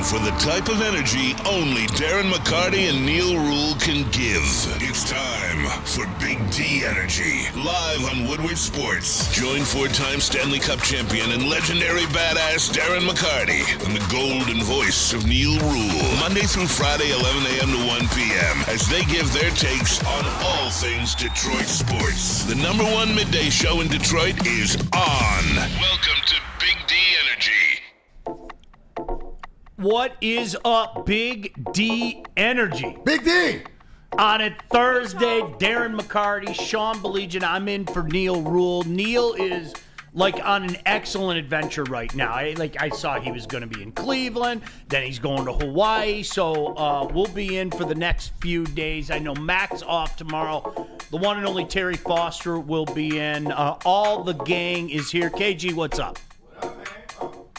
for the type of energy only Darren McCarty and Neil Rule can give. It's time for Big D Energy, live on Woodward Sports. Join four-time Stanley Cup champion and legendary badass Darren McCarty and the golden voice of Neil Rule, Monday through Friday, 11 a.m. to 1 p.m., as they give their takes on all things Detroit sports. The number one midday show in Detroit is on. Welcome to Big D Energy. What is up, Big D Energy? Big D! On a Thursday, Darren McCarty, Sean Belegian. I'm in for Neil Rule. Neil is like on an excellent adventure right now. I saw he was going to be in Cleveland, then he's going to Hawaii. So we'll be in for the next few days. I know Mac's off tomorrow. The one and only Terry Foster will be in. All the gang is here. KG, what's up?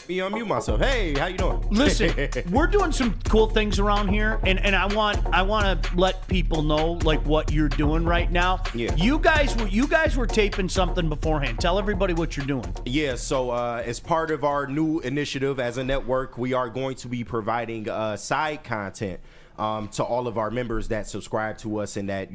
Me unmute myself. Hey, how you doing? Listen, we're doing some cool things around here, and I want to let people know like what you're doing right now. Yeah. You guys were taping something beforehand. Tell everybody what you're doing. Yeah, so as part of our new initiative as a network, we are going to be providing side content to all of our members that subscribe to us and that,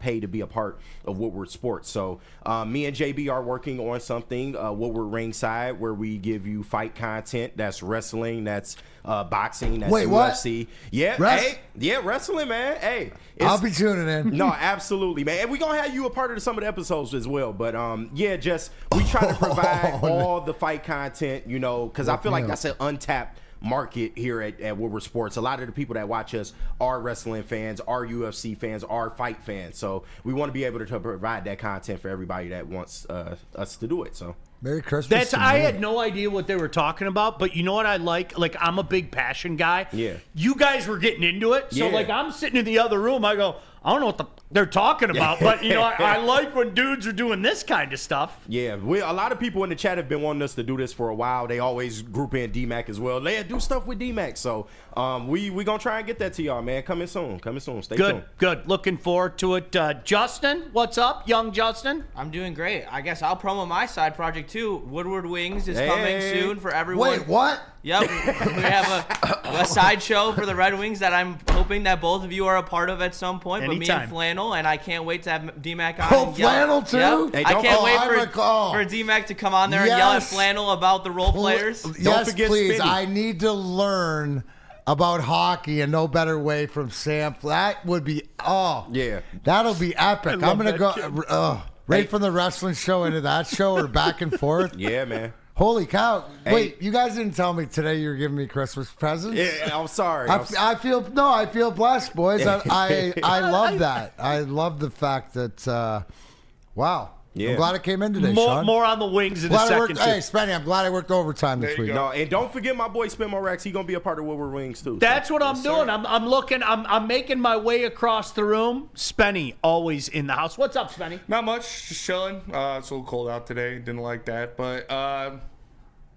pay to be a part of Woodward Sports. So me and JB are working on something, Woodward Ringside, where we give you fight content. That's wrestling, that's boxing, that's Wait, UFC. what? Yeah, wrestling, man. Hey, I'll be tuning in. No, absolutely, man. And we're going to have you a part of some of the episodes as well. But, we try to provide all the fight content, because I feel like that's an untapped market here at Woodward Sports. A lot of the people that watch us are wrestling fans, are UFC fans, are fight fans. So we want to be able to provide that content for everybody that wants us to do it. So Merry Christmas. I had no idea what they were talking about, but you know what I like? Like, I'm a big passion guy. Yeah. You guys were getting into it. So, Yeah. I'm sitting in the other room. I go, I don't know what they're talking about, but, I like when dudes are doing this kind of stuff. yeah, a lot of people in the chat have been wanting us to do this for a while. They always group in D-Mac as well. They do stuff with D-Mac. So we going to try and get that to y'all, man. Coming soon. Stay tuned. Good. Looking forward to it. Justin, what's up, young Justin? I'm doing great. I guess I'll promo my side project too. Woodward Wings is coming soon for everyone. Wait, what? Yep, we have a side show for the Red Wings that I'm hoping that both of you are a part of at some point. Anytime. But me and Flannel, and I can't wait to have D-Mac on. Oh, and yell. Flannel too? Yep. Hey, I can't wait for for D-Mac to come on there and yell at Yes. Flannel about the role players. Yes, forget please. Spinny. I need to learn about hockey, and no better way from Sam. That would be, Yeah. that'll be epic. I I'm love going to that go right from the wrestling show into that show or back and forth. Yeah, man. Holy cow. Hey. Wait, you guys didn't tell me today you were giving me Christmas presents? Yeah, I'm sorry. I feel blessed, boys. I love that. I love the fact that, wow. Yeah. I'm glad it came in today, Sean. More on the wings in a Glad I second. worked, hey, Spenny, I'm glad I worked overtime this week. No, and don't forget my boy Spin Morex. He's gonna be a part of Woodward Wings too. That's what I'm doing. I'm looking. I'm making my way across the room. Spenny always in the house. What's up, Spenny? Not much, just chilling. It's a little cold out today. Didn't like that, but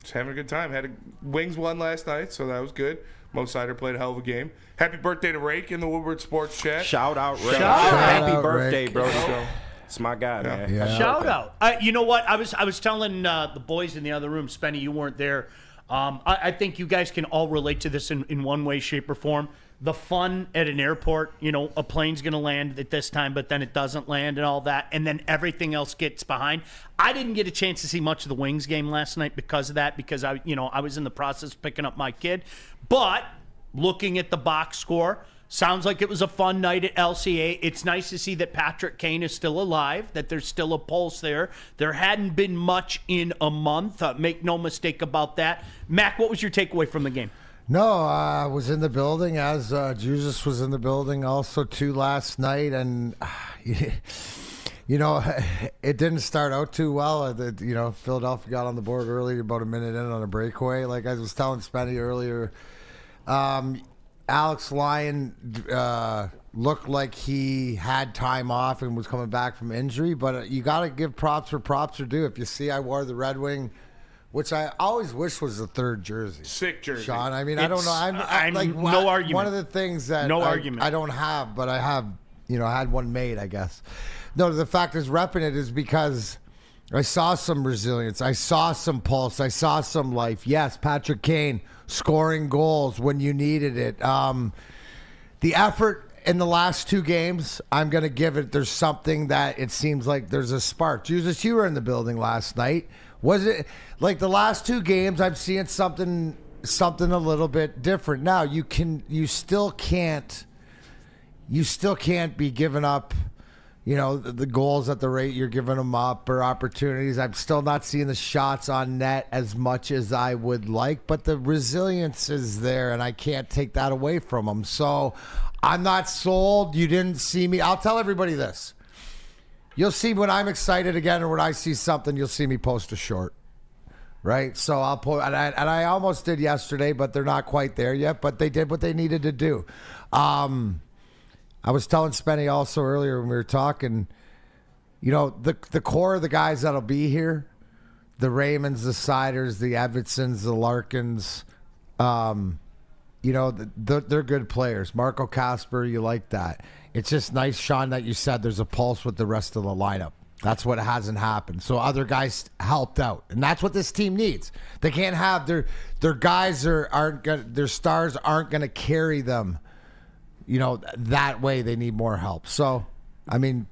just having a good time. Wings won last night, so that was good. Mo Sider played a hell of a game. Happy birthday to Rake in the Woodward Sports chat. Shout out, Ray. Shout Happy out, birthday, Rick. bro. So, It's my guy, man. Yeah. Shout out. You know what? I was telling the boys in the other room, Spenny, you weren't there. I think you guys can all relate to this in one way, shape, or form. The fun at an airport, a plane's going to land at this time, but then it doesn't land and all that, and then everything else gets behind. I didn't get a chance to see much of the Wings game last night because of that, because I was in the process of picking up my kid. But looking at the box score, sounds like it was a fun night at LCA. It's nice to see that Patrick Kane is still alive, that there's still a pulse there. There hadn't been much in a month. Make no mistake about that. Mac, what was your takeaway from the game? No, I was in the building as Jesus was in the building also too last night, and it didn't start out too well. Philadelphia got on the board early, about a minute in on a breakaway. Like I was telling Spenny earlier, Alex Lyon looked like he had time off and was coming back from injury, but you got to give props where props are due. If you see, I wore the Red Wing, which I always wish was the third jersey. sick jersey. Sean, I mean, I don't know. I'm like, no argument. One of the things that No argument. I don't have, but I have, I had one made, I guess. No, the fact is repping it is because I saw some resilience. I saw some pulse. I saw some life. Yes, Patrick Kane scoring goals when you needed it. The effort in the last 2 games, I'm going to give it. There's something that it seems like there's a spark. Jesus, you were in the building last night. Was it like the last 2 games? I'm seeing something a little bit different. Now you still can't be giving up, the goals at the rate you're giving them up or opportunities. I'm still not seeing the shots on net as much as I would like, but the resilience is there, and I can't take that away from them. So I'm not sold. You didn't see me. I'll tell everybody this. You'll see when I'm excited again or when I see something, you'll see me post a short. Right? So I'll post, and I almost did yesterday, but they're not quite there yet, but they did what they needed to do. I was telling Spenny also earlier when we were talking, the core of the guys that'll be here, the Raymonds, the Siders, the Evansons, the Larkins, they're good players. Marco Casper, you like that. It's just nice, Sean, that you said there's a pulse with the rest of the lineup. That's what hasn't happened. So other guys helped out, and that's what this team needs. They can't have their guys their stars aren't going to carry them. That way they need more help. So,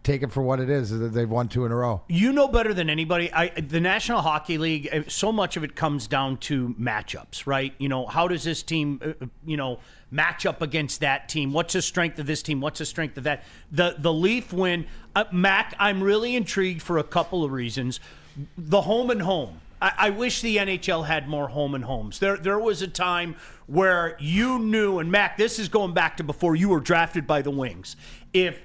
take it for what it is. They've won 2 in a row. You know better than anybody. The National Hockey League, so much of it comes down to matchups, right? How does this team, match up against that team? What's the strength of this team? What's the strength of that? The Leaf win. Mac, I'm really intrigued for a couple of reasons. The home and home. I wish the NHL had more home and homes. There was a time where you knew, and Mac, this is going back to before you were drafted by the Wings. If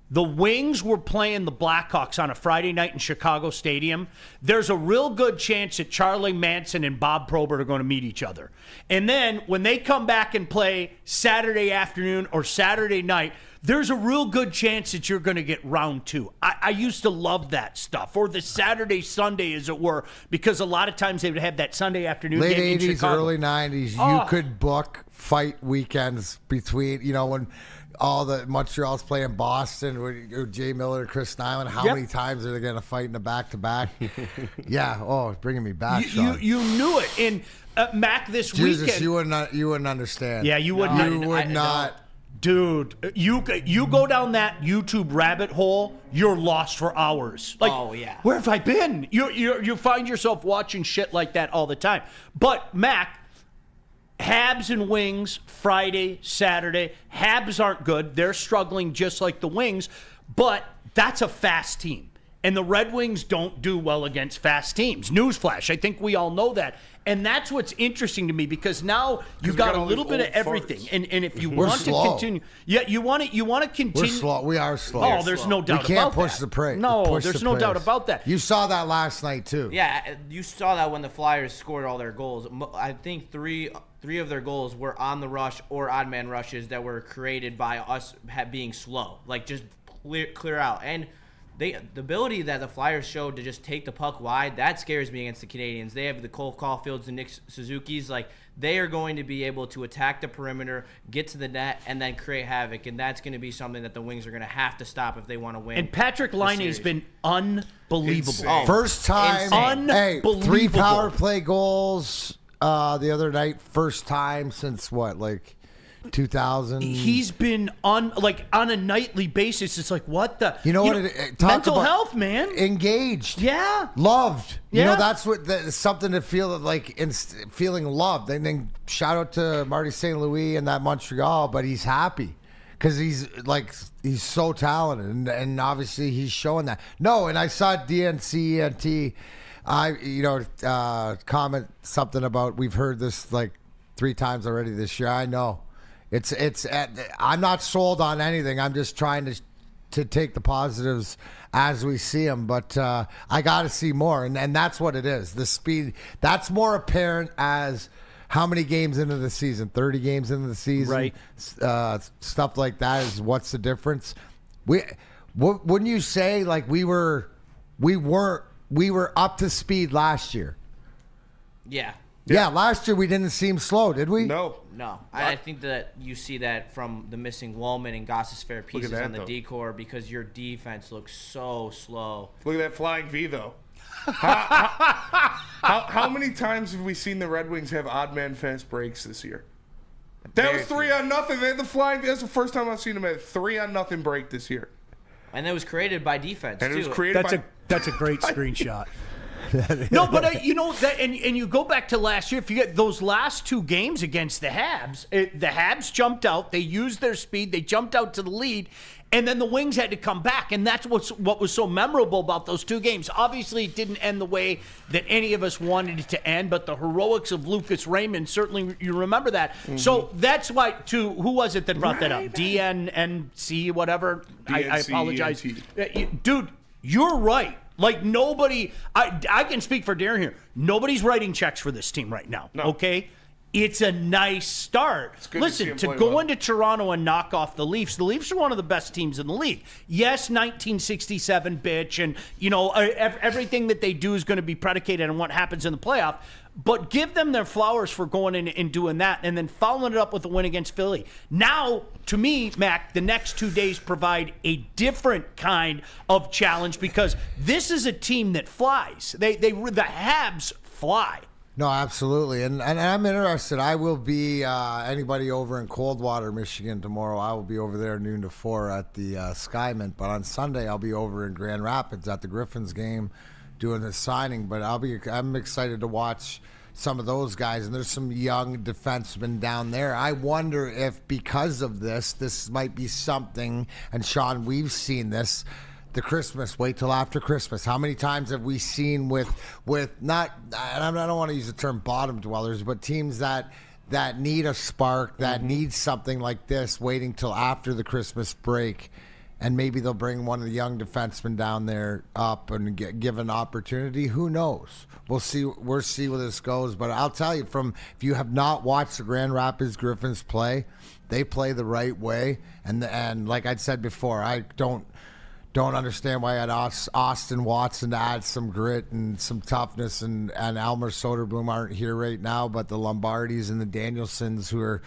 the Wings were playing the Blackhawks on a Friday night in Chicago Stadium, there's a real good chance that Charlie Manson and Bob Probert are going to meet each other. And then when they come back and play Saturday afternoon or Saturday night, there's a real good chance that you're going to get round 2. I used to love that stuff, or the Saturday, Sunday, as it were, because a lot of times they would have that Sunday afternoon late game in 80s, Chicago. early 90s, you could book fight weekends between, when all the Montreal's playing Boston with Jay Miller and Chris Nyland. How many times are they going to fight in a back-to-back? Yeah, it's bringing me back, Sean. You knew it. And Mac, this Jesus, weekend... you wouldn't understand. Yeah, you wouldn't. You would not. Dude, you go down that YouTube rabbit hole, you're lost for hours. Oh, yeah. Where have I been? You find yourself watching shit like that all the time. But, Mac, Habs and Wings, Friday, Saturday. Habs aren't good. They're struggling just like the Wings. But that's a fast team. And the Red Wings don't do well against fast teams. Newsflash. I think we all know that. And that's what's interesting to me, because now you've got a little bit of everything. And if you want to continue, you want to continue. We're slow. We are slow. Oh, there's no doubt about that. We can't push the prey. No, there's no doubt about that. You saw that last night too. Yeah, you saw that when the Flyers scored all their goals. I think three of their goals were on the rush or odd man rushes that were created by us being slow, like just clear out. And the ability that the Flyers showed to just take the puck wide, that scares me against the Canadians. They have the Cole Caulfields and Nick Suzuki's. Like, they are going to be able to attack the perimeter, get to the net, and then create havoc. And that's going to be something that the Wings are going to have to the stop if they want to win. And Patrick Laine has been unbelievable. Insane. First time. Insane. Unbelievable. 3 power play goals the other night. First time since what, 2000. He's been on a nightly basis. It's like, what the? Mental health, man. Engaged. Yeah. Loved. Yeah. That's what something to feel like, feeling loved. And then shout out to Marty St. Louis and that Montreal, but he's happy because he's so talented, and obviously he's showing that. No, and I saw DNCENT. Comment something about, we've heard this 3 times already this year. I know. I'm not sold on anything. I'm just trying to take the positives as we see them. But I got to see more, and that's what it is. The speed, that's more apparent as how many games into the season, 30 games into the season, right? Stuff like that is what's the difference. Wouldn't you say we were up to speed last year? Yeah. Yeah, last year we didn't seem slow, did we? No. I think that you see that from the missing Wallman and Goss's fair pieces on the decor, because your defense looks so slow. Look at that flying V, though. How many times have we seen the Red Wings have odd man fast breaks this year? That was 3-0. They had the flying. That's the first time I've seen them at 3-0 break this year. And it was created by defense, And too. it was created That's a great screenshot. No, but you know that, and you go back to last year. If you get those last two games against the Habs, the Habs jumped out. They used their speed. They jumped out to the lead, and then the Wings had to come back. And that's what was so memorable about those two games. Obviously, it didn't end the way that any of us wanted it to end, but the heroics of Lucas Raymond, certainly you remember that. Mm-hmm. So that's why. To who was it that brought that up? DNNC, whatever. I apologize, dude. You're right. Like, nobody, I can speak for Darren here. Nobody's writing checks for this team right now, okay? It's a nice start. Listen, to go into Toronto and knock off the Leafs are one of the best teams in the league. Yes, 1967 bitch, and, you know, everything that they do is going to be predicated on what happens in the playoff. But give them their flowers for going in and doing that and then following it up with a win against Philly. Now, to me, Mac, the next 2 days provide a different kind of challenge because this is a team that flies. The Habs fly. No, absolutely. And I'm interested. I will be, anybody over in Coldwater, Michigan tomorrow, I will be over there noon to 4 at the Skymint. But on Sunday, I'll be over in Grand Rapids at the Griffins game doing the signing. But I'm excited to watch some of those guys. And there's some young defensemen down there. I wonder if because of this might be something, and Sean, we've seen this, the Christmas, wait till after Christmas. How many times have we seen with not, and I don't want to use the term bottom dwellers, but teams that need a spark, that need something like this, waiting till after the Christmas break, and maybe they'll bring one of the young defensemen down there up and give an opportunity. Who knows? We'll see where this goes. But I'll tell you, if you have not watched the Grand Rapids Griffins play, they play the right way. And like I said before, I don't understand why I had Austin Watson to add some grit and some toughness, and Elmer Soderblom aren't here right now, but the Lombardis and the Danielsons who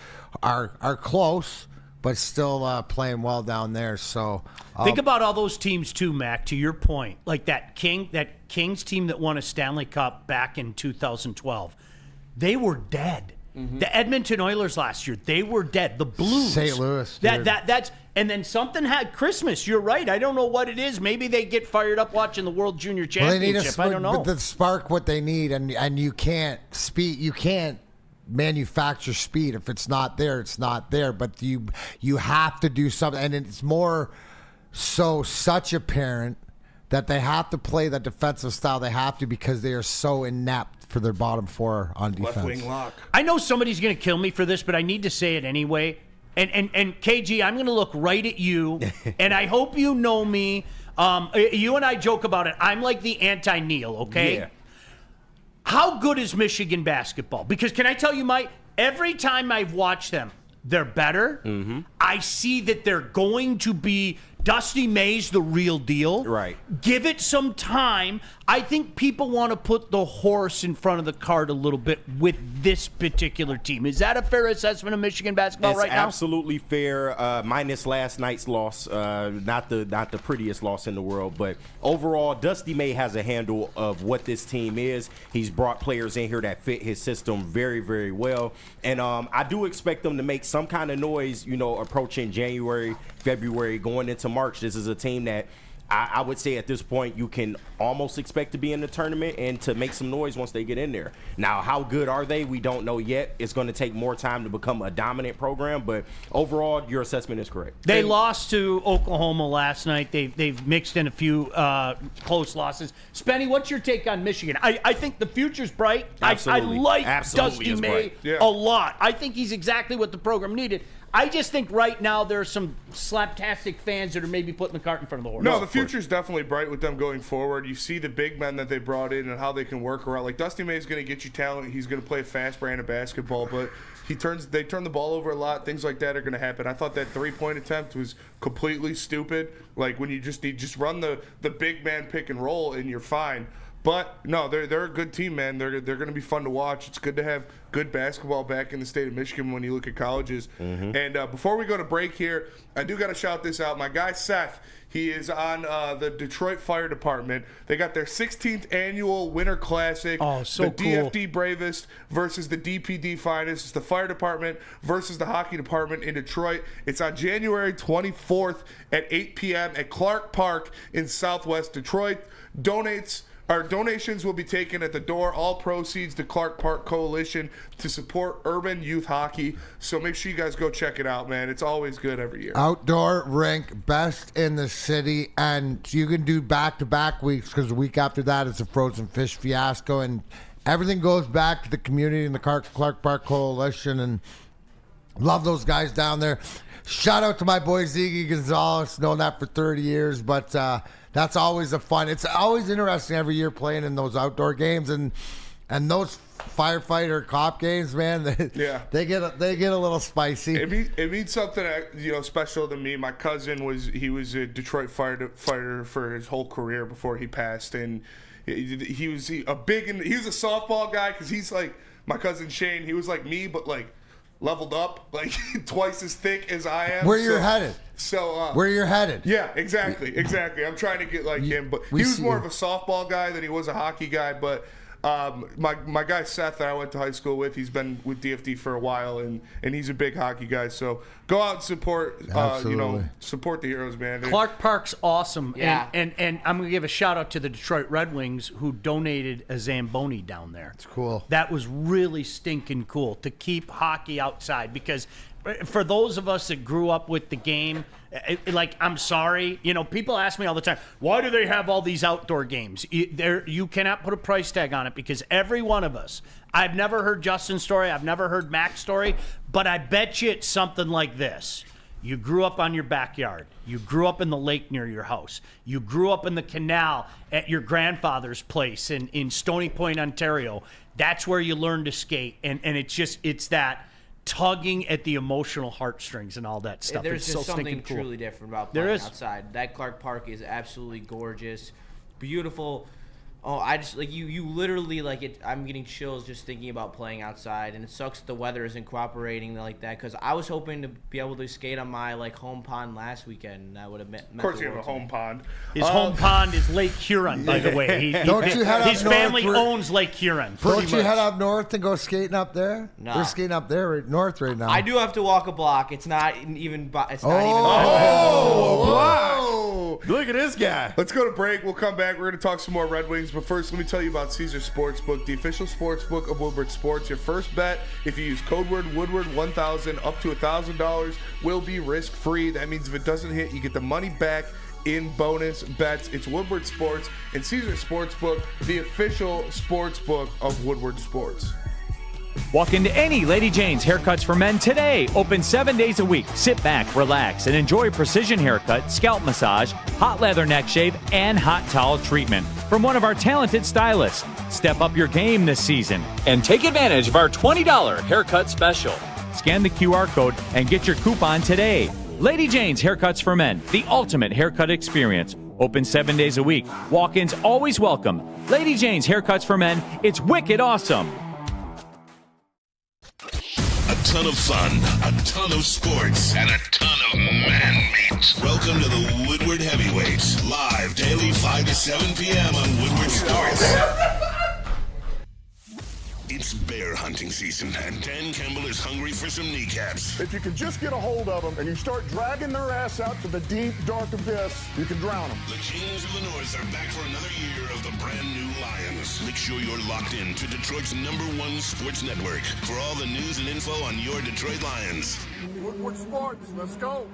are close, but still playing well down there. So think about all those teams too, Mac. To your point, like that Kings team that won a Stanley Cup back in 2012, they were dead. Mm-hmm. The Edmonton Oilers last year, they were dead. The Blues, St. Louis, that's. And then something had Christmas. You're right. I don't know what it is. Maybe they get fired up watching the World Junior Championship. I don't know. The spark, what they need, and you can't speed. You can't manufacture speed. If it's not there, it's not there. But you have to do something, and it's more so such apparent that they have to play that defensive style. They have to because they are so inept for their bottom four on defense. Left wing lock. I know somebody's going to kill me for this, but I need to say it anyway. And KG, I'm going to look right at you, and I hope you know me. You and I joke about it. I'm like the anti-Neil, okay? Yeah. How good is Michigan basketball? Because can I tell you, every time I've watched them, they're better. Mm-hmm. I see that they're going to be Dusty May's the real deal. Right. Give it some time. I think people want to put the horse in front of the cart a little bit with this particular team. Is that a fair assessment of Michigan basketball right now? It's absolutely fair, minus last night's loss. Not the prettiest loss in the world, but overall, Dusty May has a handle of what this team is. He's brought players in here that fit his system very, very well. And I do expect them to make some kind of noise, approaching January, February, going into March. This is a team that I would say at this point you can almost expect to be in the tournament and to make some noise once they get in there. Now, how good are they? We don't know yet. It's going to take more time to become a dominant program, but overall, your assessment is correct. They lost to Oklahoma last night. They've mixed in a few close losses. Spenny, what's your take on Michigan? I think the future's bright. Absolutely. I like Absolutely Dusty May a lot. I think he's exactly what the program needed. I just think right now there are some slaptastic fans that are maybe putting the cart in front of the horse. No, the future's definitely bright with them going forward. You see the big men that they brought in and how they can work around. Like, Dusty May is going to get you talent. He's going to play a fast brand of basketball, but they turn the ball over a lot. Things like that are going to happen. I thought that three-point attempt was completely stupid. Like, when you just run the big man pick and roll and you're fine. But no, they're a good team, man. They're going to be fun to watch. It's good to have good basketball back in the state of Michigan when you look at colleges. And before we go to break here, I do got to shout this out. My guy Seth, he is on the Detroit Fire Department. They got their 16th annual Winter Classic. Oh, so the cool. DFD Bravest versus the DPD Finest. It's the Fire Department versus the Hockey Department in Detroit. It's on January 24th at 8 p.m. at Clark Park in Southwest Detroit. Donations will be taken at the door. All proceeds to Clark Park Coalition to support urban youth hockey. So make sure you guys go check it out, man. It's always good every year. Outdoor rink, best in the city, and you can do back-to-back weeks because the week after that is a frozen fish fiasco, and everything goes back to the community and the Clark Park Coalition, and love those guys down there. Shout out to my boy Ziggy Gonzalez, known that for 30 years, but that's always a fun. It's always interesting every year playing in those outdoor games, and those firefighter cop games, man. They get a little spicy. It means something special to me. My cousin was a Detroit firefighter for his whole career before he passed, and he was a softball guy because he's like my cousin Shane. He was like me, but like leveled up, like twice as thick as I am. Where you're headed. So where you're headed. Yeah, exactly. I'm trying to get like him, but he was more of a softball guy than he was a hockey guy. But my guy Seth that I went to high school with, he's been with DFD for a while, and he's a big hockey guy. So go out and support support the heroes, man. Clark Park's awesome. Yeah. And I'm going to give a shout out to the Detroit Red Wings who donated a Zamboni down there. It's cool. That was really stinking cool to keep hockey outside, because for those of us that grew up with the game, I'm sorry, people ask me all the time, why do they have all these outdoor games? You cannot put a price tag on it, because every one of us, I've never heard Justin's story, I've never heard Mac's story, but I bet you it's something like this. You grew up on your backyard. You grew up in the lake near your house. You grew up in the canal at your grandfather's place in Stony Point, Ontario. That's where you learned to skate. And it's that tugging at the emotional heartstrings and all that stuff. There's it's just so something cool. truly different about playing outside. That Clark Park is absolutely gorgeous, beautiful. Oh, I just you literally I'm getting chills just thinking about playing outside, and it sucks that the weather isn't cooperating like that, because I was hoping to be able to skate on my home pond last weekend, and that would have meant Of course, you have a home pond. His home pond is Lake Huron, by the way. His family owns Lake Huron. Don't you head up north and go skating up there? No. They're skating up there north right now. I do have to walk a block. It's not even. Oh, look at this guy. Let's go to break. We'll come back. We're going to talk some more Red Wings. But first, let me tell you about Caesar Sportsbook, the official sportsbook of Woodward Sports. Your first bet, if you use code word Woodward 1000 up to $1,000, will be risk-free. That means if it doesn't hit, you get the money back in bonus bets. It's Woodward Sports and Caesar Sportsbook, the official sportsbook of Woodward Sports. Walk into any Lady Jane's Haircuts for Men today. Open 7 days a week. Sit back, relax, and enjoy precision haircut, scalp massage, hot leather neck shave, and hot towel treatment from one of our talented stylists. Step up your game this season and take advantage of our $20 haircut special. Scan the QR code and get your coupon today. Lady Jane's Haircuts for Men, the ultimate haircut experience. Open 7 days a week. Walk-ins always welcome. Lady Jane's Haircuts for Men. It's wicked awesome. A ton of fun, a ton of sports, and a ton of man-meat. Welcome to the Woodward Heavyweights, live daily 5 to 7 p.m. on Woodward Sports. It's bear hunting season, and Dan Campbell is hungry for some kneecaps. If you can just get a hold of them and you start dragging their ass out to the deep, dark abyss, you can drown them. The Kings of the North are back for another year of the brand new Lions. Make sure you're locked in to Detroit's #1 sports network for all the news and info on your Detroit Lions. Woodward Sports, let's go.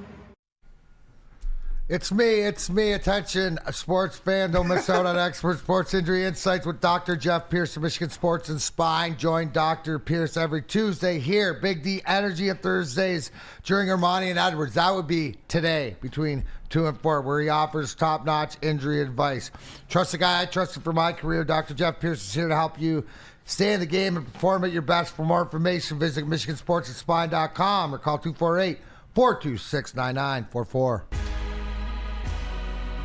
It's me. Attention, sports fan. Don't miss out on expert sports injury insights with Dr. Jeff Pierce of Michigan Sports and Spine. Join Dr. Pierce every Tuesday here. Big D Energy on Thursdays during Ermanni and Edwards. That would be today between 2 and 4, where he offers top-notch injury advice. Trust the guy I trusted for my career. Dr. Jeff Pierce is here to help you stay in the game and perform at your best. For more information, visit MichiganSportsAndSpine.com or call 248-426-9944.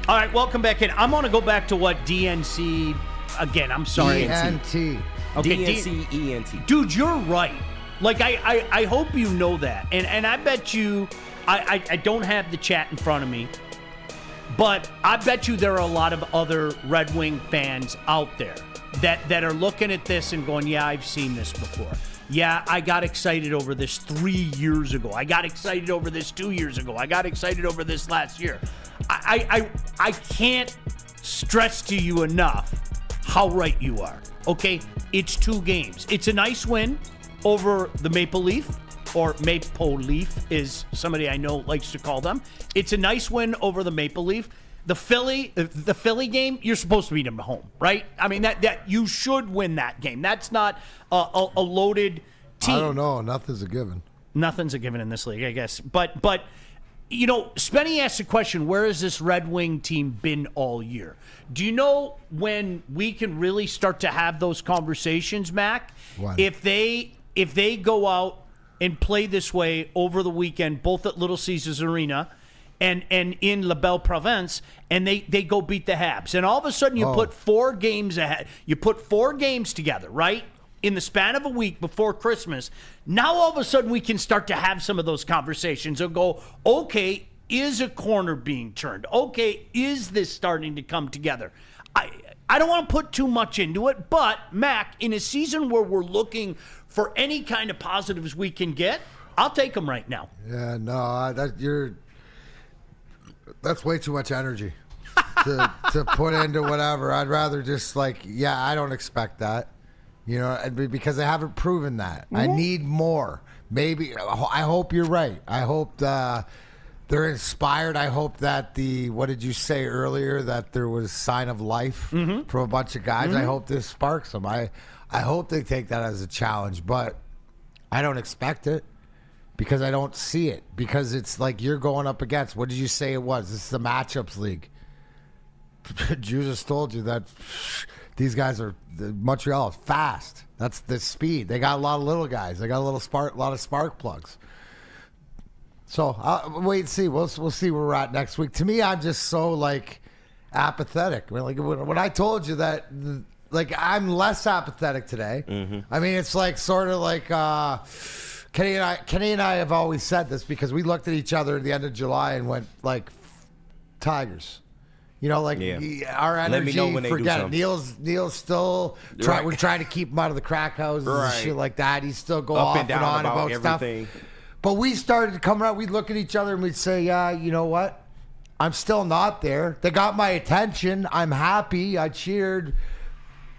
All right, welcome back in. I'm going to go back to what DNC again, I'm sorry. ENT. Okay, DNC-ENT. Dude, you're right. Like, I hope you know that. And I bet you, I don't have the chat in front of me, but I bet you there are a lot of other Red Wing fans out there that are looking at this and going, yeah, I've seen this before. Yeah, I got excited over this 3 years ago. I got excited over this 2 years ago. I got excited over this last year. I can't stress to you enough how right you are. Okay, it's 2 games. It's a nice win over the Maple Leaf, or Maple Leaf is somebody I know likes to call them. It's a nice win over the Maple Leaf. The Philly game, you're supposed to beat them at home, right? I mean, that you should win that game. That's not a loaded team. I don't know. Nothing's a given. Nothing's a given in this league, I guess. But you know, Spenny asked the question, where has this Red Wing team been all year? Do you know when we can really start to have those conversations, Mac? When? If they go out and play this way over the weekend, both at Little Caesars Arena and in La Belle Province, and they go beat the Habs. And all of a sudden you put 4 games ahead. You put 4 games together, right? In the span of a week before Christmas. Now all of a sudden we can start to have some of those conversations and go, okay, is a corner being turned? Okay, is this starting to come together? I don't want to put too much into it, but Mac, in a season where we're looking for any kind of positives we can get, I'll take them right now. Yeah, no, that's way too much energy to put into whatever. I'd rather just I don't expect that, you know, because I haven't proven that. Mm-hmm. I need more. Maybe I hope you're right. I hope they're inspired. I hope that what did you say earlier, that there was a sign of life from a bunch of guys. I hope this sparks them. I hope they take that as a challenge, but I don't expect it. Because I don't see it. Because it's like you're going up against, what did you say it was? This is the matchups league. Drew just told you that these guys Montreal is fast. That's the speed. They got a lot of little guys. They got a lot of spark plugs. So I'll wait and see. We'll see where we're at next week. To me, I'm just so apathetic. I mean, when I told you that, I'm less apathetic today. Mm-hmm. I mean, it's sort of Kenny and I have always said this because we looked at each other at the end of July and went Tigers. You know, our energy. Let me know when they forget do it. Neil's still trying. We're trying to keep him out of the crack houses and shit like that. He's still going up off and down on about everything. Stuff. But we started to come around. We'd look at each other and we'd say, "Yeah, you know what? I'm still not there. They got my attention. I'm happy. I cheered,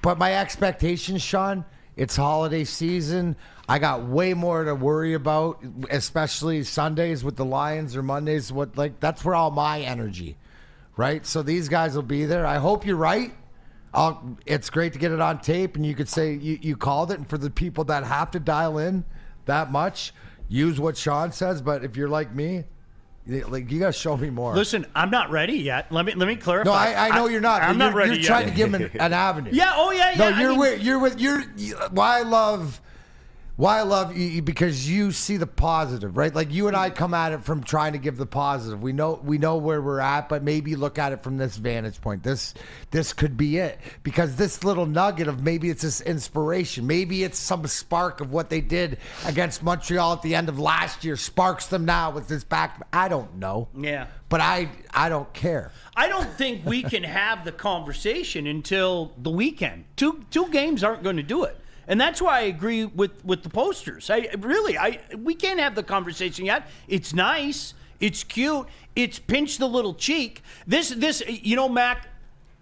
but my expectations, Sean. It's holiday season." I got way more to worry about, especially Sundays with the Lions or Mondays. That's where all my energy, right? So these guys will be there. I hope you're right. It's great to get it on tape, and you could say you called it. And for the people that have to dial in that much, use what Sean says. But if you're like me, you gotta show me more. Listen, I'm not ready yet. Let me clarify. No, I know you're not. I'm not ready You're yet. trying to give him an avenue. Yeah. Oh yeah. No, you're why I love you because you see the positive, right? Like you and I come at it from trying to give the positive. We know where we're at, but maybe look at it from this vantage point. This could be it, because this little nugget of maybe it's this inspiration, maybe it's some spark of what they did against Montreal at the end of last year sparks them now with this back. I don't know. Yeah. But I don't care. I don't think we can have the conversation until the weekend. Two games aren't going to do it. And that's why I agree with the posters. We can't have the conversation yet. It's nice. It's cute. It's pinch the little cheek. This, you know, Mac,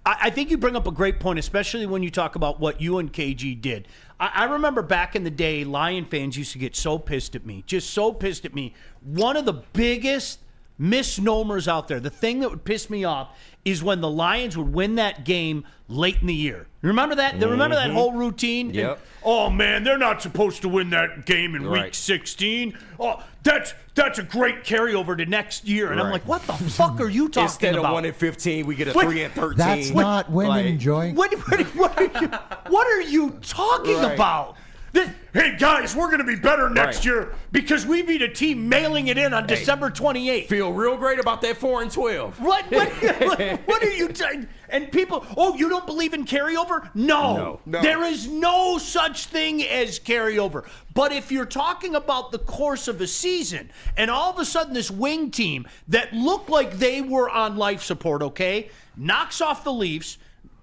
I think you bring up a great point, especially when you talk about what you and KG did. I remember back in the day, Lion fans used to get so pissed at me, just so pissed at me. One of the biggest misnomers out there, the thing that would piss me off, is when the Lions would win that game late in the year. Remember that? Mm-hmm. Remember that whole routine? Yep. And, oh, man, they're not supposed to win that game in week 16. Oh, that's a great carryover to next year. And I'm like, what the fuck are you talking Instead about? Instead of 1-15, we get a 3-13. That's not winning, Joy. What are you talking about? Hey, guys, we're going to be better next year because we beat a team mailing it in on December 28th. Feel real great about that 4-12. What are you saying? And people, you don't believe in carryover? No. There is no such thing as carryover. But if you're talking about the course of a season, and all of a sudden this wing team that looked like they were on life support, okay, knocks off the Leafs,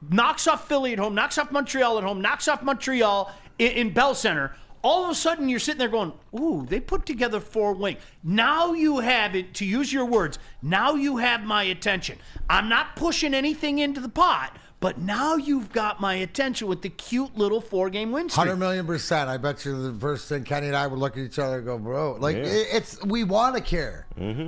knocks off Philly at home, knocks off Montreal at home, knocks off Montreal in Bell Center, all of a sudden you're sitting there going, ooh, they put together 4 wings. Now you have it, to use your words, now you have my attention. I'm not pushing anything into the pot, but now you've got my attention with the cute little 4-game win streak. 100,000,000%. I bet you the first thing Kenny and I would look at each other and go, bro, it's we want to care,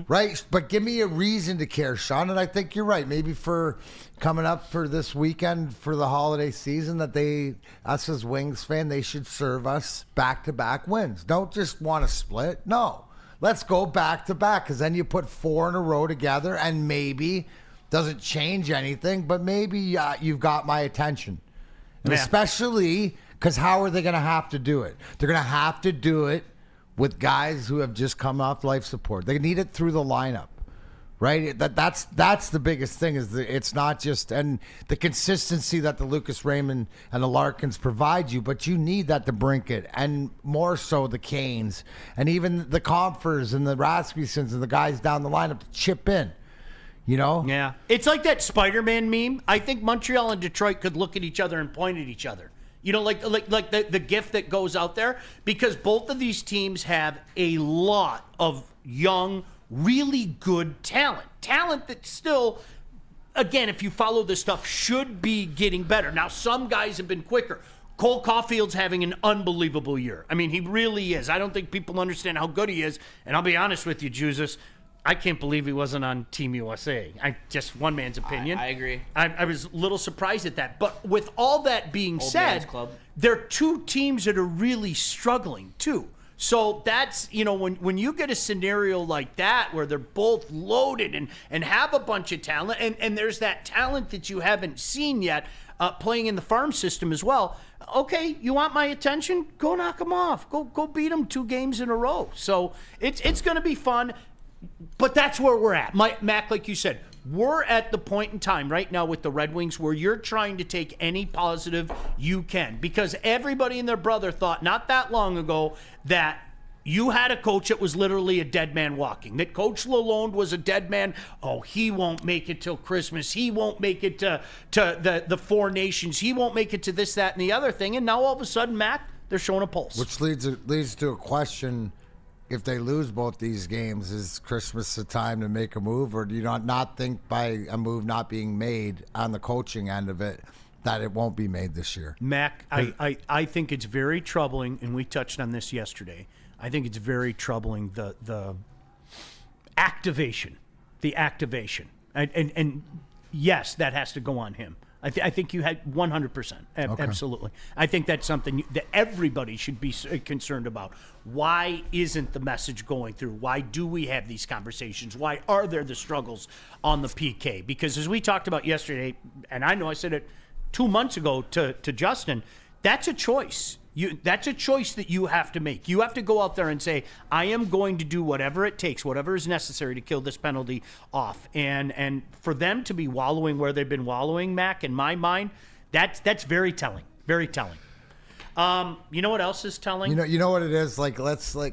right? But give me a reason to care, Sean. And I think you're right. Maybe for coming up for this weekend for the holiday season, that us as Wings fan, they should serve us back-to-back wins. Don't just want to split. No, let's go back-to-back, because then you put 4 in a row together and maybe doesn't change anything, but maybe you've got my attention. And especially because how are they going to have to do it? They're going to have to do it with guys who have just come off life support. They need it through the lineup, right? That's the biggest thing, is that it's not just, and the consistency that the Lucas Raymond and the Larkins provide you, but you need that to Brinkett, and more so the Canes, and even the Comfers and the Rasmussens and the guys down the lineup to chip in. You know? Yeah. It's like that Spider-Man meme. I think Montreal and Detroit could look at each other and point at each other. You know, like the gift that goes out there, because both of these teams have a lot of young, really good talent. Talent that still, again, if you follow this stuff, should be getting better. Now, some guys have been quicker. Cole Caulfield's having an unbelievable year. I mean, he really is. I don't think people understand how good he is. And I'll be honest with you, Jesus, I can't believe he wasn't on Team USA. Just one man's opinion. I agree. I was a little surprised at that. But with all that being said, there are 2 teams that are really struggling too. So that's, when you get a scenario like that where they're both loaded and have a bunch of talent, and there's that talent that you haven't seen yet playing in the farm system as well. Okay, you want my attention? Go knock them off. Go beat them 2 games in a row. So it's going to be fun. But that's where we're at. Mac, like you said, we're at the point in time right now with the Red Wings where you're trying to take any positive you can. Because everybody and their brother thought not that long ago that you had a coach that was literally a dead man walking. That Coach Lalonde was a dead man. Oh, he won't make it till Christmas. He won't make it to the 4 Nations. He won't make it to this, that, and the other thing. And now all of a sudden, Mac, they're showing a pulse. Which leads to a question. If they lose both these games, is Christmas the time to make a move, or do you not think by a move not being made on the coaching end of it that it won't be made this year? Mac, I think it's very troubling, and we touched on this yesterday. I think it's very troubling, the activation. And yes, that has to go on him. I think you had 100%. Absolutely. I think that's something that everybody should be concerned about. Why isn't the message going through? Why do we have these conversations? Why are there the struggles on the PK? Because as we talked about yesterday, and I know I said it 2 months ago to Justin, that's a choice. That's a choice that you have to make. You have to go out there and say, I am going to do whatever it takes, whatever is necessary to kill this penalty off. And for them to be wallowing where they've been wallowing, Mac, in my mind, that's very telling. Very telling. You know what else is telling? You know what it is?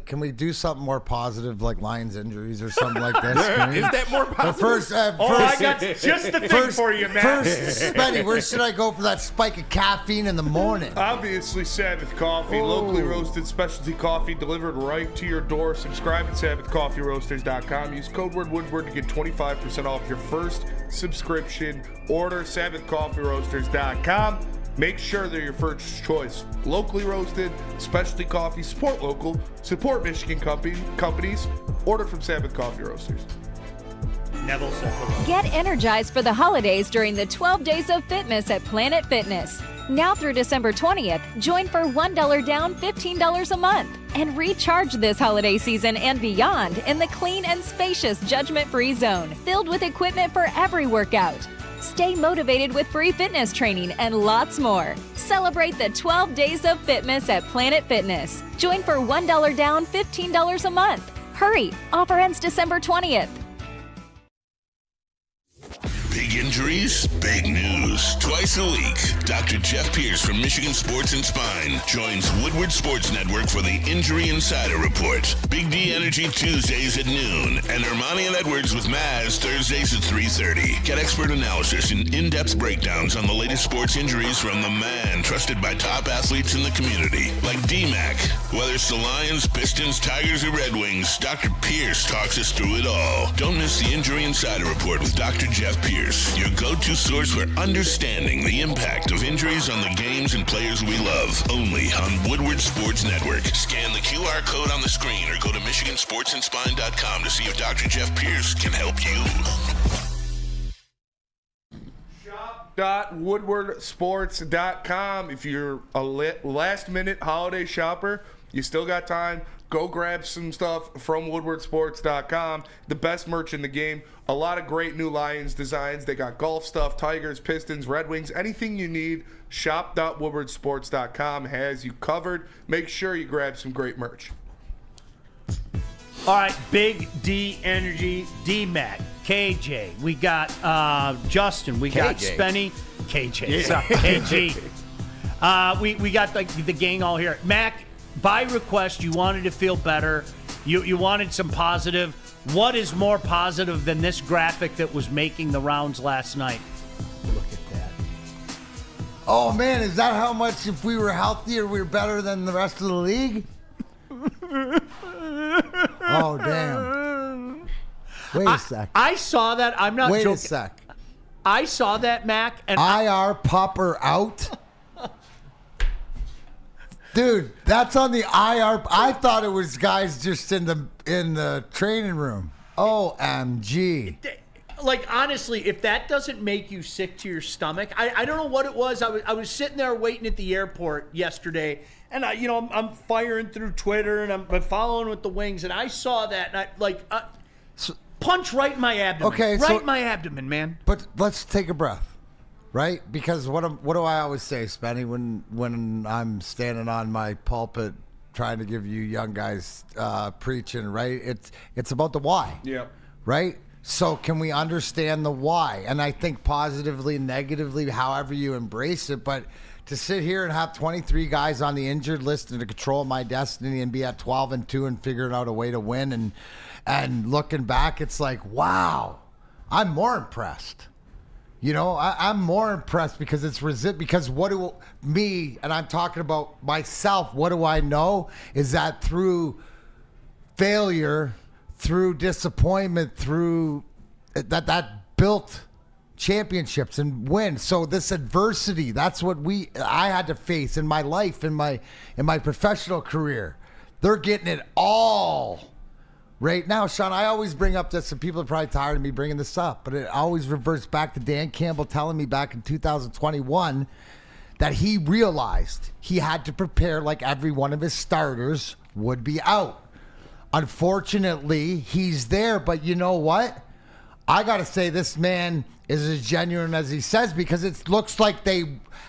Can we do something more positive, like Lions injuries or something like this? Is that more positive? First, I got just the thing for you, man. First, Spenny, where should I go for that spike of caffeine in the morning? Obviously, Sabbath Coffee, locally roasted specialty coffee delivered right to your door. Subscribe at SabbathCoffeeRoasters.com. Use code word Woodward to get 25% off your first subscription order. SabbathCoffeeRoasters.com. Make sure they're your first choice. Locally roasted, specialty coffee. Support local. Support Michigan companies. Order from Sabbath Coffee Roasters. Neville said hello. Get energized for the holidays during the 12 Days of Fitness at Planet Fitness. Now through December 20th, join for $1 down, $15 a month. And recharge this holiday season and beyond in the clean and spacious judgment-free zone, filled with equipment for every workout. Stay motivated with free fitness training and lots more. Celebrate the 12 days of fitness at Planet Fitness. Join for $1 down, $15 a month. Hurry! Offer ends December 20th. Big injuries, big news. Twice a week, Dr. Jeff Pierce from Michigan Sports and Spine joins Woodward Sports Network for the Injury Insider Report. Big D Energy Tuesdays at noon, and Ermanni and Edwards with Maz Thursdays at 3:30. Get expert analysis and in-depth breakdowns on the latest sports injuries from the man trusted by top athletes in the community, like D-Mac. Whether it's the Lions, Pistons, Tigers, or Red Wings, Dr. Pierce talks us through it all. Don't miss the Injury Insider Report with Dr. Jeff Pierce, your go-to source for understanding the impact of injuries on the games and players we love. Only on Woodward Sports Network. Scan the QR code on the screen or go to MichiganSportsandSpine.com to see if Dr. Jeff Pierce can help you. Shop.woodwardsports.com. If you're a last-minute holiday shopper, you still got time. Go grab some stuff from woodwardsports.com. The best merch in the game. A lot of great new Lions designs. They got golf stuff, Tigers, Pistons, Red Wings, anything you need. Shop.woodwardsports.com has you covered. Make sure you grab some great merch. All right, Big D Energy, D-Mac, KJ. We got Justin. We got Spenny. KJ. Sorry, KG. We got the gang all here. Mac, by request, you wanted to feel better. You wanted some positive. What is more positive than this graphic that was making the rounds last night? Look at that. Oh, man, is that how much if we were healthier, we were better than the rest of the league? Oh, damn. Wait a sec. I saw that. I'm not joking. Wait a sec. I saw that, Mac. And IR popper out? Dude, that's on the IR. I thought it was guys just in the training room. OMG. Like, honestly, if that doesn't make you sick to your stomach, I don't know what it was. I was sitting there waiting at the airport yesterday, and I'm firing through Twitter, and I'm following with the Wings, and I saw that, and punch right in my abdomen. Okay, in my abdomen, man. But let's take a breath. Right? Because what do I always say, Spenny, when I'm standing on my pulpit trying to give you young guys preaching, right? It's about the why. Yeah. Right? So can we understand the why? And I think positively, negatively, however you embrace it, but to sit here and have 23 guys on the injured list and to control my destiny and be at 12-2 and figuring out a way to win and looking back, it's like, wow, I'm more impressed. I'm more impressed because it's because and I'm talking about myself, what do I know is that through failure, through disappointment, through that built championships and wins. So this adversity, that's what I had to face in my life, in my professional career. They're getting it all. Right now, Sean, I always bring up this, and people are probably tired of me bringing this up, but it always reverts back to Dan Campbell telling me back in 2021 that he realized he had to prepare like every one of his starters would be out. Unfortunately, he's there, but you know what? I got to say this man is as genuine as he says because it looks like they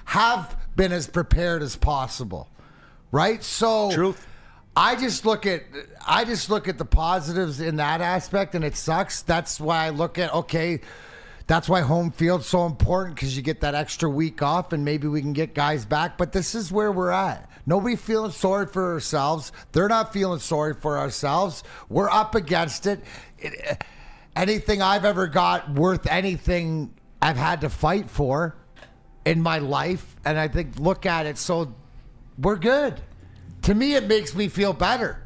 have been as prepared as possible, right? So Truth. I just look at the positives in that aspect, and it sucks. That's why I look at, okay, that's why home field's so important because you get that extra week off and maybe we can get guys back. But this is where we're at. Nobody feeling sorry for ourselves. They're not feeling sorry for ourselves. We're up against it. Anything I've ever got worth anything I've had to fight for in my life, and I think look at it, so we're good. To me, it makes me feel better.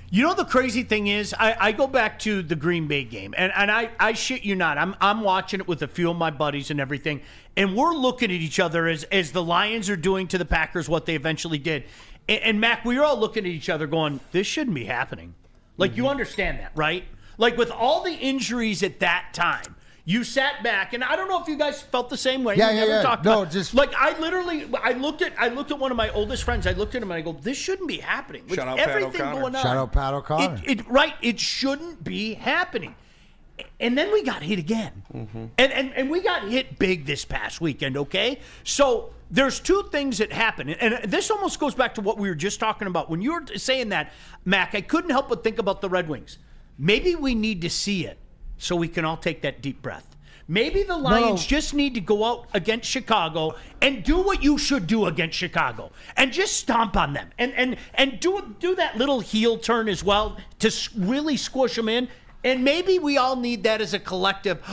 You know the crazy thing is, I go back to the Green Bay game, and I shit you not, I'm watching it with a few of my buddies and everything, and we're looking at each other as the Lions are doing to the Packers what they eventually did. And Mac, we were all looking at each other going, this shouldn't be happening. Like, you understand that, right? Like, with all the injuries at that time, you sat back, and I don't know if you guys felt the same way. Yeah. Talked no, about, just like I looked at one of my oldest friends. I looked at him and I go, "This shouldn't be happening." With Shout out everything Pat O'Connor. going on, Shout out Pat O'Connor. It shouldn't be happening. And then we got hit again. And we got hit big this past weekend, okay? So there's two things that happen. And this almost goes back to what we were just talking about. When you were saying that, Mac, I couldn't help but think about the Red Wings. Maybe we need to see it so we can all take that deep breath. Maybe the Lions just need to go out against Chicago and do what you should do against Chicago and just stomp on them and do that little heel turn as well to really squish them in. And maybe we all need that as a collective.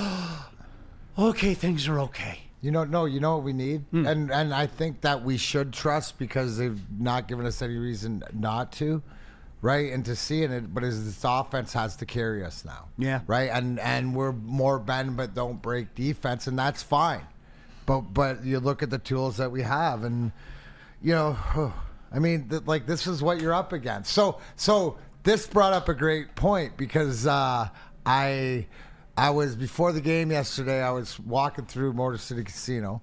Okay, things are okay. You know what we need? And I think that we should trust because they've not given us any reason not to. Right, and to see it, but as this offense has to carry us now. Yeah. Right, and we're more bend but don't break defense, and that's fine. But you look at the tools that we have, and I mean, this is what you're up against. So this brought up a great point because I was before the game yesterday. I was walking through Motor City Casino.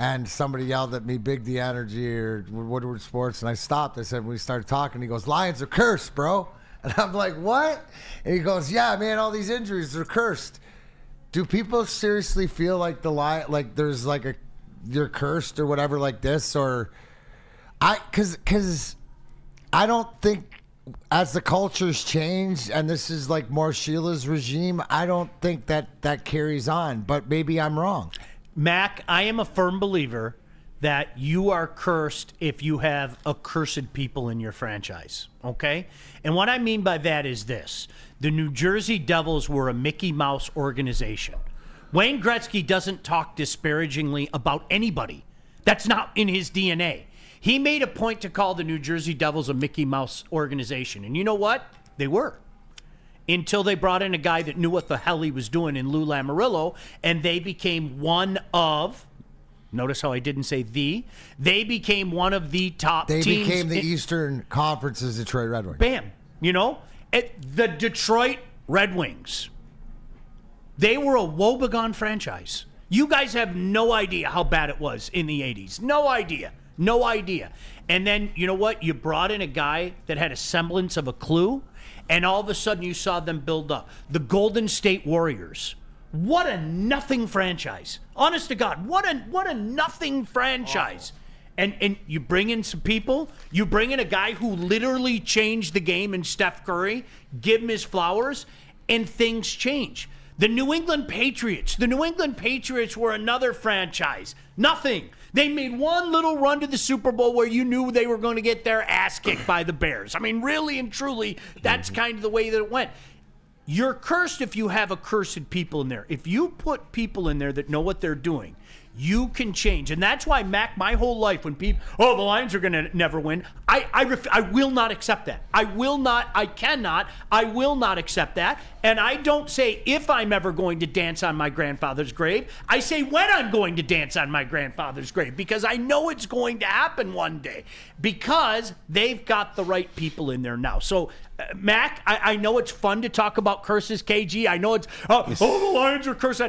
And somebody yelled at me, Big D Energy or Woodward Sports, and I stopped. I said, when we started talking, he goes, Lions are cursed, bro. And I'm like, what? And he goes, yeah, man, all these injuries are cursed. Do people seriously feel like there's you're cursed or whatever like this? Or because I don't think as the culture's changed and this is like more Sheila's regime, I don't think that carries on, but maybe I'm wrong. Mac, I am a firm believer that you are cursed if you have accursed people in your franchise, okay? And what I mean by that is this. The New Jersey Devils were a Mickey Mouse organization. Wayne Gretzky doesn't talk disparagingly about anybody. That's not in his DNA. He made a point to call the New Jersey Devils a Mickey Mouse organization. And you know what? They were. Until they brought in a guy that knew what the hell he was doing in Lou Lamoriello, and they became one of, notice how I didn't say they became one of the top teams. They became the Eastern Conference's Detroit Red Wings. Bam. The Detroit Red Wings, they were a woebegone franchise. You guys have no idea how bad it was in the 80s. No idea. And then, you know what? You brought in a guy that had a semblance of a clue, and all of a sudden you saw them build up. The Golden State Warriors. What a nothing franchise. Honest to God, what a nothing franchise. And you bring in some people. You bring in a guy who literally changed the game in Steph Curry, give him his flowers, and things change. The New England Patriots. The New England Patriots were another franchise. Nothing. They made one little run to the Super Bowl where you knew they were going to get their ass kicked by the Bears. I mean, really and truly, that's kind of the way that it went. You're cursed if you have accursed people in there. If you put people in there that know what they're doing, you can change. And that's why, Mac, my whole life, when people, the Lions are going to never win, I will not accept that. I will not accept that. And I don't say if I'm ever going to dance on my grandfather's grave. I say when I'm going to dance on my grandfather's grave, because I know it's going to happen one day, because they've got the right people in there now. So, Mac, I know it's fun to talk about curses, KG. I know it's, the Lions are cursed.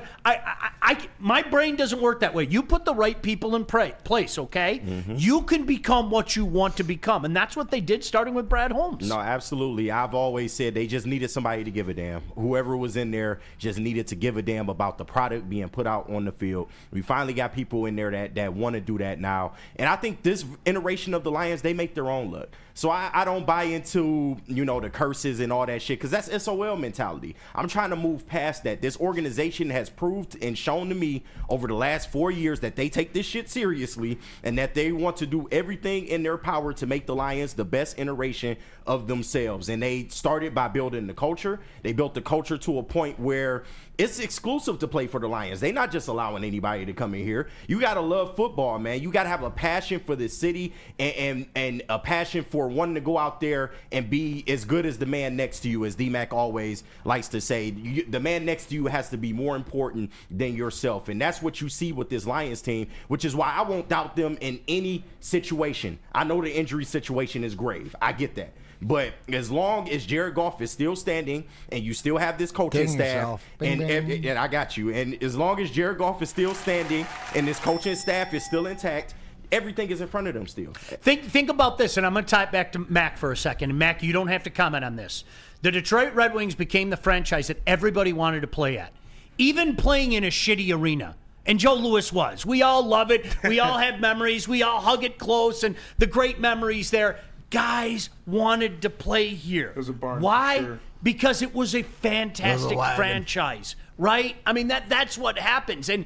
My brain doesn't work that way. You put the right people in place, okay? You can become what you want to become. And that's what they did, starting with Brad Holmes. No, absolutely. I've always said they just needed somebody to give a damn. Whoever was in there just needed to give a damn about the product being put out on the field. We finally got people in there that want to do that now. And I think this iteration of the Lions, they make their own look. So I don't buy into, the curses and all that shit, because that's SOL mentality. I'm trying to move past that. This organization has proved and shown to me over the last 4 years that they take this shit seriously and that they want to do everything in their power to make the Lions the best iteration of themselves. And they started by building the culture. They built the culture to a point where it's exclusive to play for the Lions. They're not just allowing anybody to come in here. You got to love football, man. You got to have a passion for this city and a passion for wanting to go out there and be as good as the man next to you, as D-Mac always likes to say. The man next to you has to be more important than yourself. And that's what you see with this Lions team, which is why I won't doubt them in any situation. I know the injury situation is grave. I get that. But as long as Jared Goff is still standing and you still have this coaching staff, and I got you, and as long as Jared Goff is still standing and this coaching staff is still intact, everything is in front of them still. Think about this, and I'm going to tie it back to Mac for a second. And Mac, you don't have to comment on this. The Detroit Red Wings became the franchise that everybody wanted to play at, even playing in a shitty arena. And Joe Louis was. We all love it. We all have memories. We all hug it close, and the great memories there. Guys wanted to play here. It was a barn. Why? Sure. Because it was a fantastic franchise, right? I mean, that's what happens. And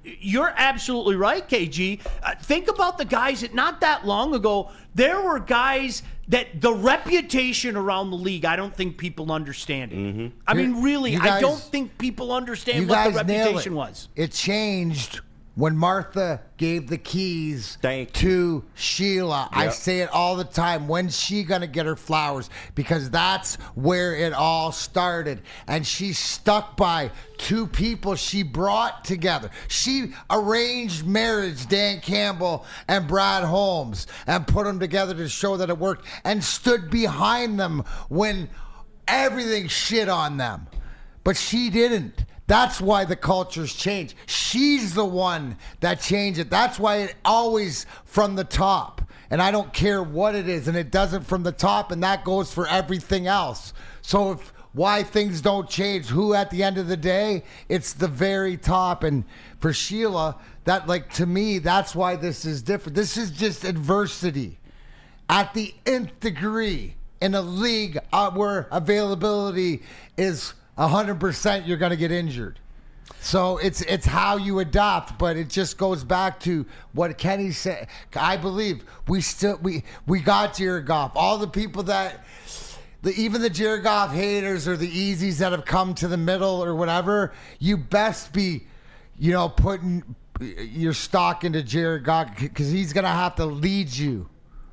you're absolutely right, KG. Think about the guys that not that long ago, there were guys that the reputation around the league, I don't think people understand it. Mm-hmm. I mean, really, I don't think people understand what the reputation was. It changed when Martha gave the keys to Sheila. I say it all the time. When's she going to get her flowers? Because that's where it all started. And she stuck by two people she brought together. She arranged marriage, Dan Campbell and Brad Holmes, and put them together to show that it worked, and stood behind them when everything shit on them. But she didn't. That's why the culture's changed. She's the one that changed it. That's why it always from the top. And I don't care what it is, and it doesn't from the top, and that goes for everything else. So why things don't change, who at the end of the day, it's the very top. And for Sheila, that, like, to me, that's why this is different. This is just adversity at the nth degree in a league where availability is 100%, you're going to get injured. So it's how you adapt, but it just goes back to what Kenny said. I believe we got Jared Goff. All the people that, even the Jared Goff haters or the easies that have come to the middle or whatever, you best be, putting your stock into Jared Goff, because he's going to have to lead you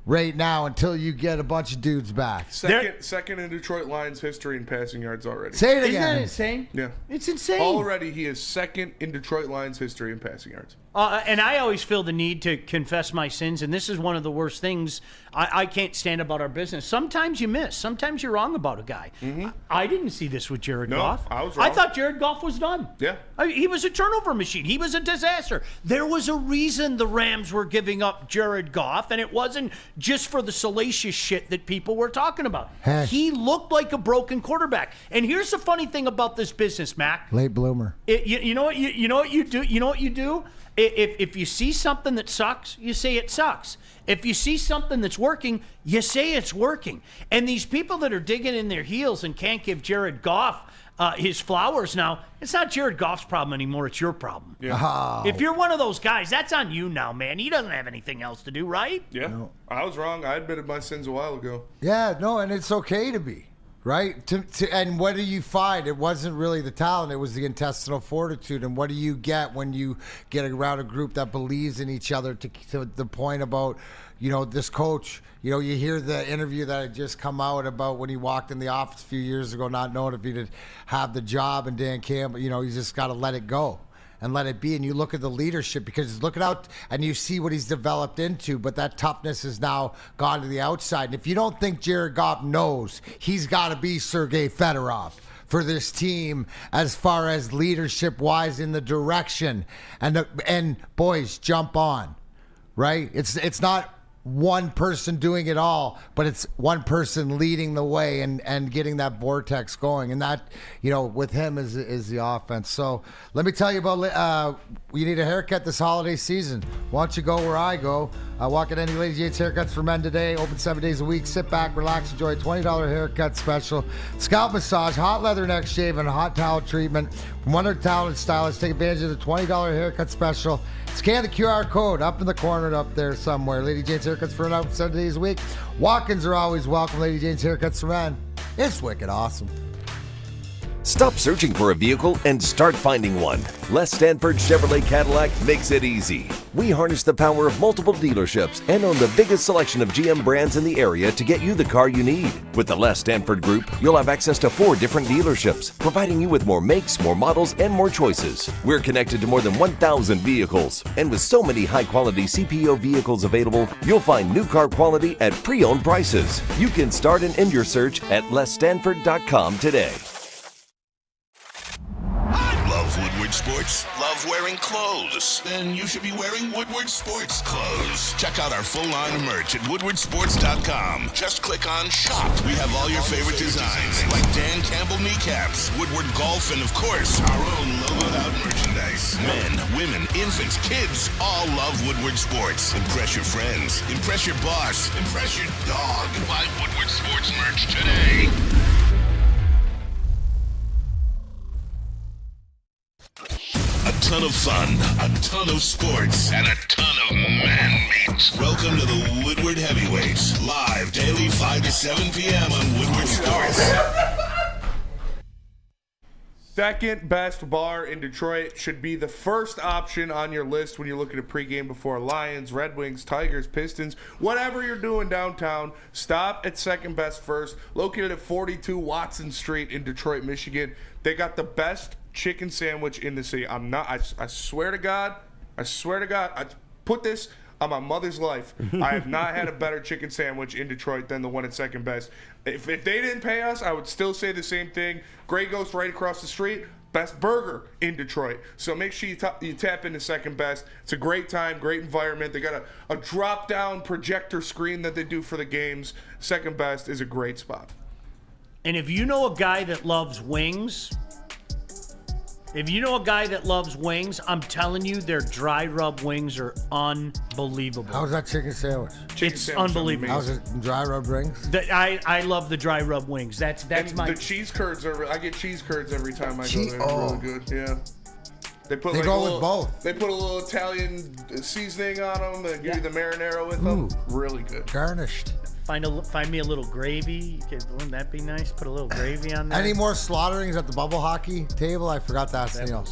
right now until you get a bunch of dudes back. Second in Detroit Lions history in passing yards already. Say it again. Isn't that insane? Yeah. It's insane. Already he is second in Detroit Lions history in passing yards. And I always feel the need to confess my sins, and this is one of the worst things I can't stand about our business. Sometimes you miss. Sometimes you're wrong about a guy. Mm-hmm. I didn't see this with Jared Goff. I was wrong. I thought Jared Goff was done. Yeah. He was a turnover machine. He was a disaster. There was a reason the Rams were giving up Jared Goff, and it wasn't just for the salacious shit that people were talking about. Hey. He looked like a broken quarterback. And here's the funny thing about this business, Mac. Late bloomer. You know what you do? You know what you do? If you see something that sucks, you say it sucks. If you see something that's working, you say it's working. And these people that are digging in their heels and can't give Jared Goff his flowers now, it's not Jared Goff's problem anymore. It's your problem. Yeah. Oh. If you're one of those guys, that's on you now, man. He doesn't have anything else to do, right? Yeah. No. I was wrong. I admitted my sins a while ago. Yeah, no, and it's okay to be. Right? And what do you find? It wasn't really the talent. It was the intestinal fortitude. And what do you get when you get around a group that believes in each other to the point about, this coach, you hear the interview that had just come out about when he walked in the office a few years ago, not knowing if he'd have the job, and Dan Campbell, you just got to let it go and let it be. And you look at the leadership, because look out and you see what he's developed into, but that toughness has now gone to the outside. And if you don't think Jared Goff knows he's got to be Sergei Fedorov for this team as far as leadership wise in the direction, and boys, jump on, right? It's not one person doing it all, but it's one person leading the way and getting that vortex going, and that with him is the offense. So let me tell you about you need a haircut this holiday season. Why don't you go where I go? Walk at any Lady Jane's Haircuts for Men today, open 7 days a week. Sit back, relax, enjoy a $20 haircut special, scalp massage, hot leather neck shave, and a hot towel treatment from one of our talented stylists. Take advantage of the $20 haircut special. Scan the QR code up in the corner up there somewhere. Lady Jane's Haircuts for Men, 7 days a week. Walk-ins are always welcome. Lady Jane's Haircuts for Men. It's wicked awesome. Stop searching for a vehicle and start finding one. Les Stanford Chevrolet Cadillac makes it easy. We harness the power of multiple dealerships and own the biggest selection of GM brands in the area to get you the car you need. With the Les Stanford Group, you'll have access to 4 different dealerships, providing you with more makes, more models, and more choices. We're connected to more than 1,000 vehicles, and with so many high-quality CPO vehicles available, you'll find new car quality at pre-owned prices. You can start and end your search at lesstanford.com today. Love Woodward Woodward Sports? Love wearing clothes? Then you should be wearing Woodward Sports clothes. Check out our full line of merch at woodwardsports.com. Just click on shop. We have all your favorite designs, like Dan Campbell kneecaps, Woodward golf, and of course, our own logoed out merchandise. Men, women, infants, kids all love Woodward Sports. Impress your friends. Impress your boss. Impress your dog. Buy Woodward Sports merch today. A ton of fun, a ton of sports, and a ton of man meat. Welcome to the Woodward Heavyweights, live daily 5 to 7 p.m. on Woodward Sports. Second best bar in Detroit should be the first option on your list when you look at a pregame before Lions, Red Wings, Tigers, Pistons, whatever you're doing downtown. Stop at second best first, located at 42 Watson Street in Detroit, Michigan. They got the best chicken sandwich in the city. I swear to God, I put this on my mother's life. I have not had a better chicken sandwich in Detroit than the one at second best. If they didn't pay us, I would still say the same thing. Grey Ghost right across the street, best burger in Detroit. So make sure you tap into second best. It's a great time, great environment. They got a drop-down projector screen that they do for the games. Second best is a great spot. And if you know a guy that loves wings, I'm telling you, their dry rub wings are unbelievable. How's that chicken sandwich? It's unbelievable. How's it dry rub rings? I love the dry rub wings. That's my. The cheese curds I get cheese curds every time I go there. Really good. Yeah. They go with both. They put a little Italian seasoning on them and give you the marinara with them. Really good. Garnished. Find me a little gravy. Wouldn't that be nice? Put a little gravy on there. Any more slaughterings at the bubble hockey table? I forgot to ask Neil.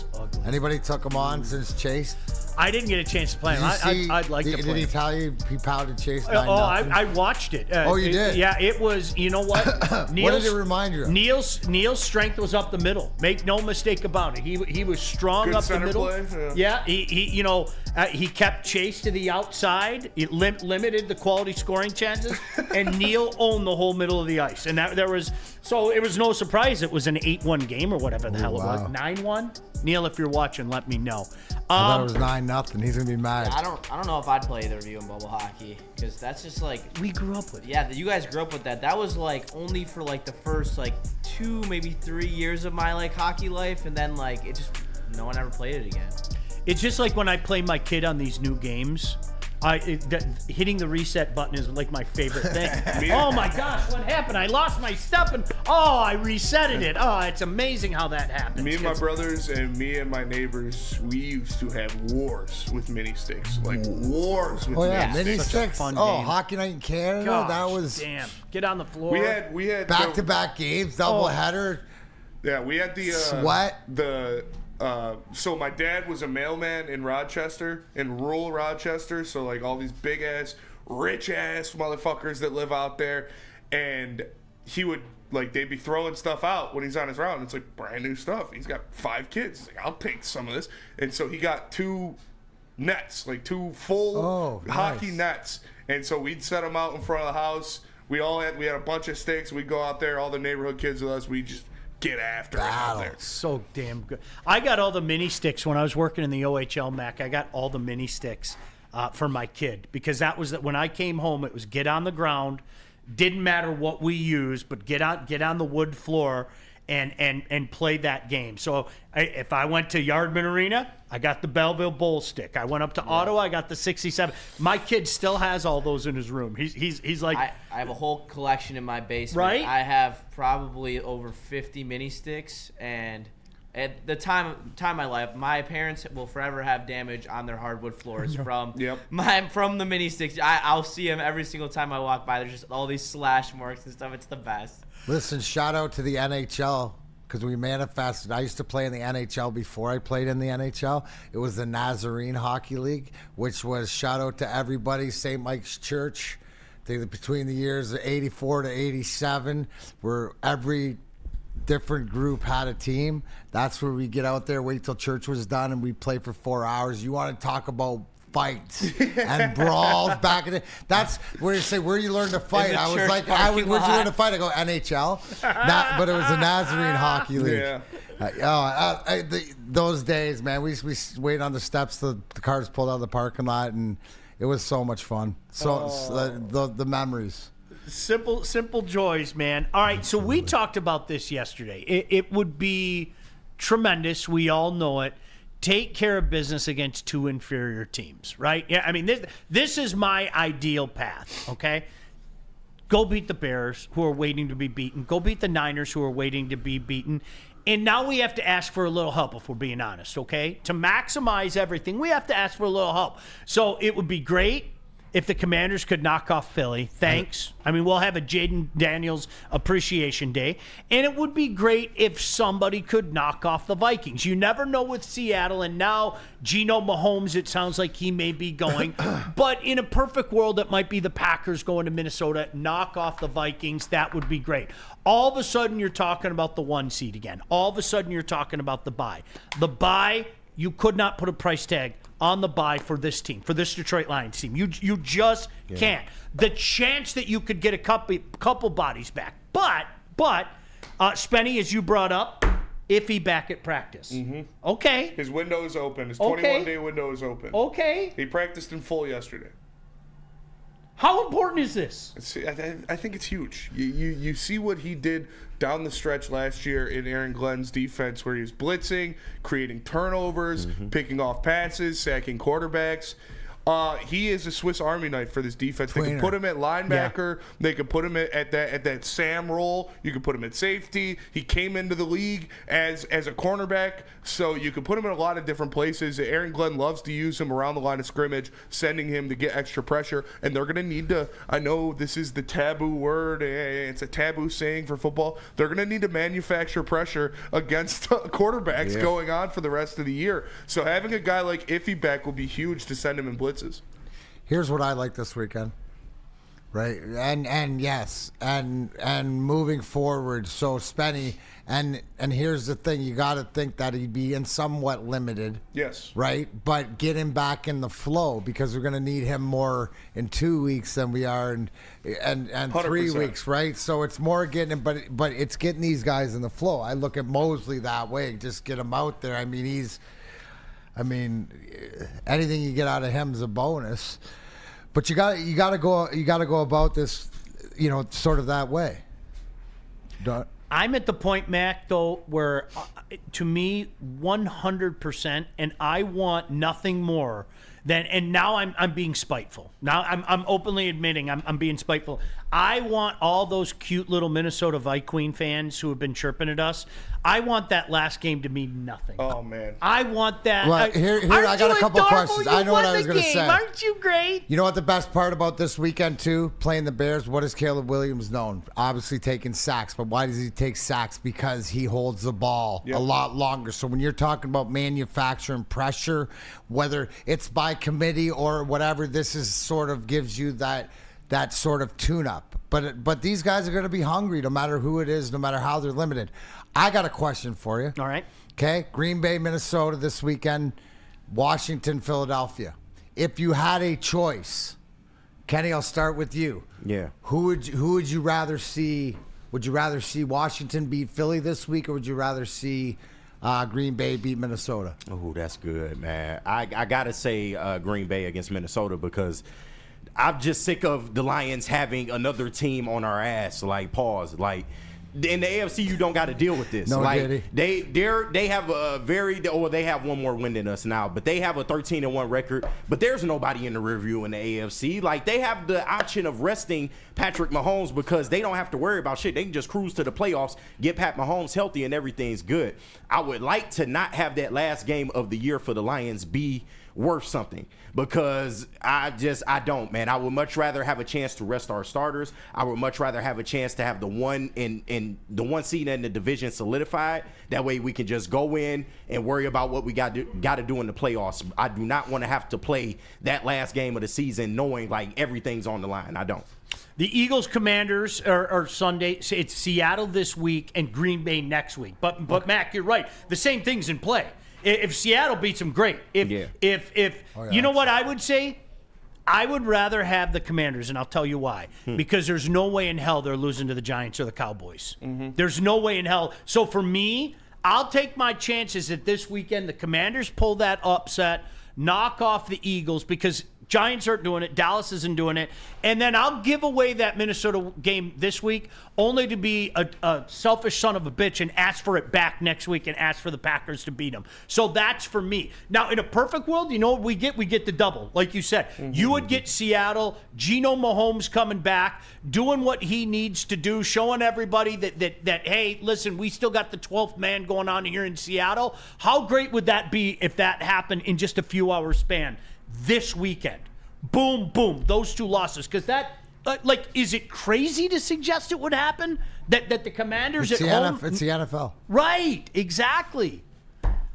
Anybody took him on since Chase? I didn't get a chance to play him. I'd like to play. Did he tell you he pounded Chase 9-0? I watched it. You did? Yeah, it was, you know what? What did it remind you of? Neil's strength was up the middle. Make no mistake about it. He was strong Good up the middle. Play, yeah, he kept Chase to the outside. He limited the quality scoring chances, and Neil owned the whole middle of the ice. And so it was no surprise it was an 8-1 game or whatever the hell it was. 9-1? Neil, if you're watching, let me know. I thought it was 9-0. He's gonna be mad. I don't know if I'd play either of you in bubble hockey because that's just like we grew up with. Yeah, you guys grew up with that. That was like only for like the first like 2, maybe 3 years of my like hockey life, and then like it just no one ever played it again. It's just like when I play my kid on these new games. Hitting the reset button is like my favorite thing. Oh my gosh, what happened? I lost my stuff and I resetted it. Oh, it's amazing how that happens. Me and my brothers and me and my neighbors, we used to have wars with mini sticks. Like wars with mini sticks. Fun game. Hockey night in Canada. Gosh, that was damn. Get on the floor. We had back-to-back games, double header. Yeah, we had the sweat. So my dad was a mailman in Rochester, in rural Rochester. So like all these big ass, rich ass motherfuckers that live out there, and he would they'd be throwing stuff out when he's on his round. It's like brand new stuff. He's got 5 kids. He's like, I'll take some of this, and so he got 2 nets, like 2 full hockey nets, and so we'd set them out in front of the house. We had a bunch of sticks. We'd go out there, all the neighborhood kids with us. We just get after it out there. So damn good. I got all the mini sticks when I was working in the OHL MAC. I got all the mini sticks for my kid because that was when I came home. It was get on the ground. Didn't matter what we used, but get on the wood floor and play that game. So if I went to Yardman Arena, I got the Belleville Bowl stick. I went up to Ottawa, I got the 67. My kid still has all those in his room. He's like, I have a whole collection in my basement. Right? I have probably over 50 mini sticks, and at the time of my life, my parents will forever have damage on their hardwood floors from the mini sticks. I'll see them every single time I walk by. There's just all these slash marks and stuff. It's the best. Listen, shout out to the NHL because we manifested. I used to play in the NHL before I played in the NHL. It was the Nazarene Hockey League, which was shout out to everybody, St. Mike's Church. Between the years of 84 to 87, where every different group had a team. That's where we get out there, wait till church was done, and we play for 4 hours. You want to talk about fights and brawls back in the. That's where you say, where you learn to fight. I was like, where'd you learn to fight? I go, NHL. But it was the Nazarene Hockey League. Yeah. Those days, man, we wait on the steps. The cars pulled out of the parking lot, and it was so much fun. The memories. Simple joys, man. All right, so we talked about this yesterday. It would be tremendous. We all know it. Take care of business against two inferior teams, right? Yeah, I mean, this is my ideal path, okay? Go beat the Bears, who are waiting to be beaten. Go beat the Niners, who are waiting to be beaten. And now we have to ask for a little help, if we're being honest, okay? To maximize everything, we have to ask for a little help. So it would be great if the Commanders could knock off Philly. Thanks. I mean, we'll have a Jaden Daniels Appreciation Day. And it would be great if somebody could knock off the Vikings. You never know with Seattle. And now Geno Mahomes, it sounds like he may be going. But in a perfect world, it might be the Packers going to Minnesota, knock off the Vikings. That would be great. All of a sudden, you're talking about the 1 seed again. All of a sudden, you're talking about the bye. The bye, you could not put a price tag on the bye for this team, for this Detroit Lions team. You just can't. The chance that you could get a couple bodies back. But Spenny, as you brought up, iffy back at practice. Mm-hmm. Okay. His window is open. His 21-day window is open. Okay. He practiced in full yesterday. How important is this? I think it's huge. You see what he did down the stretch last year in Aaron Glenn's defense, where he was blitzing, creating turnovers, picking off passes, sacking quarterbacks. He is a Swiss Army knife for this defense. They can put him at linebacker. Yeah. They can put him at that Sam role. You can put him at safety. He came into the league as a cornerback, so you can put him in a lot of different places. Aaron Glenn loves to use him around the line of scrimmage, sending him to get extra pressure, and they're going to need to, I know this is the taboo word, it's a taboo saying for football, they're going to need to manufacture pressure against quarterbacks going on for the rest of the year. So having a guy like Iffy back will be huge to send him in blitzes. Here's what I like this weekend, right? And yes, and moving forward. So Spenny, and here's the thing: you got to think that he'd be in somewhat limited, yes, right? But get him back in the flow, because we're going to need him more in 2 weeks than we are in 3 weeks, right? So it's more getting him, but it's getting these guys in the flow. I look at Mosley that way. Just get him out there. I mean, anything you get out of him is a bonus, but you got to go about this, sort of that way. I'm at the point, Mac, though, where to me, 100%, and I want nothing more than. And now I'm being spiteful. Now I'm openly admitting I'm being spiteful. I want all those cute little Minnesota Vikings fans who have been chirping at us. I want that last game to mean nothing. Oh, man. I want that. Well, here I got a couple questions. I know what I was going to say. Aren't you great? You know what the best part about this weekend, too? Playing the Bears, what is Caleb Williams known? Obviously taking sacks, but why does he take sacks? Because he holds the ball a lot longer. So when you're talking about manufacturing pressure, whether it's by committee or whatever, this is sort of gives you that sort of tune-up. But these guys are going to be hungry no matter who it is, no matter how they're limited. I got a question for you. All right. Okay, Green Bay, Minnesota this weekend, Washington, Philadelphia. If you had a choice, Kenny, I'll start with you. Yeah. Who would you rather see? Would you rather see Washington beat Philly this week, or would you rather see Green Bay beat Minnesota? Oh, that's good, man. I got to say Green Bay against Minnesota, because I'm just sick of the Lions having another team on our ass. Like, pause. Like, in the AFC, you don't got to deal with this. No, like, they have a they have one more win than us now, but they have a 13-1 record. But there's nobody in the rearview in the AFC. Like, they have the option of resting Patrick Mahomes, because they don't have to worry about shit. They can just cruise to the playoffs, get Pat Mahomes healthy, and everything's good. I would like to not have that last game of the year for the Lions be worth something, because I don't, man. I would much rather have a chance to rest our starters. I would much rather have a chance to have the one seed in the division solidified. That way we can just go in and worry about what we got to do in the playoffs. I do not want to have to play that last game of the season knowing like everything's on the line. I don't. The Eagles Commanders are Sunday. It's Seattle this week and Green Bay next week. But Mac, you're right. The same thing's in play. If Seattle beats them, great. If you know what I would say? I would rather have the Commanders, and I'll tell you why. Because there's no way in hell they're losing to the Giants or the Cowboys. There's no way in hell. So for me, I'll take my chances that this weekend the Commanders pull that upset, knock off the Eagles, because Giants aren't doing it. Dallas isn't doing it. And then I'll give away that Minnesota game this week only to be a selfish son of a bitch and ask for it back next week and ask for the Packers to beat them. So that's for me. Now, in a perfect world, you know what we get? We get the double. Like you said, you would get Seattle, Geno Mahomes coming back, doing what he needs to do, showing everybody that hey, listen, we still got the 12th man going on here in Seattle. How great would that be if that happened in just a few hours span? This weekend, boom, boom, those two losses. Because that, is it crazy to suggest it would happen? That the Commanders it's at home? It's the NFL. Right, exactly.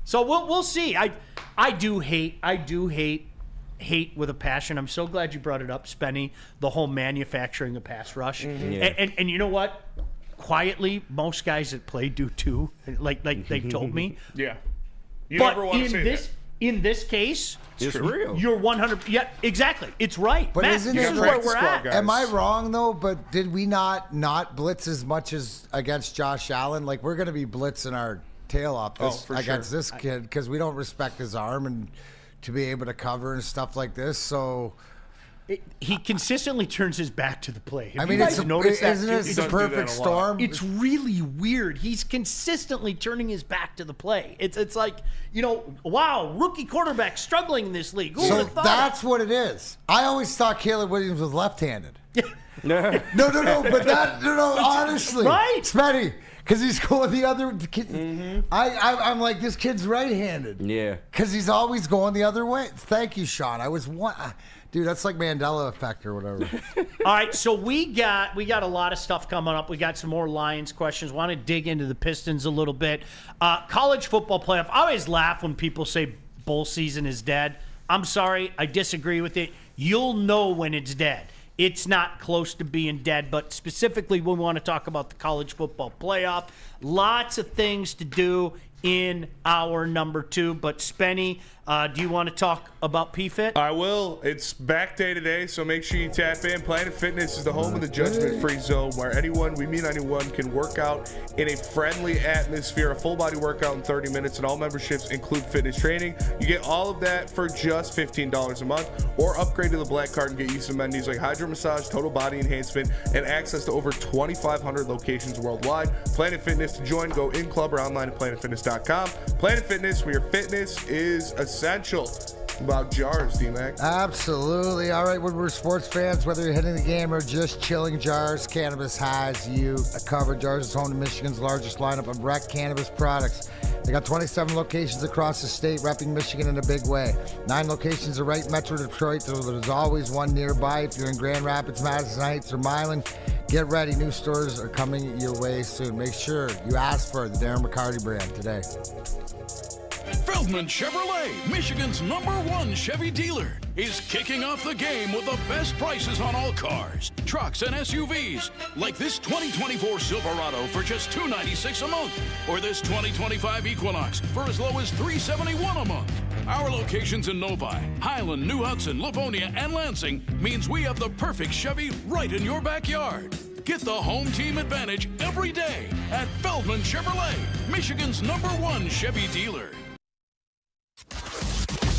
So we'll see. I do hate with a passion. I'm so glad you brought it up, Spenny, the whole manufacturing of pass rush. And you know what? Quietly, most guys that play do too. Like they've told me. Yeah. You but never want to say that. In this case, it's real. You're 100. Yeah, exactly. It's right. But Matt, isn't this it is like where we're at. Am I wrong though? But did we not blitz as much as against Josh Allen? Like we're going to be blitzing our tail off against this kid because we don't respect his arm and to be able to cover and stuff like this. So. He consistently turns his back to the play. I mean, isn't it the perfect storm? It's really weird. He's consistently turning his back to the play. It's like, wow, rookie quarterback struggling in this league. Who would have thought that's what it is. I always thought Caleb Williams was left-handed. No, but honestly. Right. Spenny, because he's going the other kid. I'm like, this kid's right-handed. Yeah. Because he's always going the other way. Thank you, Sean. I was one. Dude, that's like Mandela effect or whatever. All right, so we got a lot of stuff coming up. We got some more Lions questions. Want to dig into the Pistons a little bit. College football playoff. I always laugh when people say bowl season is dead. I'm sorry, I disagree with it. You'll know when it's dead. It's not close to being dead, but specifically we want to talk about the college football playoff. Lots of things to do in hour number 2. But Spenny, do you want to talk about PFIT? I will. It's back day today, so make sure you tap in. Planet Fitness is the home of the judgment-free zone where anyone can work out in a friendly atmosphere, a full-body workout in 30 minutes, and all memberships include fitness training. You get all of that for just $15 a month, or upgrade to the Black Card and get use of amenities like hydro massage, total body enhancement, and access to over 2,500 locations worldwide. Planet Fitness to join, go in club or online at planetfitness.com. Planet Fitness, where your fitness is essential. About jars, D-Mac. Absolutely. All right, Woodward sports fans, whether you're hitting the game or just chilling, Jars Cannabis has you covered. Jars is home to Michigan's largest lineup of rec cannabis products. They got 27 locations across the state, repping Michigan in a big way. 9 locations are right in Metro Detroit, so there's always one nearby. If you're in Grand Rapids, Madison Heights, or Milan, get ready. New stores are coming your way soon. Make sure you ask for the Darren McCarty brand today. Feldman Chevrolet, Michigan's #1 Chevy dealer, is kicking off the game with the best prices on all cars, trucks, and SUVs, like this 2024 Silverado for just $296 a month, or this 2025 Equinox for as low as $371 a month. Our locations in Novi, Highland, New Hudson, Livonia, and Lansing means we have the perfect Chevy right in your backyard. Get the home team advantage every day at Feldman Chevrolet, Michigan's #1 Chevy dealer.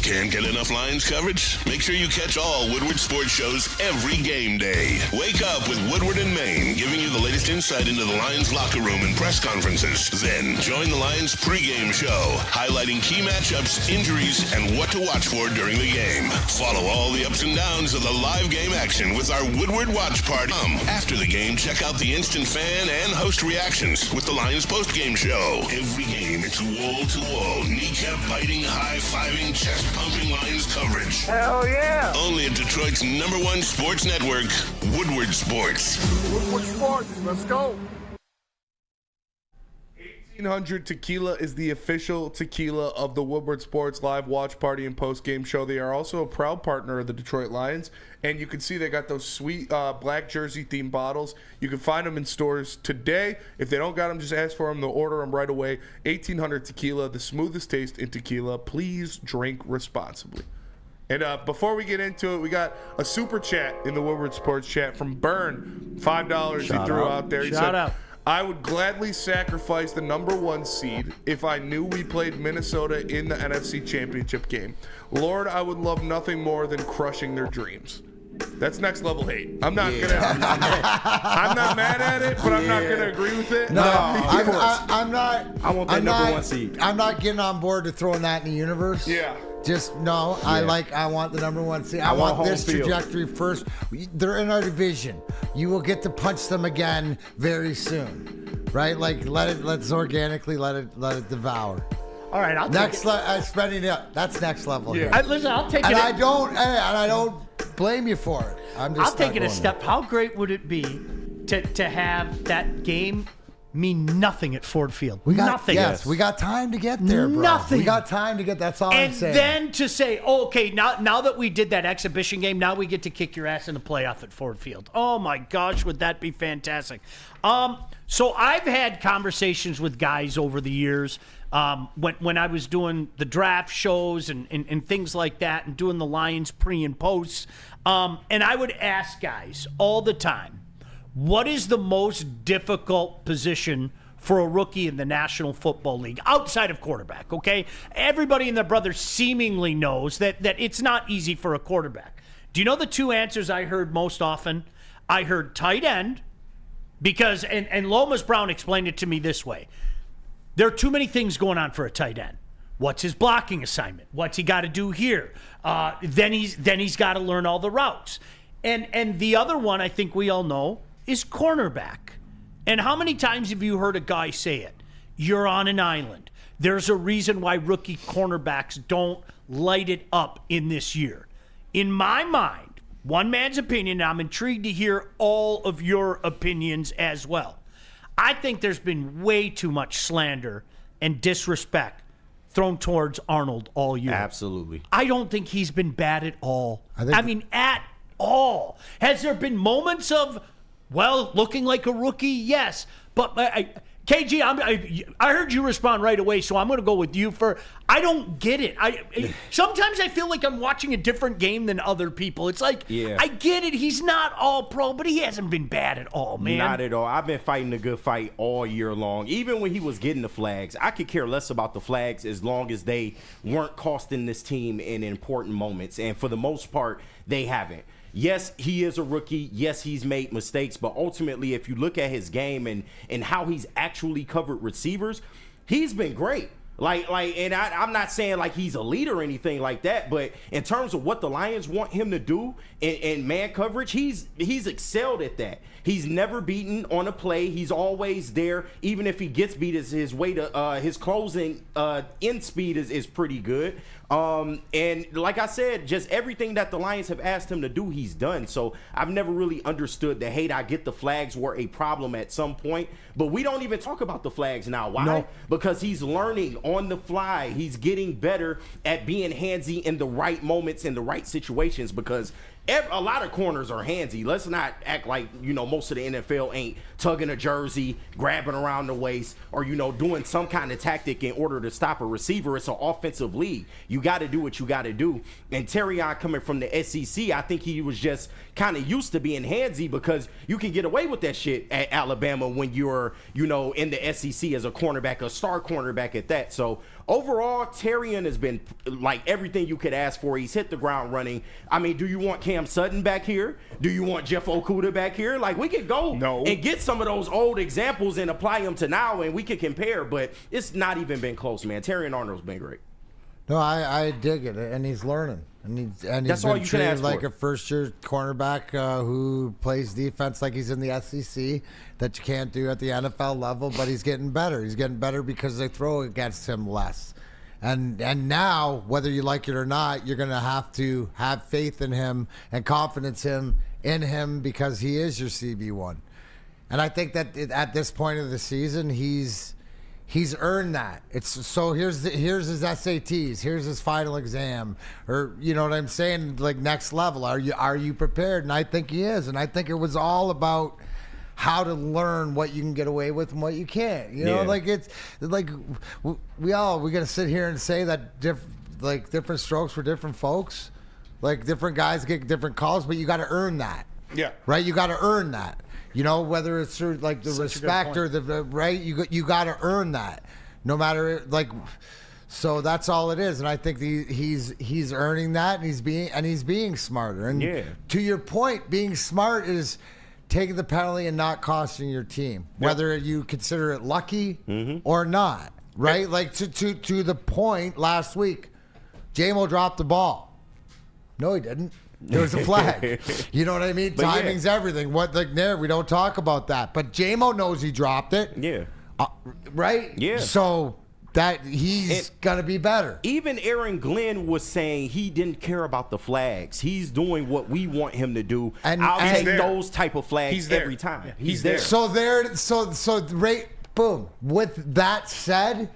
Can't get enough Lions coverage? Make sure you catch all Woodward sports shows every game day. Wake up with Woodward and Maine, giving you the latest insight into the Lions locker room and press conferences. Then join the Lions pregame show, highlighting key matchups, injuries, and what to watch for during the game. Follow all the ups and downs of the live game action with our Woodward Watch Party. After the game, check out the instant fan and host reactions with the Lions postgame show. Every game, it's wall-to-wall, kneecap-biting, high-fiving, chest-pumping Lions coverage. Hell yeah! Only at Detroit's #1 sports network, Woodward Sports. Woodward Sports, let's go. 1800 Tequila is the official tequila of the Woodward Sports Live watch party and post-game show. They are also a proud partner of the Detroit Lions, and you can see they got those sweet black jersey-themed bottles. You can find them in stores today. If they don't got them, just ask for them. They'll order them right away. 1800 Tequila, the smoothest taste in tequila. Please drink responsibly. And before we get into it, we got a super chat in the Woodward Sports chat from Byrne. $5 he threw out there. He said, I would gladly sacrifice the number 1 seed if I knew we played Minnesota in the NFC Championship game. Lord, I would love nothing more than crushing their dreams. That's next level hate. I'm not mad at it, but I'm not gonna agree with it. No, I'm not. I want that number 1 seed. I'm not getting on board to throwing that in the universe. Yeah. Just no. Yeah. I want the number 1 seed. I want this trajectory first. They're in our division. You will get to punch them again very soon, right? Like let's organically let it devour. All right, I'll next take it. Spreading it up. That's next level. Yeah. Listen, I'll take it. And I don't blame you for it. I'll take it a step. How great would it be to have that game mean nothing at Ford Field? Nothing. Yes, we got time to get there, bro. Nothing. We got time to get. That's all I'm saying. And then to say, okay, now that we did that exhibition game, now we get to kick your ass in the playoff at Ford Field. Oh my gosh, would that be fantastic? So I've had conversations with guys over the years when I was doing the draft shows and things like that, and doing the Lions pre and posts, and I would ask guys all the time, what is the most difficult position for a rookie in the National Football League outside of quarterback? Okay, everybody and their brother seemingly knows that it's not easy for a quarterback. Do you know the 2 answers I heard most often? I heard tight end, because and Lomas Brown explained it to me this way: there are too many things going on for a tight end. What's his blocking assignment? What's he got to do here? Then he's got to learn all the routes. And the other one, I think we all know, is cornerback. And how many times have you heard a guy say it? You're on an island. There's a reason why rookie cornerbacks don't light it up in this year. In my mind, one man's opinion, and I'm intrigued to hear all of your opinions as well, I think there's been way too much slander and disrespect thrown towards Arnold all year. Absolutely. I don't think he's been bad at all. I mean, at all. Has there been moments of, well, looking like a rookie? Yes. But KG, I heard you respond right away, so I'm going to go with you for. I don't get it. Sometimes I feel like I'm watching a different game than other people. It's like, I get it. He's not all pro, but he hasn't been bad at all, man. Not at all. I've been fighting a good fight all year long. Even when he was getting the flags, I could care less about the flags as long as they weren't costing this team in important moments. And for the most part, they haven't. Yes, he is a rookie. Yes, he's made mistakes. But ultimately, if you look at his game and how he's actually covered receivers, he's been great. And I'm not saying like he's a leader or anything like that, but in terms of what the Lions want him to do in man coverage, he's excelled at that. He's never beaten on a play. He's always there. Even if he gets beat, his way to his closing end speed is pretty good. And like I said, just everything that the Lions have asked him to do, he's done. So I've never really understood the hate. I get the flags were a problem at some point, but we don't even talk about the flags now. Why? No. Because he's learning on the fly. He's getting better at being handsy in the right moments, in the right situations, because a lot of corners are handsy. Let's not act like, most of the NFL ain't tugging a jersey, grabbing around the waist, or, doing some kind of tactic in order to stop a receiver. It's an offensive league. You got to do what you got to do. And Terrion coming from the SEC, I think he was just kind of used to being handsy because you can get away with that shit at Alabama when you're, in the SEC as a cornerback, a star cornerback at that. So overall, Terrion has been like everything you could ask for. He's hit the ground running. I mean, do you want Cam Sutton back here? Do you want Jeff Okudah back here? Like, we could go and get some of those old examples and apply them to now, and we could compare, but it's not even been close, man. Terrion Arnold's been great. No, I dig it, and he's learning. And he's That's all been you can treated ask like for. a first-year cornerback who plays defense like he's in the SEC that you can't do at the NFL level, but he's getting better. He's getting better because they throw against him less. And now, whether you like it or not, you're going to have faith in him and confidence in him because he is your CB1. And I think that at this point of the season, he's He's earned that. It's so here's his SATs, here's his final exam, or you know what I'm saying, like next level. Are you prepared? And I think he is, and I think it was all about how to learn what you can get away with and what you can't. You know, like it's like we gotta sit here and say that different strokes for different folks, like different guys get different calls, but you got to earn that. Yeah. Right. You got to earn that. You know, whether it's through like the respect or the right, you got to earn that, no matter like. So that's all it is, and I think he's earning that, and he's being smarter. And to your point, being smart is taking the penalty and not costing your team, whether you consider it lucky or not. Right, like to the point last week, J-Mo dropped the ball. No, he didn't. There was a flag. You know what I mean? But timing's everything. We don't talk about that. But J-Mo knows he dropped it. Yeah. Right? Yeah. So that he's going to be better. Even Aaron Glenn was saying he didn't care about the flags. He's doing what we want him to do. And I'll take those type of flags every time. Yeah, he's there. So right, boom. With that said,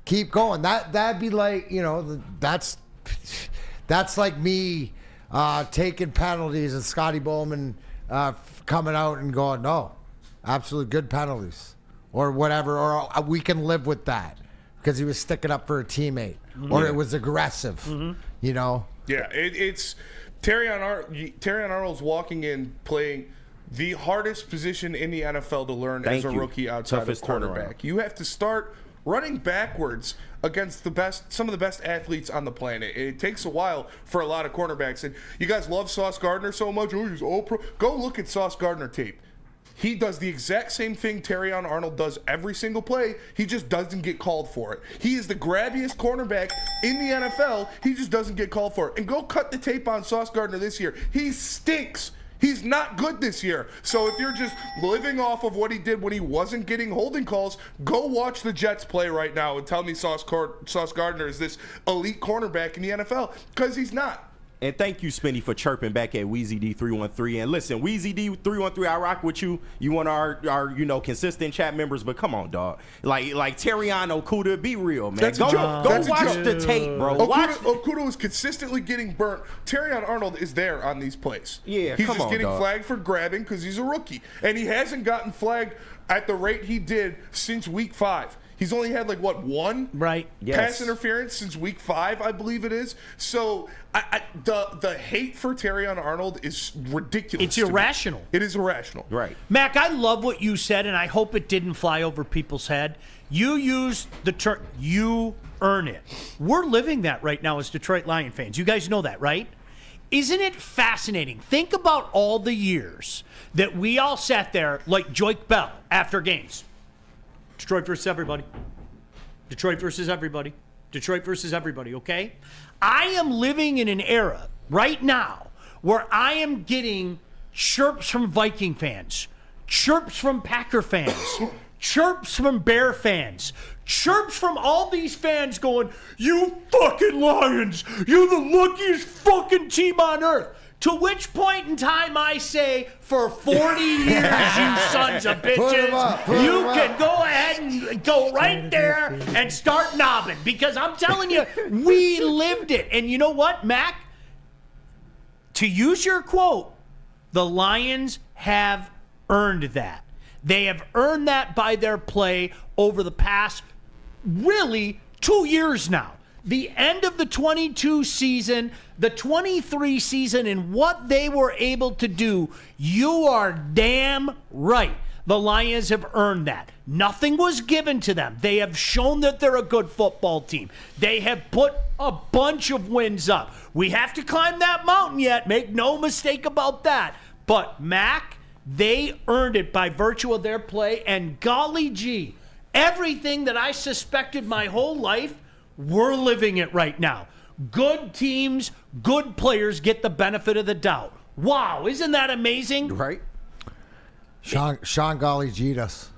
keep going. That'd be like, you know, that's like me taking penalties and Scotty Bowman coming out and going, no, absolute good penalties or whatever, or we can live with that because he was sticking up for a teammate or it was aggressive, you know? Yeah, it's Terrion Arnold's walking in playing the hardest position in the NFL to learn as a rookie outside of quarterback. You have to start running backwards against some of the best athletes on the planet. It takes a while for a lot of cornerbacks. And you guys love Sauce Gardner so much. Oh, he's all pro. Go look at Sauce Gardner tape. He does the exact same thing Terrion Arnold does every single play. He just doesn't get called for it. He is the grabbiest cornerback in the NFL. He just doesn't get called for it. And go cut the tape on Sauce Gardner this year. He stinks. He's not good this year. So if you're just living off of what he did when he wasn't getting holding calls, go watch the Jets play right now and tell me Sauce Gardner is this elite cornerback in the NFL, because he's not. And thank you, Spinny, for chirping back at WeezyD313. And listen, WeezyD313, I rock with you. You one of our consistent chat members, but come on, dog. Like Terrion Okudah, be real, man. That's go That's watch the tape, bro. Okudah is consistently getting burnt. Terrion Arnold is there on these plays. Yeah, he's come just on, getting dog. flagged for grabbing because he's a rookie, and he hasn't gotten flagged at the rate he did since week 5. He's only had one pass interference since week 5, I believe it is. So the hate for Terrion Arnold is ridiculous. It's irrational. It is irrational. Right. Mac, I love what you said, and I hope it didn't fly over people's head. You used the term, you earn it. We're living that right now as Detroit Lion fans. You guys know that, right? Isn't it fascinating? Think about all the years that we all sat there like Joik Bell after games. Detroit versus everybody. Detroit versus everybody. Detroit versus everybody, okay? I am living in an era right now where I am getting chirps from Viking fans, chirps from Packer fans, chirps from Bear fans, chirps from all these fans going, you fucking Lions, you're the luckiest fucking team on earth. To which point in time I say, for 40 years, you sons of bitches, you can go ahead and go right there and start knobbing. Because I'm telling you, we lived it. And you know what, Mac? To use your quote, the Lions have earned that. They have earned that by their play over the past, really, 2 years now. The end of the 22 season, the 23 season, and what they were able to do, you are damn right. The Lions have earned that. Nothing was given to them. They have shown that they're a good football team. They have put a bunch of wins up. We have to climb that mountain yet. Make no mistake about that. But, Mac, they earned it by virtue of their play, and golly gee, everything that I suspected my whole life, we're living it right now. Good teams, good players get the benefit of the doubt. Wow, isn't that amazing? Right? Sean Golly G'd us.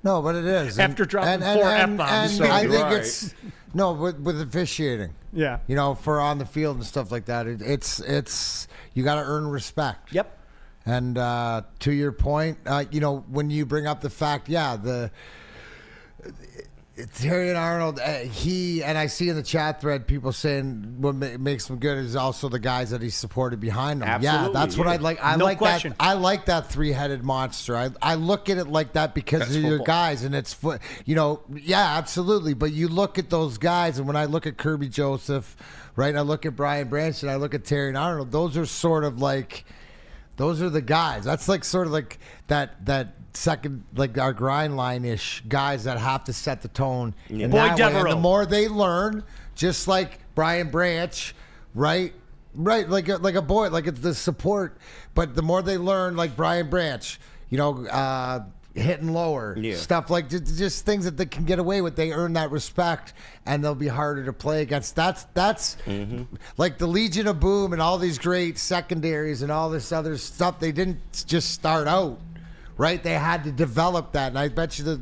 No, but it is. After dropping 4 F-bombs. And I think it's, no, with officiating. Yeah. You know, for on the field and stuff like that, it's you got to earn respect. Yep. And to your point, when you bring up the fact, Terry and Arnold, and I see in the chat thread people saying what makes him good is also the guys that he supported behind him. Absolutely, That's what I like. I No like question. that. I like that three-headed monster. I look at it like that because That's of your football. guys, and it's absolutely. But you look at those guys, and when I look at Kirby Joseph, right, and I look at Brian Branch, and I look at Terry and Arnold, those are sort of like. Those are the guys. That's like sort of like that second, like our grind line-ish guys that have to set the tone. Yeah. In Boy that way. And Devereaux. the more they learn, just like Brian Branch, right, like a boy, like it's the support. But the more they learn, like Brian Branch, hitting lower, stuff like just things that they can get away with. They earn that respect, and they'll be harder to play against. That's like the Legion of Boom and all these great secondaries and all this other stuff. They didn't just start out, right? They had to develop that, and I bet you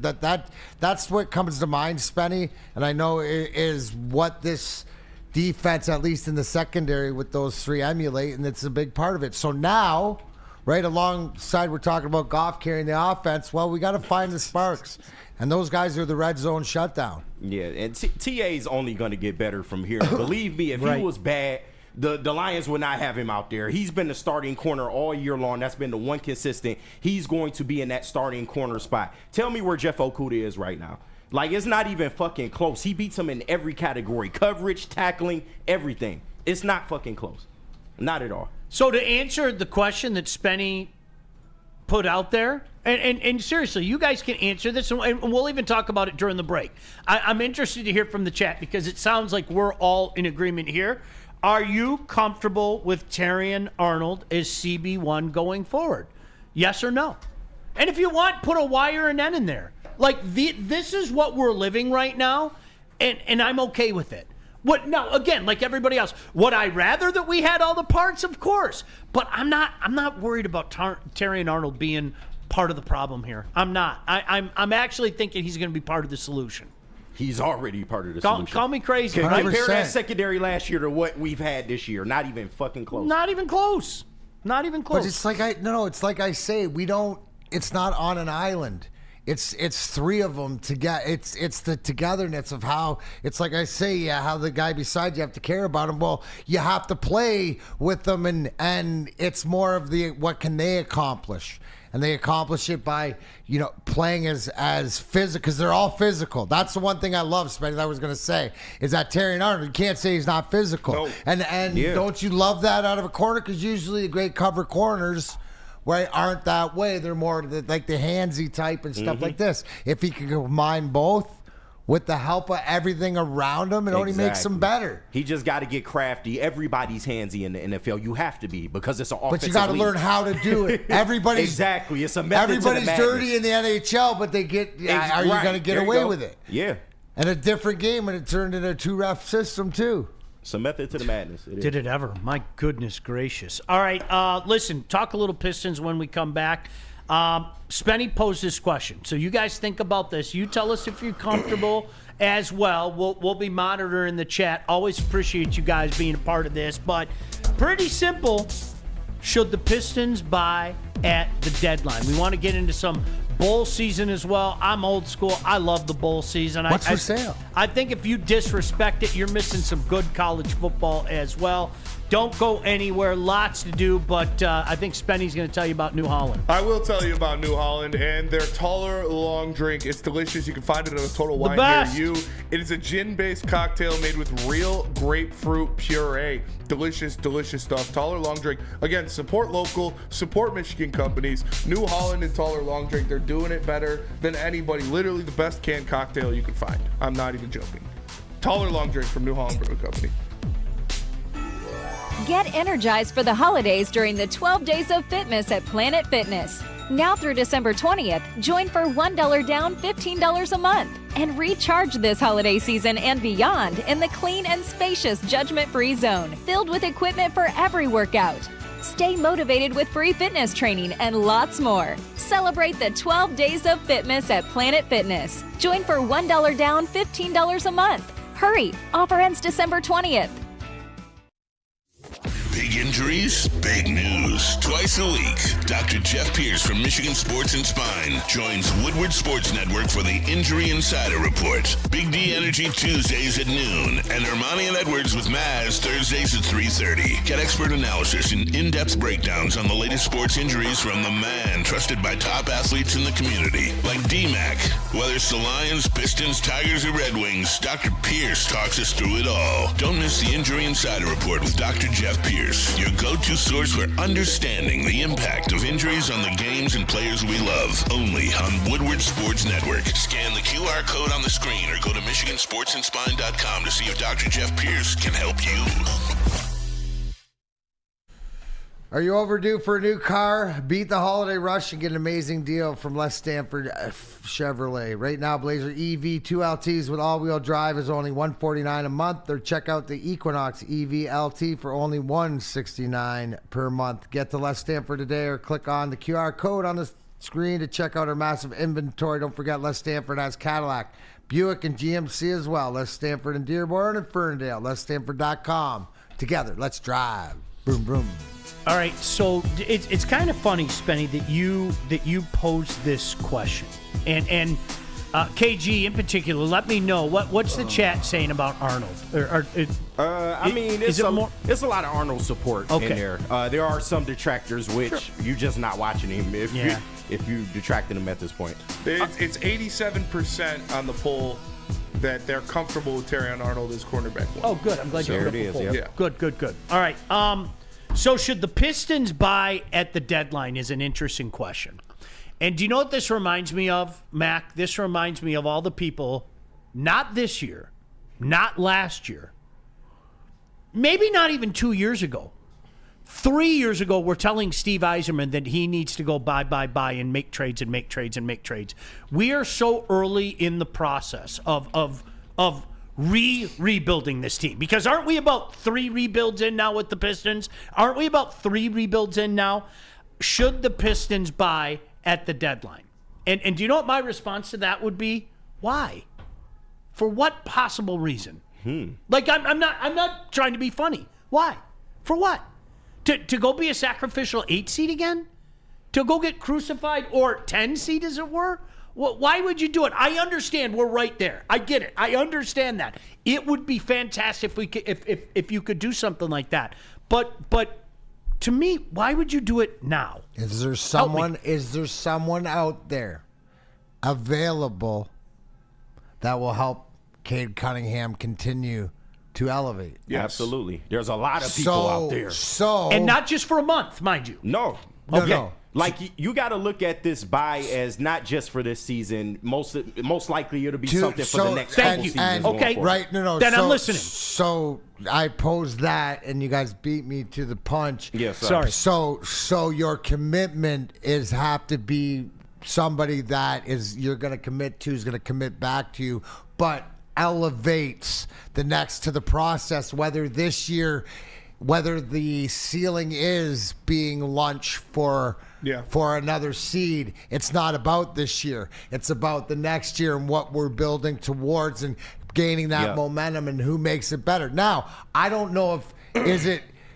that's what comes to mind, Spenny. And I know it is what this defense, at least in the secondary, with those three emulate, and it's a big part of it. So now. Right alongside, we're talking about Goff carrying the offense. Well, we got to find the sparks, and those guys are the red zone shutdown. Yeah, and TA is only going to get better from here. Believe me, if he was bad, the Lions would not have him out there. He's been the starting corner all year long. That's been the one consistent. He's going to be in that starting corner spot. Tell me where Jeff Okudah is right now. Like, it's not even fucking close. He beats him in every category: coverage, tackling, everything. It's not fucking close. Not at all. So to answer the question that Spenny put out there, and seriously, you guys can answer this, and we'll even talk about it during the break. I'm interested to hear from the chat because it sounds like we're all in agreement here. Are you comfortable with Terrion Arnold as CB1 going forward? Yes or no? And if you want, put a Y or an N in there. Like, this is what we're living right now, and I'm okay with it. What now? Again, like everybody else, would I rather that we had all the parts? Of course, but I'm not worried about Terrion Arnold being part of the problem here. I'm not. I'm actually thinking he's going to be part of the solution. He's already part of the solution. Call me crazy. Compare 100%. that secondary last year to what we've had this year. Not even fucking close. Not even close. Not even close. But it's like it's like I say, we don't. It's not on an island. It's three of them together. It's the togetherness of how it's like I say, how the guy beside you have to care about him. Well, you have to play with them, and it's more of the what can they accomplish, and they accomplish it by playing as physical because they're all physical. That's the one thing I love, Spenny. That I was gonna say is that Terrion Arnold. You can't say he's not physical, No. and don't you love that out of a corner? Because usually the great cover corners. Right, aren't that way. They're more like the handsy type and stuff like this. If he can combine both with the help of everything around him, it only makes him better. He just got to get crafty. Everybody's handsy in the NFL. You have to be because it's an offensive But you got to league. learn how to do it. Everybody's exactly. It's a method to the everybody's madness. dirty in the NHL, but they get. Are you going to get There you away go. with it? Yeah. And a different game, and it turned into a 2-ref system too. It's a method to the madness. Did it ever? My goodness gracious. All right, listen, talk a little Pistons when we come back. Spenny posed this question. So you guys think about this. You tell us if you're comfortable as well. We'll be monitoring the chat. Always appreciate you guys being a part of this. But pretty simple. Should the Pistons buy at the deadline? We want to get into some bowl season as well. I'm old school. I love the bowl season. What's for sale? I think if you disrespect it, you're missing some good college football as well. Don't go anywhere. Lots to do, but I think Spenny's going to tell you about New Holland. I will tell you about New Holland and their taller long drink. It's delicious. You can find it at a Total Wine near you. It is a gin-based cocktail made with real grapefruit puree. Delicious, delicious stuff. Taller long drink. Again, support local, support Michigan companies. New Holland and Taller long drink. They're doing it better than anybody. Literally the best canned cocktail you can find. I'm not even joking. Taller long drink from New Holland Brewing Company. Get energized for the holidays during the 12 Days of Fitness at Planet Fitness. Now through December 20th, join for $1 down, $15 a month. And recharge this holiday season and beyond in the clean and spacious judgment-free zone, filled with equipment for every workout. Stay motivated with free fitness training and lots more. Celebrate the 12 Days of Fitness at Planet Fitness. Join for $1 down, $15 a month. Hurry! Offer ends December 20th. Big Big injuries, big news. Twice a week, Dr. Jeff Pierce from Michigan Sports and Spine joins Woodward Sports Network for the Injury Insider Report. Big D Energy Tuesdays at noon, and Ermanni and Edwards with Maz Thursdays at 3:30. Get expert analysis and in-depth breakdowns on the latest sports injuries from the man trusted by top athletes in the community, like D-Mac. Whether it's the Lions, Pistons, Tigers, or Red Wings, Dr. Pierce talks us through it all. Don't miss the Injury Insider Report with Dr. Jeff Pierce, your go-to source for understanding the impact of injuries on the games and players we love. Only on Woodward Sports Network. Scan the QR code on the screen or go to MichiganSportsAndSpine.com to see if Dr. Jeff Pierce can help you. Are you overdue for a new car? Beat the holiday rush and get an amazing deal from Les Stanford Chevrolet. Right now, Blazer EV 2LTs with all-wheel drive is only $149 a month, or check out the Equinox EV LT for only $169 per month. Get to Les Stanford today or click on the QR code on the screen to check out our massive inventory. Don't forget, Les Stanford has Cadillac, Buick, and GMC as well. Les Stanford in Dearborn and Ferndale. LesStanford.com. Together, let's drive. Boom, boom. All right, so it's kind of funny, Spenny, that you posed this question, and KG in particular. Let me know what's the chat saying about Arnold. It's a lot of Arnold support in there. There are some detractors, which you're just not watching him if you detracted him at this point. It's 87% on the poll that they're comfortable with Terrion Arnold as cornerback one. Oh, good. I'm glad you heard it. Yeah. Good. All right. So should the Pistons buy at the deadline is an interesting question. And do you know what this reminds me of, Mac? This reminds me of all the people, not this year, not last year, maybe not even 2 years ago. 3 years ago, we're telling Steve Yzerman that he needs to go buy, and make trades. We are so early in the process of rebuilding this team, because aren't we about 3 rebuilds in now with the Pistons? Aren't we about 3 rebuilds in now? Should the Pistons buy at the deadline? And do you know what my response to that would be? Why? For what possible reason? Like I'm not trying to be funny. Why? For what? To go be a sacrificial 8 seed again? To go get crucified, or 10 seed as it were? Well, why would you do it? I understand we're right there. I get it. I understand that. It would be fantastic if you could do something like that. But to me, why would you do it now? Is there someone out there available that will help Cade Cunningham continue to elevate? Yes. Absolutely. There's a lot of people out there. And not just for a month, mind you. No. No. Like, you got to look at this buy as not just for this season. Most likely it'll be something for the next couple seasons. Okay. Right. No. Then I'm listening. So I posed that, and you guys beat me to the punch. Yes. Sorry. So your commitment have to be somebody that you're going to commit to, is going to commit back to you, but elevates the next to the process, whether this year, whether the ceiling is being lunch for another seed. It's not about this year. It's about the next year and what we're building towards and gaining that momentum and who makes it better. Now, I don't know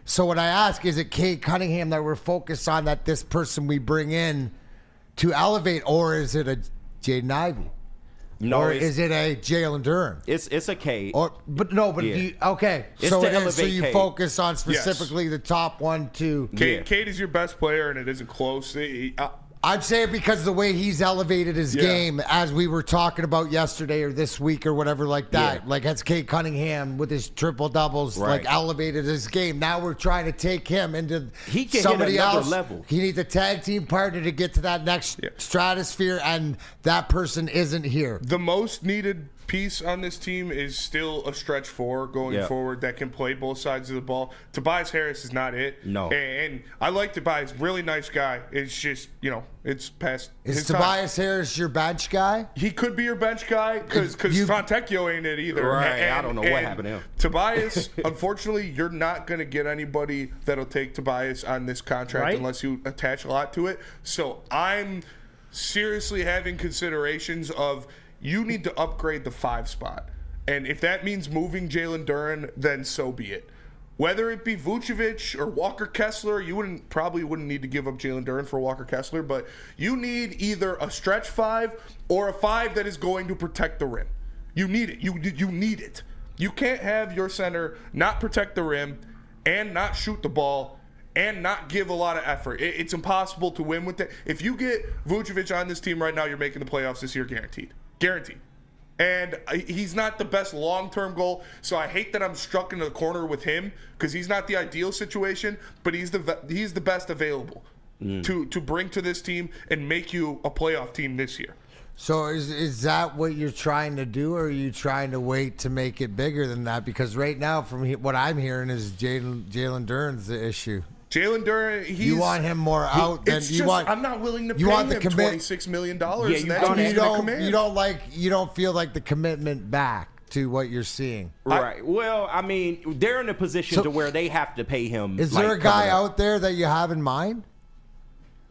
so when I ask, is it Cade Cunningham that we're focused on, that this person we bring in to elevate, or is it a Jaden Ivey? No, or is it a Jalen Duren? It's a Cade. So you Cade. focus on specifically the top 1, 2. Cade is your best player, and it isn't close. I'd say it because the way he's elevated his game, as we were talking about yesterday or this week or whatever like that. Yeah. Like, that's Cade Cunningham with his triple doubles, like, elevated his game. Now we're trying to take him into somebody else. Level. He needs a tag team partner to get to that next stratosphere, and that person isn't here. The most needed piece on this team is still a stretch 4 going forward that can play both sides of the ball. Tobias Harris is not it. No. And I like Tobias, really nice guy. It's just, it's past his Tobias time. Harris your bench guy? He could be your bench guy because Fontecchio ain't it either. Right. I don't know what happened to him. Tobias, unfortunately, you're not going to get anybody that'll take Tobias on this contract unless you attach a lot to it. So I'm seriously having considerations of, you need to upgrade the 5 spot. And if that means moving Jalen Duren, then so be it. whether it be Vucevic or Walker Kessler, you probably wouldn't need to give up Jalen Duren for Walker Kessler, but you need either a stretch 5 or a 5 that is going to protect the rim. You need it. You need it. You can't have your center not protect the rim and not shoot the ball and not give a lot of effort. It's impossible to win with that. If you get Vucevic on this team right now, you're making the playoffs this year, guaranteed. Guaranteed. And he's not the best long-term goal, so I hate that I'm struck into the corner with him because he's not the ideal situation, but he's the best available to bring to this team and make you a playoff team this year. So is that what you're trying to do, or are you trying to wait to make it bigger than that? Because right now, from what I'm hearing, is Jalen Duren's the issue. Jalen Duren, you want him more out than you want. I'm not willing to pay him $26 million. You don't feel like the commitment back to what you're seeing, right? Well, I mean, they're in a position to where they have to pay him. Is there a guy out there that you have in mind?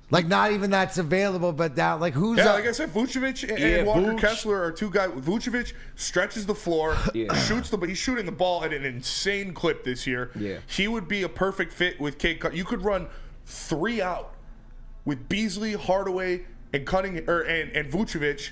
Like, not even that's available, but that, like, who's like I said, Vucevic and Walker Kessler are two guys. Vucevic stretches the floor, he's shooting the ball at an insane clip this year. Yeah. He would be a perfect fit with Cade. You could run 3 out with Beasley, Hardaway, and and Vucevic,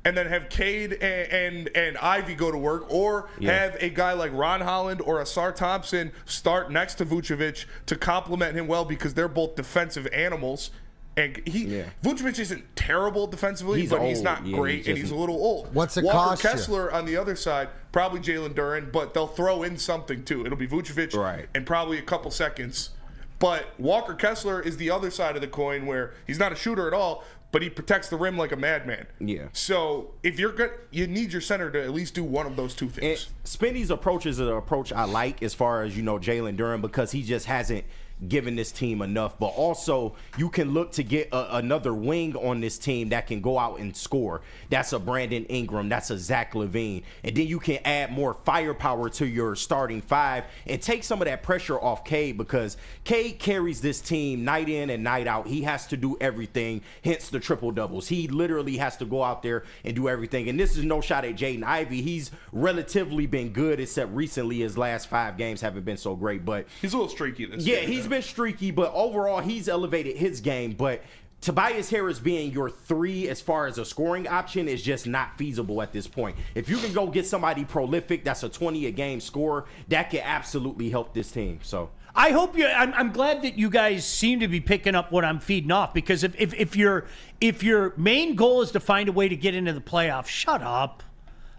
and then have Cade and Ivy go to work, or have a guy like Ron Holland or Asar Thompson start next to Vucevic to complement him well, because they're both defensive animals. And Vucevic isn't terrible defensively, but he's not great, and he's a little old. What's it Walker cost Kessler you? On the other side, probably Jalen Duren, but they'll throw in something too. It'll be Vucevic and probably a couple seconds. But Walker Kessler is the other side of the coin, where he's not a shooter at all, but he protects the rim like a madman. Yeah. So if you're good, you need your center to at least do one of those two things. And Spenny's approach is an approach I like, as far as, Jalen Duren, because he just hasn't given this team enough. But also, you can look to get another wing on this team that can go out and score. That's a Brandon Ingram. That's a Zach LaVine. And then you can add more firepower to your starting 5 and take some of that pressure off Cade, because Cade carries this team night in and night out. He has to do everything, hence the triple doubles. He literally has to go out there and do everything. And this is no shot at Jaden Ivey. He's relatively been good, except recently his last 5 games haven't been so great. But he's a little streaky this year. Yeah, he's been streaky, but overall he's elevated his game. But Tobias Harris being your 3 as far as a scoring option is just not feasible at this point. If you can go get somebody prolific that's a 20-a-game scorer, that can absolutely help this team. So I hope I'm glad that you guys seem to be picking up what I'm feeding off, because if your main goal is to find a way to get into the playoffs, shut up.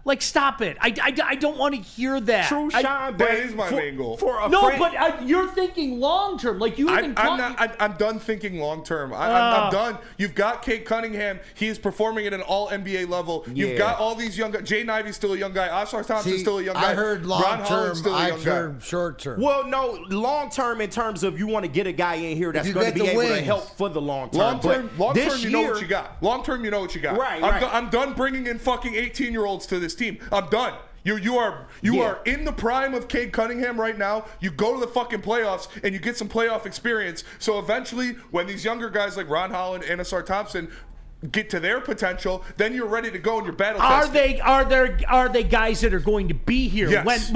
Like, stop it. I don't want to hear that. True, Sean, that is my main goal. But you're thinking long term. Like, you haven't. I'm done thinking long term. I'm done. You've got Cade Cunningham. He is performing at an all NBA level. You've got all these young guys. Jaden Ivey's still a young guy. Asar Thompson's still a young guy. I heard long term. I heard short term. Well, no, long term in terms of you want to get a guy in here that's going to be able to help for the long term. Long term, you know what you got. Long term, you know what you got. Right. I'm done bringing in fucking 18-year-olds to this team. I'm done. You are in the prime of Cade Cunningham right now. You go to the fucking playoffs and you get some playoff experience. So eventually, when these younger guys like Ron Holland and Asar Thompson get to their potential, then you're ready to go in your battle. Are they guys that are going to be here? Yes.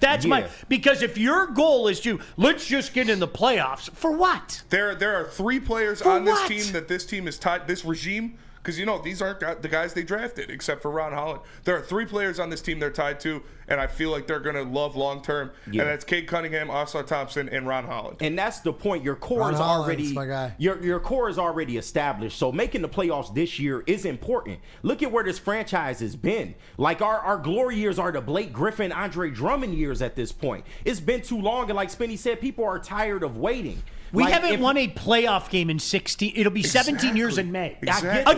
That's my, because if your goal is to let's just get in the playoffs, for what? There are 3 players on this team that this team is tied. This regime. Because, these aren't the guys they drafted, except for Ron Holland. There are 3 players on this team they're tied to, and I feel like they're going to love long-term. And that's Cade Cunningham, Asar Thompson, and Ron Holland. And that's the point. Your core is already your core is already established. So making the playoffs this year is important. Look at where this franchise has been. Like, our glory years are the Blake Griffin, Andre Drummond years at this point. It's been too long, and like Spenny said, people are tired of waiting. We haven't won a playoff game in 16. It'll be 17 years in May. Exactly.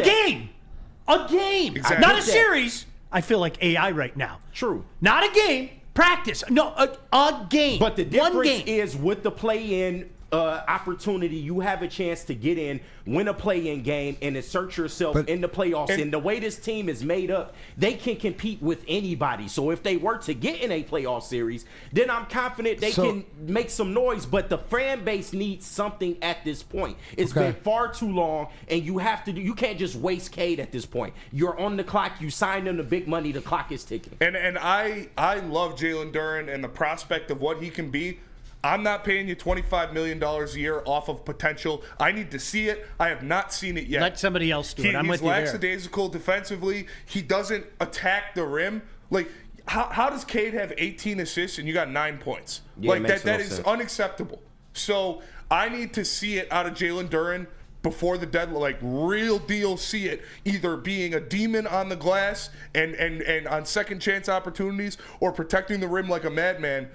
A game. Exactly. Not a series. I feel like AI right now. True. Not a game. Practice. No, a game. But the difference is with the play-in opportunity. You have a chance to get in, win a play-in game, and insert yourself in the playoffs. And the way this team is made up, they can compete with anybody. So if they were to get in a playoff series, then I'm confident they can make some noise. But the fan base needs something at this point. It's been far too long, and you can't just waste Cade at this point. You're on the clock. You signed him the big money. The clock is ticking. And I love Jalen Duren and the prospect of what he can be. I'm not paying you $25 million a year off of potential. I need to see it. I have not seen it yet. Let somebody else do it. I'm with you there. He's lackadaisical defensively. He doesn't attack the rim. Like, how does Cade have 18 assists and you got 9 points? Yeah, like that is unacceptable. So I need to see it out of Jalen Duren before the deadline, like real deal see it, either being a demon on the glass and on second chance opportunities or protecting the rim like a madman.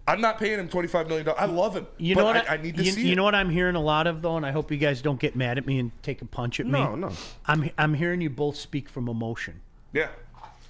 I'm not paying him $25 million. I love him. You know what? I need to see it. You know what I'm hearing a lot of, though, and I hope you guys don't get mad at me and take a punch at me? No. I'm hearing you both speak from emotion. Yeah.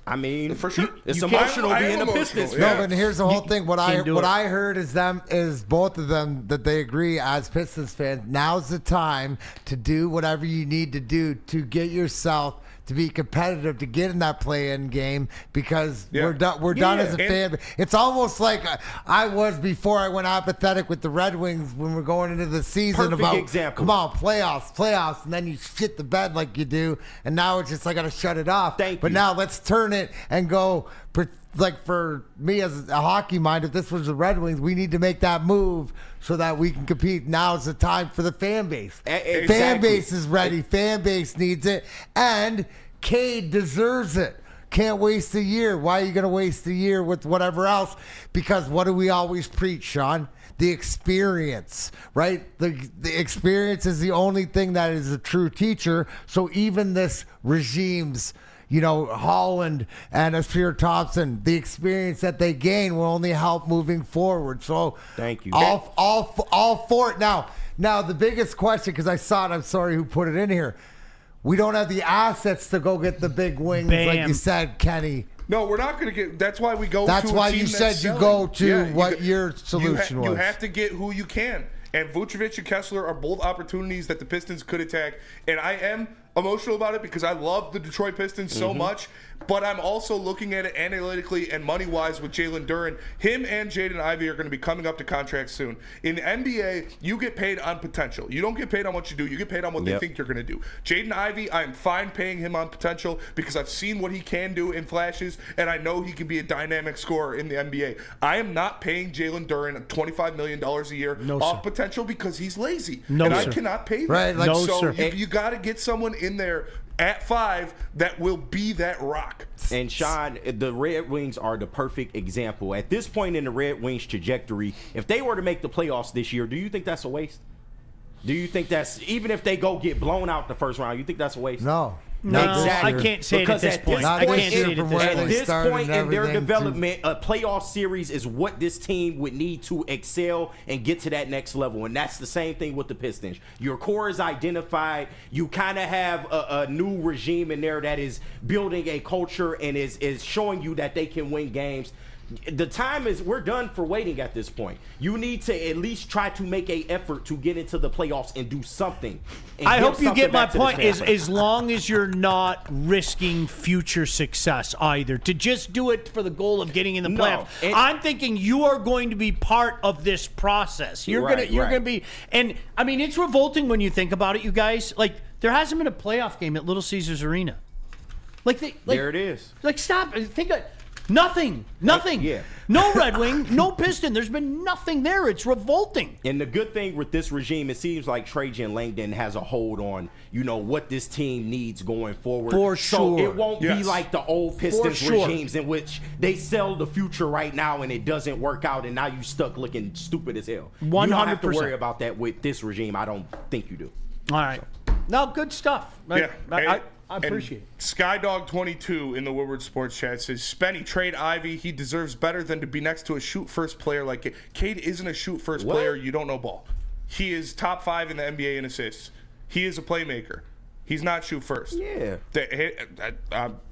I mean, for sure, it's emotional being a Pistons fan. No, but here's the whole thing. What I heard is both of them that they agree as Pistons fans. Now's the time to do whatever you need to do to get yourself to be competitive, to get in that play-in game, because we're done as a fan. It's almost like I was before I went apathetic with the Red Wings when we're going into the season. Perfect example. Come on, playoffs, and then you shit the bed like you do, and now it's just I got to shut it off. But now let's turn it and go. Like for me as a hockey mind, if this was the Red Wings, we need to make that move so that we can compete. Now's the time for the fan base. Exactly. Fan base is ready. Fan base needs it. And Cade deserves it. Can't waste a year. Why are you going to waste a year with whatever else? Because what do we always preach, Sean? The experience, right? The experience is the only thing that is a true teacher. So even this regime's, Holland and Asir Thompson, the experience that they gain will only help moving forward. So thank you. All for it. Now the biggest question, because I saw it, I'm sorry who put it in here. We don't have the assets to go get the big wings, like you said, Kenny. No, we're not going to get. That's why we go. That's to why a team you said that's you selling. go to what your solution was. You have to get who you can. And Vucevic and Kessler are both opportunities that the Pistons could attack. And I am emotional about it because I love the Detroit Pistons so much. But I'm also looking at it analytically and money-wise with Jalen Duren. Him and Jaden Ivey are going to be coming up to contracts soon. In the NBA, you get paid on potential. You don't get paid on what you do. You get paid on what they think you're going to do. Jaden Ivey, I am fine paying him on potential because I've seen what he can do in flashes, and I know he can be a dynamic scorer in the NBA. I am not paying Jalen Duren $25 million a year off potential because he's lazy. I cannot pay that. Right, you got to get someone in there at 5 that will be that rock. And Sean, the Red Wings are the perfect example. At this point in the Red Wings trajectory, if they were to make the playoffs this year, do you think that's a waste? Do you think that's, even if they go get blown out the first round, you think that's a waste? No. No, exactly. I can't say it at this point. Not I can't this say year it from at where this they point. At this started point and in their everything, development, a playoff series is what this team would need to excel and get to that next level. And that's the same thing with the Pistons. Your core is identified. You kind of have a new regime in there that is building a culture and is showing you that they can win games. The time is, we're done for waiting at this point. You need to at least try to make an effort to get into the playoffs and do something. And I hope you something get my back to this point. Is family. as long as you're not risking future success either, to just do it for the goal of getting in the playoffs. I'm thinking you are going to be part of this process. You're gonna be, and I mean it's revolting when you think about it, you guys. Like there hasn't been a playoff game at Little Caesars Arena. There it is. Like stop. Think of nothing. Yeah. No Red Wing, no Piston. There's been nothing there. It's revolting. And the good thing with this regime, it seems like Trajan Langdon has a hold on, what this team needs going forward. For so sure. it won't be like the old Pistons regimes in which they sell the future right now and it doesn't work out and now you stuck looking stupid as hell. 100%. You don't have to worry about that with this regime. I don't think you do. All right. No, good stuff. I appreciate it. Skydog22 in the Woodward Sports Chat says, Spenny, trade Ivy. He deserves better than to be next to a shoot-first player like Cade. Cade isn't a shoot-first player. You don't know ball. He is top 5 in the NBA in assists. He is a playmaker. He's not shoot first. Yeah.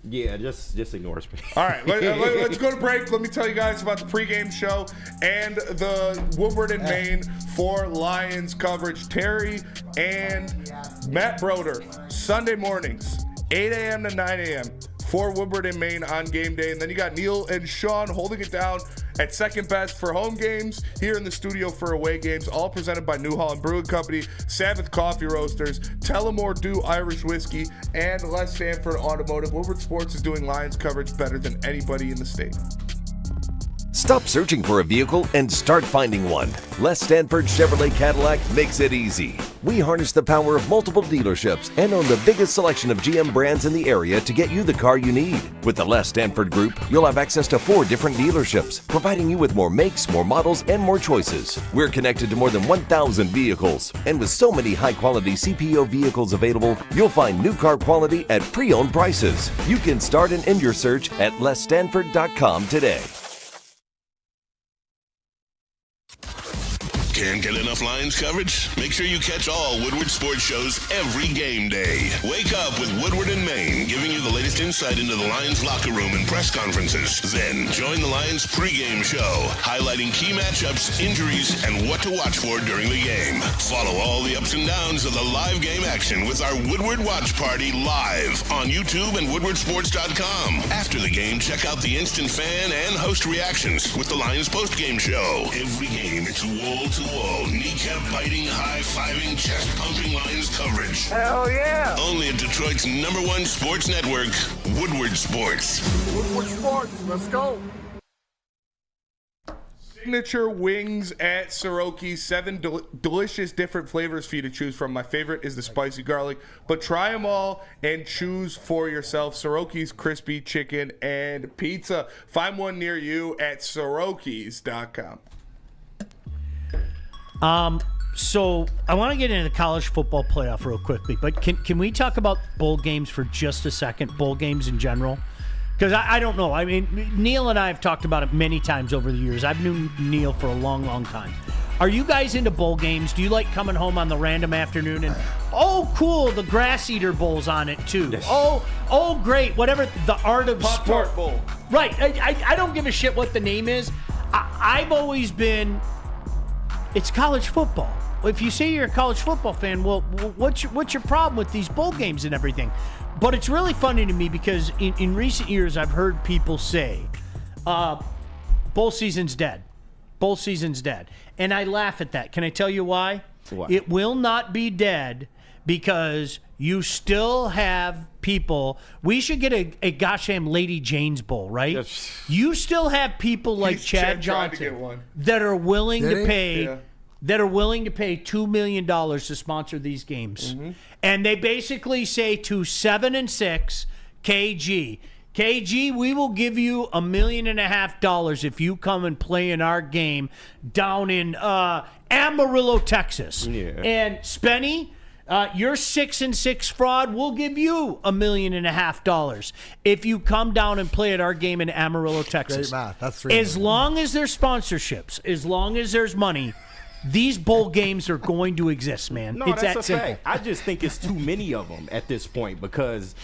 Yeah, just ignores me. All right, let's go to break. Let me tell you guys about the pregame show and the Woodward and Maine for Lions coverage. Terry and Matt Broder, Sunday mornings, 8 a.m. to 9 a.m. for Woodward and Maine on game day. And then you got Neil and Sean holding it down at second best for home games, here in the studio for away games, all presented by New Holland Brewing Company, Sabbath Coffee Roasters, Tullamore Dew Irish Whiskey, and Les Stanford Automotive. Woodward Sports is doing Lions coverage better than anybody in the state. Stop searching for a vehicle and start finding one. Les Stanford Chevrolet Cadillac makes it easy. We harness the power of multiple dealerships and own the biggest selection of GM brands in the area to get you the car you need. With the Les Stanford Group, you'll have access to 4 different dealerships, providing you with more makes, more models, and more choices. We're connected to more than 1,000 vehicles, and with so many high-quality CPO vehicles available, you'll find new car quality at pre-owned prices. You can start and end your search at lesstanford.com today. Can't get enough Lions coverage? Make sure you catch all Woodward sports shows every game day. Wake up with Woodward and Maine, giving you the latest insight into the Lions locker room and press conferences. Then join the Lions pregame show, highlighting key matchups, injuries, and what to watch for during the game. Follow all the ups and downs of the live game action with our Woodward Watch Party live on YouTube and woodwardsports.com. After the game, check out the instant fan and host reactions with the Lions postgame show. Every game, it's wall-to-wall, kneecap-biting, high-fiving, chest-pumping Lions coverage. Hell yeah! Only at Detroit's #1 sports network, Woodward Sports. Woodward Sports, let's go. Signature wings at Soroki's. 7 delicious different flavors for you to choose from. My favorite is the spicy garlic, but try them all and choose for yourself. Soroki's crispy chicken and pizza. Find one near you at sorokis.com. So I want to get into the college football playoff real quickly, but can we talk about bowl games for just a second? Bowl games in general, because I don't know. I mean, Neil and I have talked about it many times over the years. I've known Neil for a long, long time. Are you guys into bowl games? Do you like coming home on the random afternoon and, oh, cool, the Grass Eater Bowl's on it too. Oh, great, whatever, the art of sport bowl. Right. I don't give a shit what the name is. I've always been. It's college football. If you say you're a college football fan, well, what's your problem with these bowl games and everything? But it's really funny to me because in recent years, I've heard people say, bowl season's dead. Bowl season's dead. And I laugh at that. Can I tell you why? What? It will not be dead because you still have people. We should get a gosh damn Lady Jane's Bowl, right? Yes. You still have people like Chad tried to Johnson get one. that are willing Did to he? pay Yeah. $2 million to sponsor these games. Mm-hmm. And they basically say to 7 and 6 KG, we will give you $1.5 million if you come and play in our game down in Amarillo, Texas. Yeah. And Spenny, your 6 and 6 fraud, we'll give you $1.5 million if you come down and play at our game in Amarillo, Texas. Great math. That's 3 As long as there's sponsorships, as long as there's money, these bowl games are going to exist, man. No, it's that's that a simple. fact. I just think it's too many of them at this point because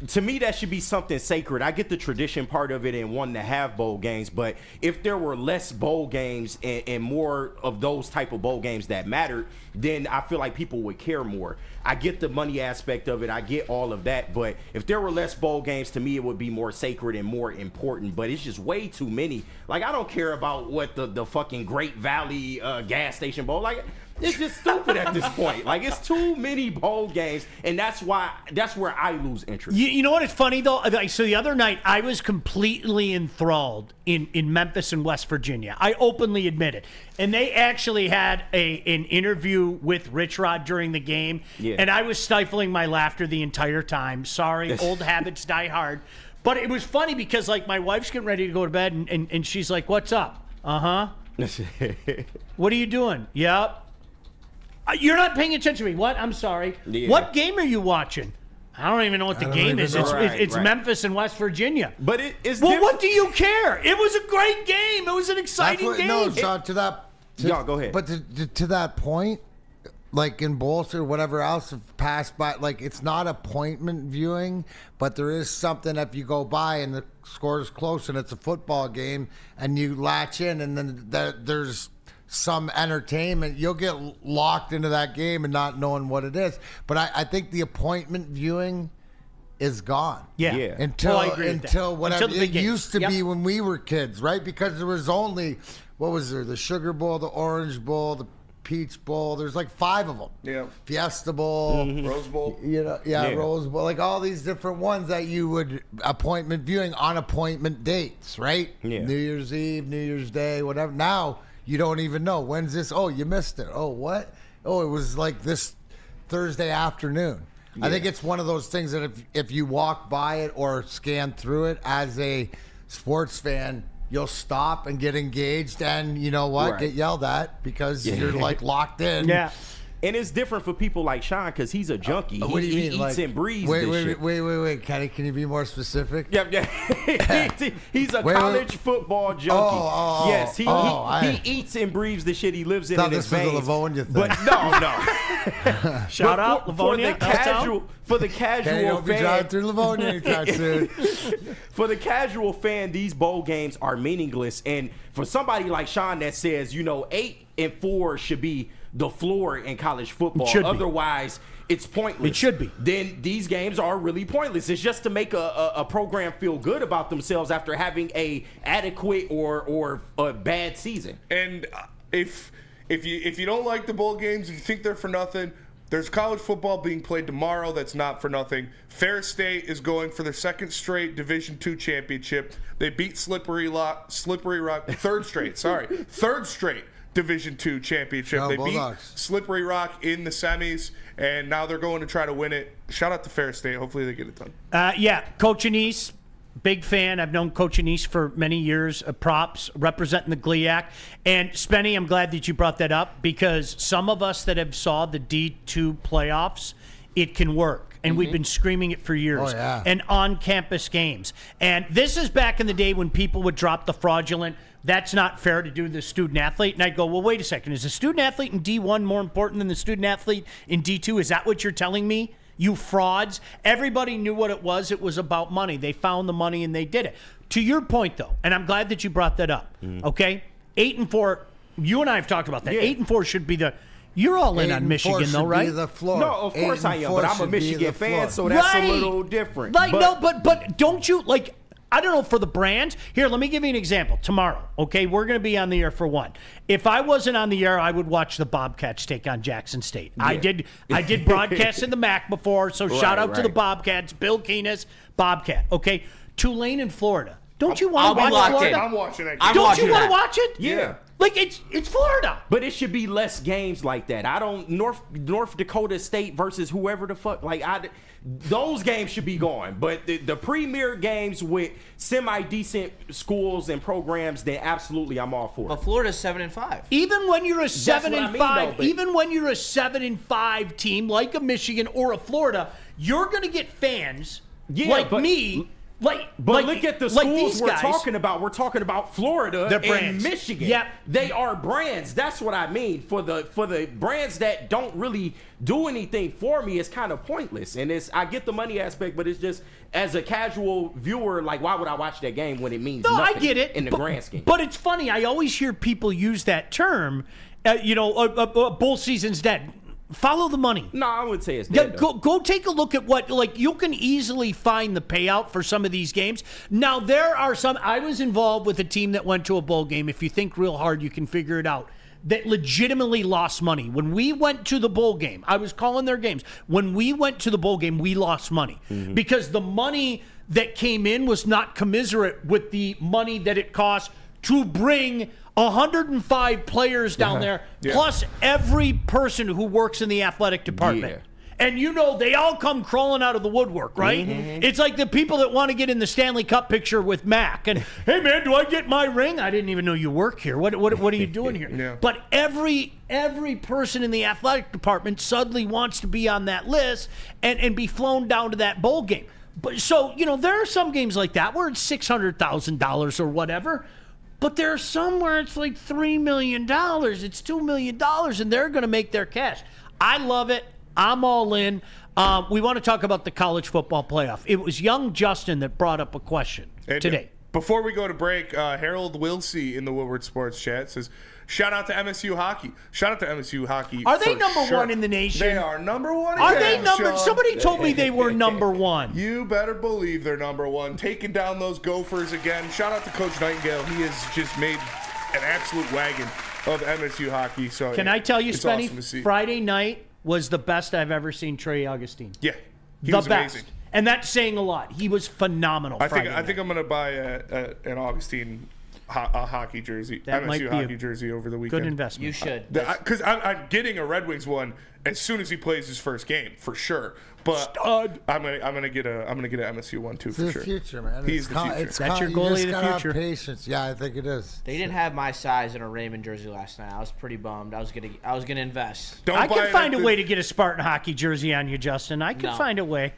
to me that should be something sacred. I get the tradition part of it and wanting to have bowl games, but if there were less bowl games and more of those type of bowl games that mattered, then I feel like people would care more. I get the money aspect of it. I get all of that. But if there were less bowl games, to me, it would be more sacred and more important. But it's just way too many. Like, I don't care about what the fucking Great Valley gas station bowl. Like, it's just stupid at this point. Like, it's too many bowl games. And that's where I lose interest. You know what? It's funny, though. Like, so the other night, I was completely enthralled in Memphis and West Virginia. I openly admit it. And they actually had an interview with Rich Rod during the game. Yeah. And I was stifling my laughter the entire time. Sorry, old habits die hard. But it was funny because, like, my wife's getting ready to go to bed, and she's like, what's up? Uh-huh. What are you doing? Yep. You're not paying attention to me. What? I'm sorry. Yeah. What game are you watching? I don't even know what the game is. It's Right. Memphis and West Virginia. But it's well, what do you care? It was a great game. It was an exciting game. No, Sean, go ahead. Mm-hmm. But to that point, like in Bolster, whatever else have passed by, like it's not appointment viewing, but there is something if you go by and the score is close and it's a football game and you latch in and then there's some entertainment, you'll get locked into that game and not knowing what it is. But I think the appointment viewing is gone. Yeah. Until I agree with until that. whatever Until the it big used to games. be Yep. when we were kids, right? Because there was only, what was there? The Sugar Bowl, the Orange Bowl, the Peach Bowl. There's like 5 of them. Yeah. Fiesta Bowl, Rose Bowl. you know, Rose Bowl, like all these different ones that you would appointment viewing on appointment dates, right? Yeah. New Year's Eve, New Year's Day, whatever. Now you don't even know when's this. Oh, you missed it. Oh, what? Oh, it was like this Thursday afternoon. I think it's one of those things that if you walk by it or scan through it as a sports fan, you'll stop and get engaged and, you know what, get yelled at because you're like locked in. Yeah. And it's different for people like Sean because he's a junkie. What do you mean? He Like, eats and breathes wait, this wait, shit. wait. Can you be more specific? Yeah. He's a college football junkie. Oh, yes, he eats and breathes the shit. He lives in Thought his this was a veins. Livonia thing. But no. Shout out, Livonia. For the casual Hey, don't be fan, driving through Livonia anytime soon. for the casual fan, these bowl games are meaningless. And for somebody like Sean that says, 8-4 should be the floor in college football. Should be. Otherwise, it's pointless. It should be. Then these games are really pointless. It's just to make a program feel good about themselves after having a adequate or a bad season. And if you don't like the bowl games, if you think they're for nothing, there's college football being played tomorrow that's not for nothing. Ferris State is going for their second straight Division II championship. They beat Slippery Rock, third straight Division II championship. Go They Bulldogs. beat Slippery Rock in the semis, and now they're going to try to win it. Shout out to Ferris State. Hopefully they get it done. Coach Anise, big fan. I've known Coach Anise for many years. Props, representing the GLIAC. And Spenny, I'm glad that you brought that up because some of us that have saw the D2 playoffs, it can work. And we've been screaming it for years. Oh, yeah. And on-campus games. And this is back in the day when people would drop the fraudulent, that's not fair to do the student-athlete. And I'd go, well, wait a second. Is the student-athlete in D1 more important than the student-athlete in D2? Is that what you're telling me? You frauds. Everybody knew what it was. It was about money. They found the money and they did it. To your point, though, and I'm glad that you brought that up, okay? 8-4, you and I have talked about that. Yeah. 8-4 should be the... You're all in on Michigan, though, right? The floor. No, of course I am, but I'm a Michigan fan, so that's a little different. Like, but don't you, like, I don't know, for the brand. Here, let me give you an example. Tomorrow, okay, we're going to be on the air for one. If I wasn't on the air, I would watch the Bobcats take on Jackson State. Yeah. I did broadcast in the MAC before, so shout out to the Bobcats, Bill Keenis, Bobcat, okay? Tulane in Florida. Don't you want to watch Florida? I'm watching that game. Don't you want to watch it? Yeah. Like, it's Florida. But it should be less games like that. North Dakota State versus whoever the fuck, those games should be gone. But the premier games with semi-decent schools and programs, then absolutely I'm all for it. But Florida's 7-5. Even when you're a 7-5, though, even when you're a 7-5 team like a Michigan or a Florida, you're going to get fans like me. But look at the schools we're talking about. We're talking about Florida and Michigan. Yep. They are brands. That's what I mean. For the brands that don't really do anything for me, it's kind of pointless. And I get the money aspect, but it's just as a casual viewer, like why would I watch that game when it means nothing I get it in the grand scheme? But it's funny. I always hear people use that term. Bull season's dead. Follow the money. No, I wouldn't say it's dead. Go take a look at what, you can easily find the payout for some of these games. Now, there are some, I was involved with a team that went to a bowl game. If you think real hard, you can figure it out. That legitimately lost money. When we went to the bowl game, I was calling their games. When we went to the bowl game, we lost money because the money that came in was not commensurate with the money that it cost to bring 105 players down there, plus every person who works in the athletic department. Yeah. And they all come crawling out of the woodwork, right? It's like the people that want to get in the Stanley Cup picture with Mac. And, hey, man, do I get my ring? I didn't even know you work here. What are you doing here? Yeah. But every person in the athletic department suddenly wants to be on that list and be flown down to that bowl game. But so, there are some games like that where it's $600,000 or whatever. But there are some where it's like $3 million, it's $2 million, and they're going to make their cash. I love it. I'm all in. We want to talk about the college football playoff. It was young Justin that brought up a question today. Before we go to break, Harold Wilsey in the Woodward Sports chat says, shout out to MSU hockey. Shout out to MSU hockey. Are they number one in the nation? They are number one. Are they number? Sean. Somebody told me they were number one. You better believe they're number one. Taking down those Gophers again. Shout out to Coach Nightingale. He has just made an absolute wagon of MSU hockey. So can I tell you, Spenny, awesome Friday night was the best I've ever seen Trey Augustine. Yeah, he the was best. amazing. And that's saying a lot. He was phenomenal. I think I'm going to buy an Augustine hockey jersey, MSU hockey jersey over the weekend. Good investment. You should. Because I'm getting a Red Wings one as soon as he plays his first game for sure. But I'm gonna get an MSU one too for sure. It's the future, man. He's the future. That's your goalie of the future. Patience. Yeah, I think it is. They didn't have my size in a Raymond jersey last night. I was pretty bummed. I was gonna invest. I can find a way to get a Spartan hockey jersey on you, Justin. I can find a way.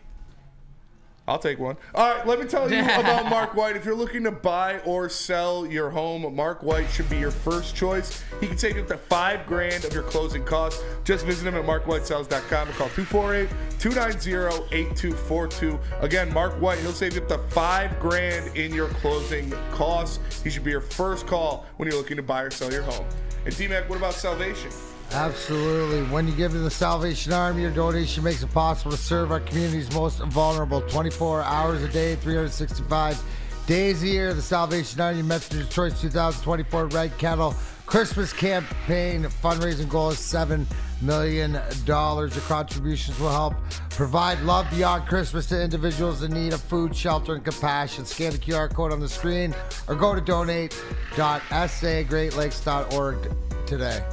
I'll take one. All right, let me tell you about Mark White. If you're looking to buy or sell your home, Mark White should be your first choice. He can save up to $5,000 of your closing costs. Just visit him at markwhitesells.com and call 248-290-8242. Again, Mark White, he'll save you up to $5,000 in your closing costs. He should be your first call when you're looking to buy or sell your home. And D-Mac, what about salvation? Absolutely. When you give to the Salvation Army, your donation makes it possible to serve our community's most vulnerable 24 hours a day, 365 days a year. The Salvation Army Methodist Choice 2024 Red Kettle Christmas campaign fundraising goal is $7 million. Your contributions will help provide love beyond Christmas to individuals in need of food, shelter, and compassion. Scan the QR code on the screen or go to donate.sagreatlakes.org today.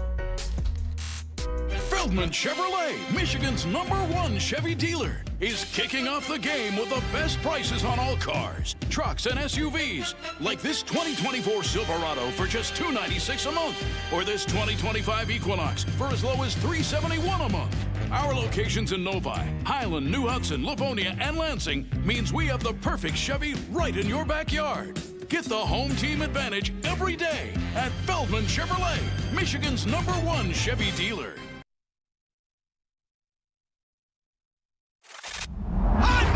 Feldman Chevrolet, Michigan's #1 Chevy dealer, is kicking off the game with the best prices on all cars, trucks, and SUVs, like this 2024 Silverado for just $296 a month, or this 2025 Equinox for as low as $371 a month. Our locations in Novi, Highland, New Hudson, Livonia, and Lansing means we have the perfect Chevy right in your backyard. Get the home team advantage every day at Feldman Chevrolet, Michigan's #1 Chevy dealer.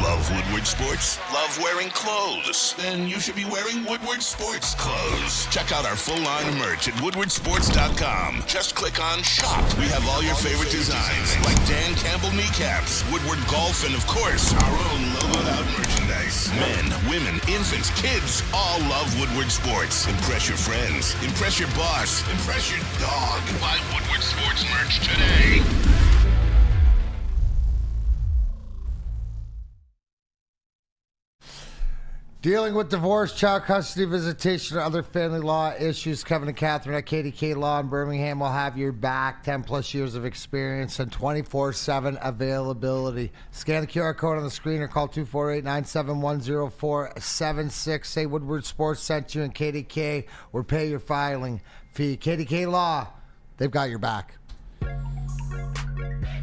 Love Woodward Sports? Love wearing clothes? Then you should be wearing Woodward Sports clothes. Check out our full line of merch at woodwardsports.com. Just click on Shop. We have all your favorite designs, like Dan Campbell kneecaps, Woodward Golf, and of course, our own logoed out merchandise. Men, women, infants, kids all love Woodward Sports. Impress your friends. Impress your boss. Impress your dog. Buy Woodward Sports merch today. Dealing with divorce, child custody, visitation, or other family law issues, Kevin and Catherine at KDK Law in Birmingham will have your back. 10 plus years of experience and 24/7 availability. Scan the QR code on the screen or call 248-971-0476. Say Woodward Sports sent you and KDK or pay your filing fee. KDK Law, they've got your back.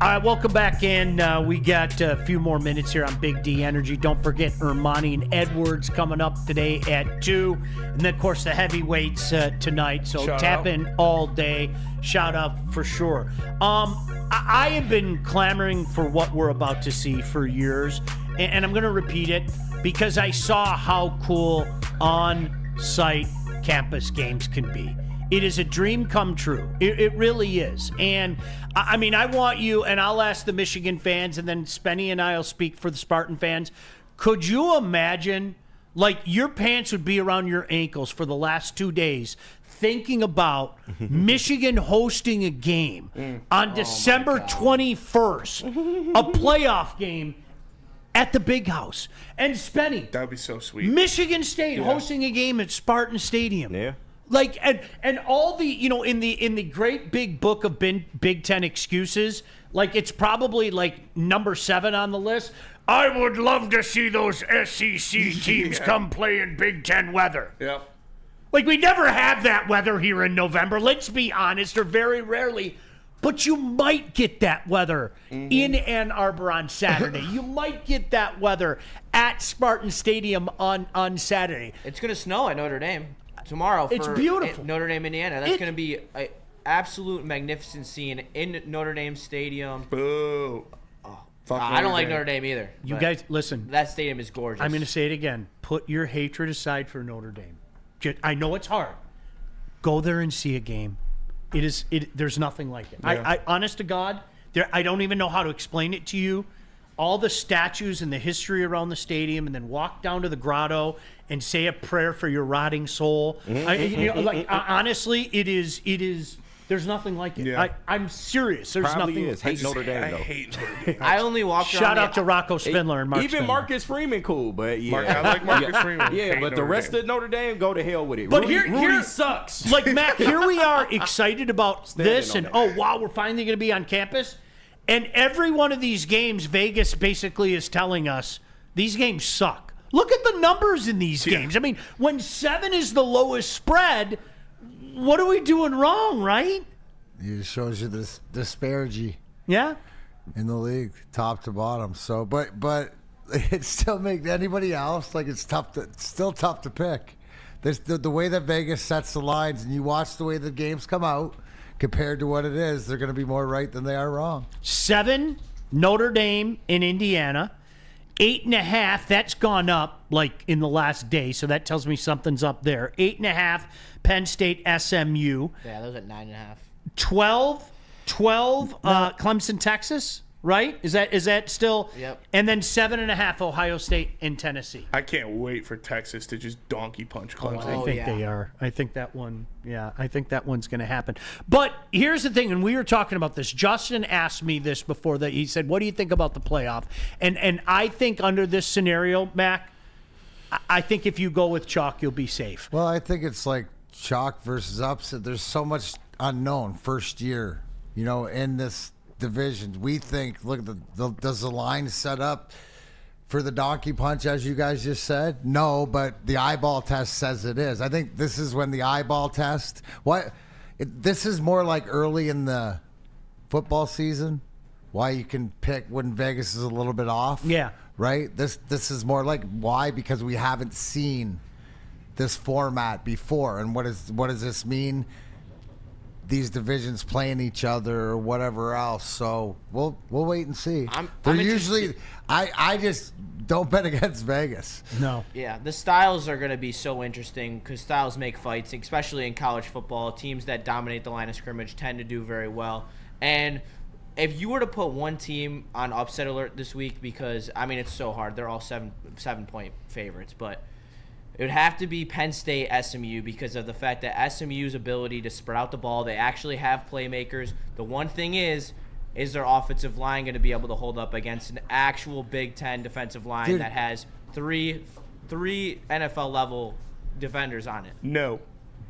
All right, welcome back in. We got a few more minutes here on Big D Energy. Don't forget Ermanni and Edwards coming up today at 2. And then, of course, the heavyweights tonight. So tap in all day. Shout out for sure. I have been clamoring for what we're about to see for years. And I'm going to repeat it because I saw how cool on-site campus games can be. It is a dream come true. It really is. And, I mean, I want you, and I'll ask the Michigan fans, and then Spenny and I will speak for the Spartan fans. Could you imagine, like, your pants would be around your ankles for the last 2 days thinking about Michigan hosting a game on December 21st, a playoff game at the Big House. And Spenny. That would be so sweet. Michigan State hosting a game at Spartan Stadium. Yeah. Like, and all the, you know, in the great big book of Big Ten excuses, like, it's probably like number 7 on the list. I would love to see those SEC teams come play in Big Ten weather. Yep. Like, we never have that weather here in November. Let's be honest, or very rarely. But you might get that weather in Ann Arbor on Saturday. You might get that weather at Spartan Stadium on Saturday. It's going to snow at Notre Dame tomorrow. It's beautiful. Notre Dame, Indiana. That's going to be absolute magnificent scene in Notre Dame Stadium. Boo. Fuck I don't like Dame. Notre Dame either. You but guys, listen. That stadium is gorgeous. I'm going to say it again. Put your hatred aside for Notre Dame. I know it's hard. Go there and see a game. There's nothing like it. Yeah. I honest to God, I don't even know how to explain it to you. All the statues and the history around the stadium, and then walk down to the grotto and say a prayer for your rotting soul. Honestly, it is. There's nothing like it. Yeah. I'm serious. There's Probably nothing. is. Hate Notre Dame, I though. hate Notre Dame. I only walked around. Shout out to Rocco Spindler and Mark Even Spindler. Marcus Freeman, cool, but yeah. I like Marcus Freeman. Yeah, Hate but the Notre rest Dame. of Notre Dame, go to hell with it. But Rudy here sucks. Like, Matt, here we are excited about this, on and that. oh, wow, we're finally going to be on campus. And every one of these games, Vegas basically is telling us these games suck. Look at the numbers in these games. I mean, when 7 is the lowest spread, what are we doing wrong, right? It shows you this disparity Yeah? in the league, top to bottom. So, but it still makes anybody else like it's still tough to pick. There's the way that Vegas sets the lines, and you watch the way the games come out compared to what it is. They're going to be more right than they are wrong. 7, Notre Dame in Indiana. 8.5, that's gone up like in the last day, so that tells me something's up there. 8.5, Penn State, SMU. Yeah, those at 9.5. 12, Clemson, Texas, right? Is that still? Yep. And then 7.5, Ohio State and Tennessee. I can't wait for Texas to just donkey punch Clemson. I think they are. I think that one. Yeah, I think that one's going to happen. But here's the thing, and we were talking about this. Justin asked me this before that. He said, "What do you think about the playoff?" And I think under this scenario, Mac, I think if you go with chalk, you'll be safe. Well, I think it's like chalk versus upset. There's so much unknown first year, in this division. We think, look, does the line set up for the donkey punch, as you guys just said? No, but the eyeball test says it is. I think this is when the eyeball test. This is more like early in the football season. Why you can pick when Vegas is a little bit off. Yeah. Right. This is more like why, because we haven't seen this format before. And what does this mean? These divisions playing each other or whatever else. So we'll wait and see. They're usually I just don't bet against Vegas. No. Yeah, the styles are going to be so interesting because styles make fights, especially in college football. Teams that dominate the line of scrimmage tend to do very well. And if you were to put one team on upset alert this week, because it's so hard. They're all 7-point favorites, but it would have to be Penn State, SMU, because of the fact that SMU's ability to spread out the ball. They actually have playmakers. The one thing is their offensive line going to be able to hold up against an actual Big Ten defensive line that has three NFL level defenders on it? No.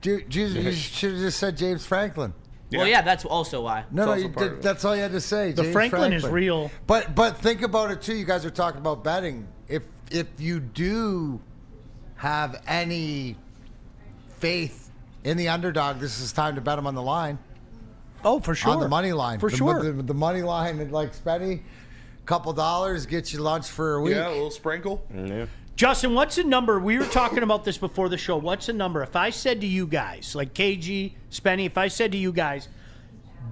Dude, you should have just said James Franklin. Yeah. Well, yeah, that's also why. No, that's all you had to say. The James Franklin is real. But think about it too. You guys are talking about betting. If you do have any faith in the underdog, this is time to bet them on the line. Oh, for sure. On the money line. For sure. The money line, like Spenny, couple dollars, get you lunch for a week. Yeah, a little sprinkle. Yeah. Justin, what's the number? We were talking about this before the show. What's the number? If I said to you guys, like KG, Spenny, if I said to you guys,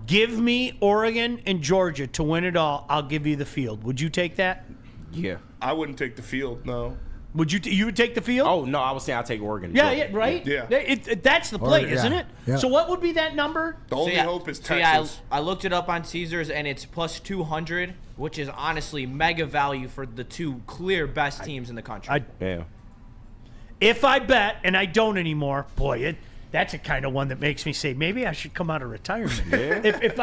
give me Oregon and Georgia to win it all, I'll give you the field. Would you take that? Yeah. I wouldn't take the field, no. Would you would take the field? Oh, no, I was saying I'll take Oregon. Yeah, right? Yeah. That's the play, Oregon, isn't it? yeah. So what would be that number? The only hope is Texas. I looked it up on Caesars, and it's plus 200, which is honestly mega value for the two clear best teams in the country. Yeah. If I bet, and I don't anymore, boy, that's a kind of one that makes me say maybe I should come out of retirement. Yeah. If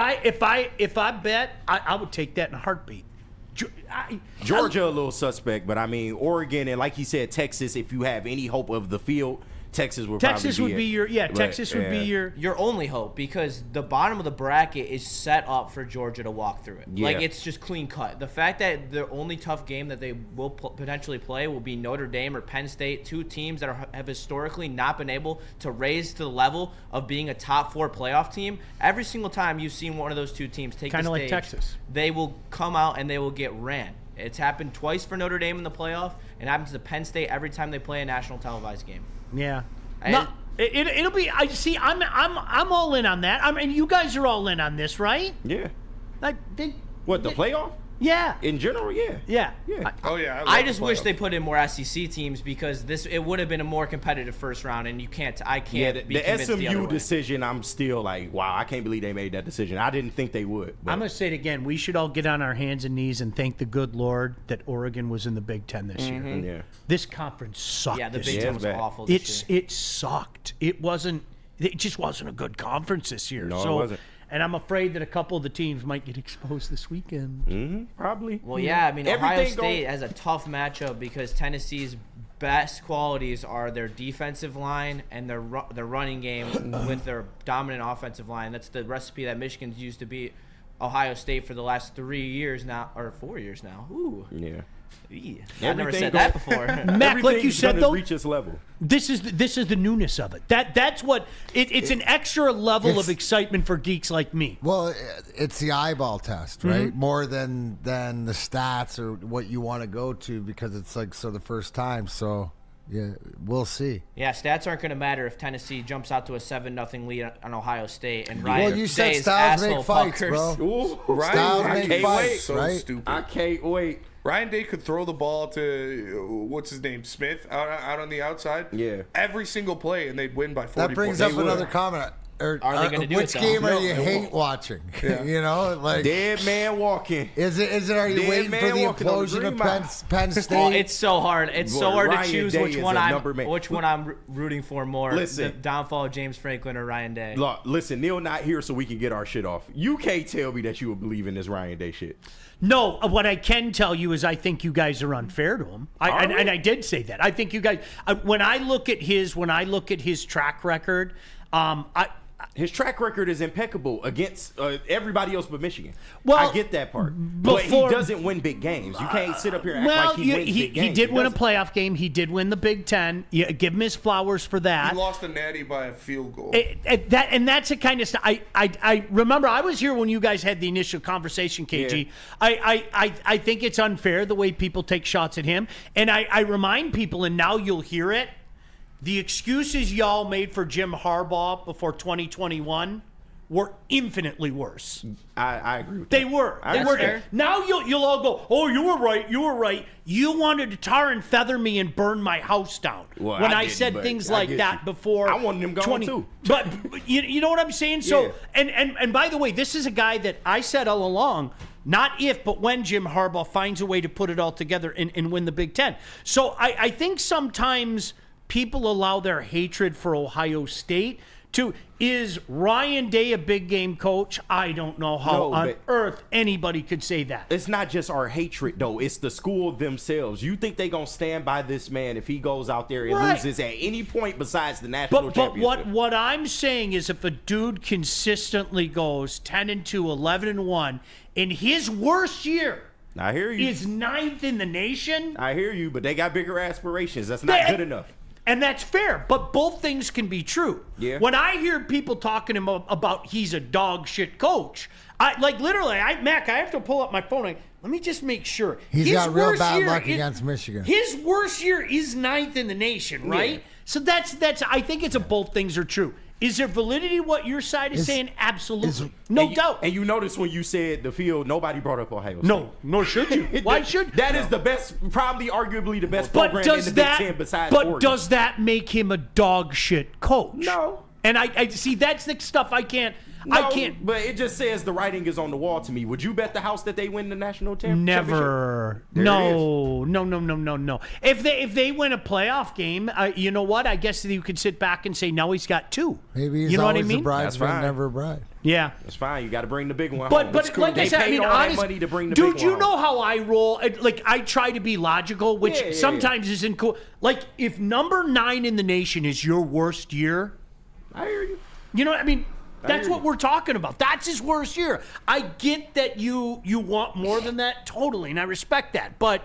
I bet, I would take that in a heartbeat. Georgia a little suspect, but Oregon and like he said, Texas. If you have any hope of the field, Texas would be your only hope, because the bottom of the bracket is set up for Georgia to walk through it. Yeah. Like, it's just clean cut. The fact that the only tough game that they will potentially play will be Notre Dame or Penn State, two teams that have historically not been able to raise to the level of being a top 4 playoff team. Every single time you've seen one of those two teams take the stage, like Texas, they will come out and they will get ran. It's happened twice for Notre Dame in the playoff, and it happens to Penn State every time they play a national televised game. Yeah. It'll be. I see. I'm all in on that. I mean, you guys are all in on this, right? Yeah. Like, the playoff? Yeah. In general, yeah. Yeah. I just wish they put in more SEC teams because it would have been a more competitive first round, and I can't be the convinced the other SMU way. decision, I'm still like, wow, I can't believe they made that decision. I didn't think they would. But. I'm going to say it again. We should all get on our hands and knees and thank the good Lord that Oregon was in the Big Ten this year. Yeah. This conference sucked. Yeah, the this Big year. Ten was awful this year. It sucked. It just wasn't a good conference this year. No, so, it wasn't. And I'm afraid that a couple of the teams might get exposed this weekend. Mm-hmm, probably. Well, yeah, I mean, Ohio State has a tough matchup because Tennessee's best qualities are their defensive line and their running game with their dominant offensive line. That's the recipe that Michigan's used to beat Ohio State for the last 3 years now, or 4 years now. Ooh. Yeah. I've never said that before. Mac, like you said, though, reach its level. This is the newness of it. That's what it's an extra level of excitement for geeks like me. Well, it's the eyeball test, right? More than the stats or what you want to go to because it's like the first time. So yeah, we'll see. Yeah, stats aren't going to matter if Tennessee jumps out to a 7-0 lead on Ohio State and Ryan. Well, you said Day's styles asshole make fights, fuckers. bro. Ryan, Styles I make can't fights, wait. So right? stupid. I can't wait. Ryan Day could throw the ball to what's his name, Smith, out on the outside. Yeah. Every single play, and they'd win by 40 That brings points. up another comment. Are they going to do which it, though? game are No, you they hate won't. watching? Yeah. You know, like Dead man walking. Is it? Are you Dead waiting for man the walking on the implosion of Green Penn, Mile. Penn State? Oh, it's so hard. It's so Boy, hard Ryan to choose Day which is one a number man. I'm rooting for more. Listen. The downfall of James Franklin or Ryan Day. Look, listen, Neil not here so we can get our shit off. You can't tell me that you would believe in this Ryan Day shit. No, what I can tell you is I think you guys are unfair to him. And I did say that. I think you guys. When I look at his track record, his track record is impeccable against everybody else but Michigan. Well, I get that part. But he doesn't win big games. You can't sit up here and act like he wins big games. He did win a playoff game. He did win the Big Ten. Yeah, give him his flowers for that. He lost a natty by a field goal. That's the kind of stuff. I remember I was here when you guys had the initial conversation, KG. Yeah. I think it's unfair the way people take shots at him. And I remind people, and now you'll hear it, the excuses y'all made for Jim Harbaugh before 2021 were infinitely worse. I agree with They that. were. They were. fair. Now you'll all go, oh, you were right. You were right. You wanted to tar and feather me and burn my house down Well, when I I didn't, said but things I like get that you. before. I wanted him gone too. But you know what I'm saying? So Yeah. and by the way, this is a guy that I said all along, not if, but when Jim Harbaugh finds a way to put it all together and win the Big Ten. So I think sometimes people allow their hatred for Ohio State to, is Ryan Day a big game coach? I don't know how on earth anybody could say that. It's not just our hatred, though. It's the school themselves. You think they going to stand by this man if he goes out there and loses at any point besides the national championship? But what I'm saying is if a dude consistently goes 10-2, 11-1, in his worst year, I hear you. is 9th in the nation. I hear you, but they got bigger aspirations. That's not good enough. And that's fair, but both things can be true. Yeah. When I hear people talking about he's a dog shit coach, Mac, I have to pull up my phone. Let me just make sure. He's got real bad luck against Michigan. His worst year is 9th in the nation, right? Yeah. So that's. I think it's both things are true. Is there validity what your side is saying? Absolutely. No doubt. And you notice when you said the field, nobody brought up Ohio State. No, nor should you. Why should? That is the best, probably arguably the best program in the Big Ten besides Oregon. But does that make him a dog shit coach? No. And I see that's the stuff I can't. But it just says the writing is on the wall to me. Would you bet the house that they win the national championship? Never. No. If they win a playoff game, you know what? I guess you could sit back and say, now he's got 2. Maybe he's you know always what I mean? a bridesmaid, That's fine. never a bride. Yeah. That's fine. You got to bring the big one But home. like I said, I mean, all that honest, money to bring the dude, big you one know home. how I roll. Like I try to be logical, which sometimes isn't cool. Like if number 9 in the nation is your worst year, I hear you. You know what I mean? That's hear what we're talking about. That's his worst year. I get that you want more than that, totally, and I respect that. But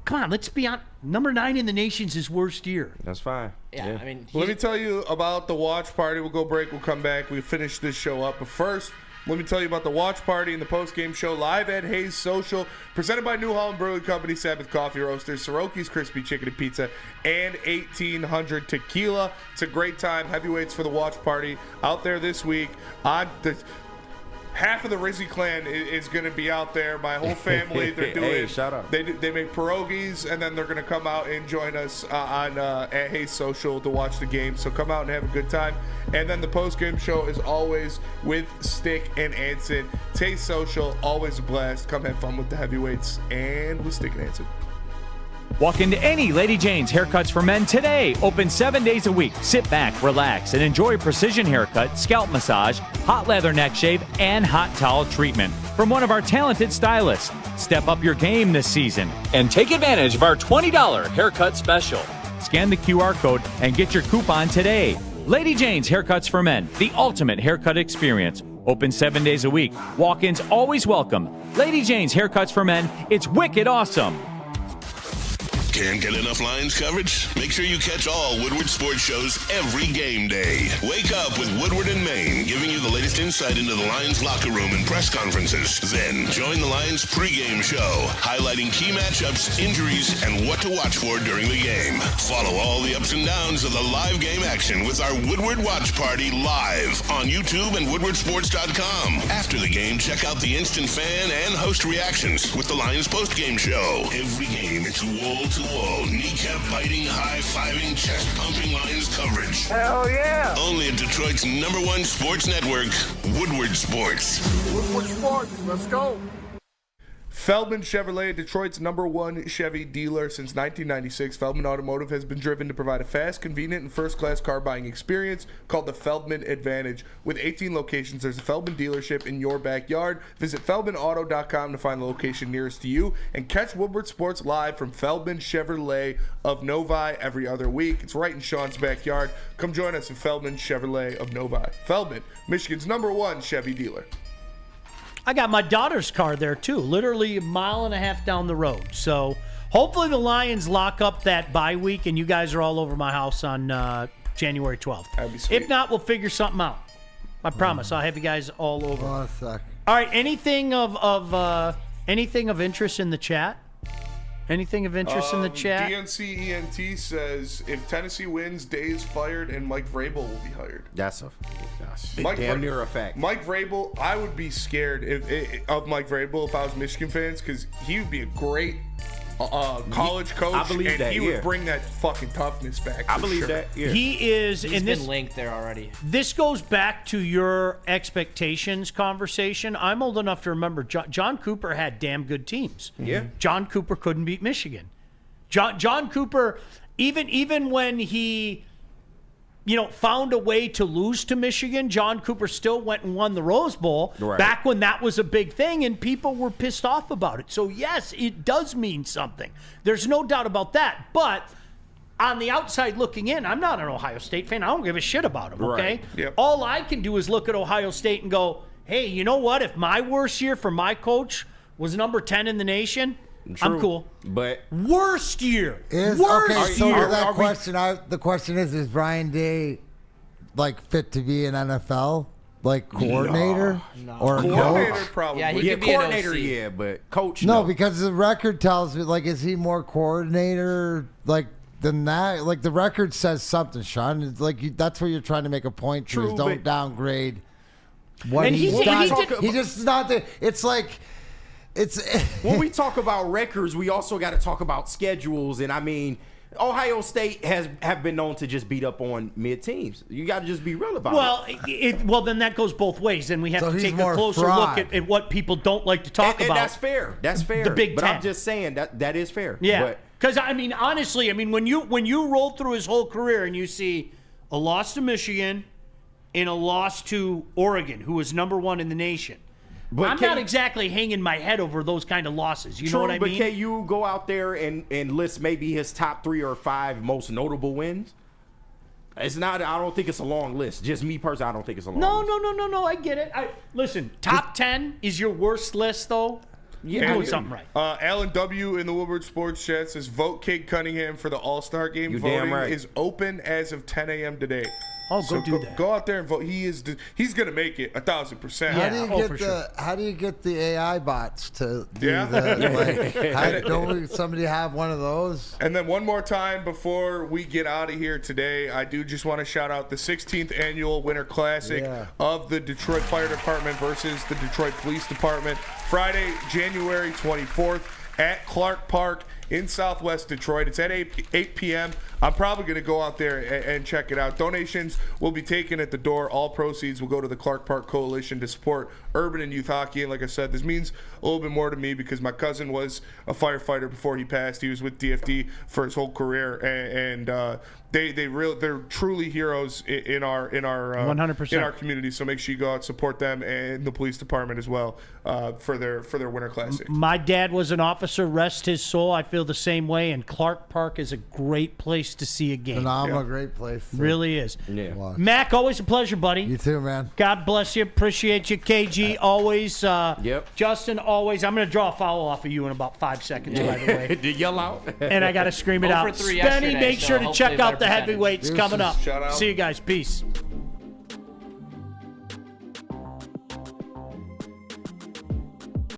come on, let's be honest. Number 9 in the nation's his worst year. That's fine. Yeah. I mean, Let me tell you about the watch party. We'll go break. We'll come back. We finish this show up. But first, let me tell you about the watch party and the post-game show live at Hayes Social, presented by New Holland Brewing Company, Sabbath Coffee Roasters, Soroki's Crispy Chicken and Pizza, and 1800 Tequila. It's a great time. Heavyweights for the watch party out there this week. Half of the Rizzy clan is going to be out there. My whole family, they're doing. Hey, shout out. They make pierogies, and then they're going to come out and join us at Hayes Social to watch the game. So come out and have a good time. And then the post-game show is always with Stick and Anson. It's Hayes Social, always a blast. Come have fun with the heavyweights and with Stick and Anson. Walk into any Lady Jane's Haircuts for Men today. Open 7 days a week. Sit back, relax, and enjoy precision haircut, scalp massage, hot leather neck shave, and hot towel treatment from one of our talented stylists. Step up your game this season and take advantage of our $20 haircut special. Scan the QR code and get your coupon today. Lady Jane's Haircuts for Men, the ultimate haircut experience. Open 7 days a week. Walk-ins always welcome. Lady Jane's Haircuts for Men. It's wicked awesome. Can't get enough Lions coverage? Make sure you catch all Woodward sports shows every game day. Wake up with Woodward and Maine, giving you the latest insight into the Lions locker room and press conferences. Then join the Lions pregame show, highlighting key matchups, injuries, and what to watch for during the game. Follow all the ups and downs of the live game action with our Woodward Watch Party live on YouTube and woodwardsports.com. After the game, check out the instant fan and host reactions with the Lions postgame show. Every game, it's wall-to-wall, kneecap-biting, high-fiving, chest-pumping Lions coverage. Hell yeah! Only at Detroit's #1 sports network, Woodward Sports. Woodward Sports, let's go. Feldman Chevrolet, Detroit's #1 Chevy dealer since 1996. Feldman Automotive has been driven to provide a fast, convenient, and first-class car buying experience called the Feldman Advantage. With 18 locations, there's a Feldman dealership in your backyard. Visit feldmanauto.com to find the location nearest to you and catch Woodward Sports live from Feldman Chevrolet of Novi every other week. It's right in Sean's backyard. Come join us at Feldman Chevrolet of Novi. Feldman, Michigan's #1 Chevy dealer. I got my daughter's car there, too, literally a mile and a half down the road. So hopefully the Lions lock up that bye week and you guys are all over my house on January 12th. That'd be sweet. If not, we'll figure something out. I promise. I'll have you guys all over. Oh, fuck. All right, anything of interest in the chat? Anything of interest in the chat? DNC ENT says if Tennessee wins, Day's fired and Mike Vrabel will be hired. That's damn near a fact. Mike Vrabel, I would be scared of Mike Vrabel if I was Michigan fans because he would be a great college coach. I believe that, he would bring that fucking toughness back. I believe sure. that. Yeah. He is, He's and been this linked there already. This goes back to your expectations conversation. I'm old enough to remember John Cooper had damn good teams. Yeah. John Cooper couldn't beat Michigan. John Cooper, even when he, found a way to lose to Michigan, John Cooper still went and won the Rose Bowl back when that was a big thing and people were pissed off about it. So yes, it does mean something. There's no doubt about that. But on the outside looking in, I'm not an Ohio State fan. I don't give a shit about them, okay? Right. Yep. All I can do is look at Ohio State and go, hey, you know what? If my worst year for my coach was number 10 in the nation, True. I'm cool. But Worst year. So year. The question is Brian Day fit to be an NFL coordinator or Coordinator coach? probably. Yeah, he could be coordinator, an OC. but coach. No, because the record tells me is he more coordinator than that? The record says something, Sean. It's that's what you're trying to make a point to. True, Is don't but- downgrade what And he's he done. did- He just not the. It's when we talk about records, we also got to talk about schedules. And I mean, Ohio State have been known to just beat up on mid teams. You got to just be real about it. Well, then that goes both ways. Then we have So to he's take a more closer fraud. look at what people don't like to talk And about. that's fair. That's fair. The Big But Ten. I'm just saying that is fair. Yeah, But because honestly, when you roll through his whole career and you see a loss to Michigan and a loss to Oregon, who was #1 in the nation, But I'm not exactly hanging my head over those kind of losses. You know what I mean? But can you go out there and list maybe his top 3 or 5 most notable wins? It's not. I don't think it's a long list. Just me personally, I don't think it's a long list. No. I get it. Listen, top 10 is your worst list, though. You're doing something right. Alan W. in the Woodward Sports Chat says, vote Cade Cunningham for the All-Star Game. You Voting damn right. is open as of 10 a.m. today. Oh, go do that. Go out there and vote. He's going to make it 1,000%. How do you get the AI bots to do Yeah. don't somebody have one of those? And then one more time before we get out of here today, I do just want to shout out the 16th annual Winter Classic of the Detroit Fire Department versus the Detroit Police Department. Friday, January 24th at Clark Park in Southwest Detroit. It's at 8 p.m. I'm probably going to go out there and check it out. Donations will be taken at the door. All proceeds will go to the Clark Park Coalition to support urban and youth hockey. And like I said, this means a little bit more to me because my cousin was a firefighter before he passed. He was with DFD for his whole career, and they're truly heroes in our 100%. in our community. So make sure you go out, support them and the police department as well for their Winter Classic. My dad was an officer. Rest his soul. I feel the same way. And Clark Park is a great place to see a game. Phenomenal, great place. Really is. Yeah. Wow. Mac, always a pleasure, buddy. You too, man. God bless you. Appreciate you. KG, always. Justin, always. I'm going to draw a foul off of you in about 5 seconds, by the way. Did yell out? And I got to scream it out. for 3 Spenny, yesterday, make so sure to hopefully check out the better heavyweights percentage. coming up. Shout out. See you guys. Peace.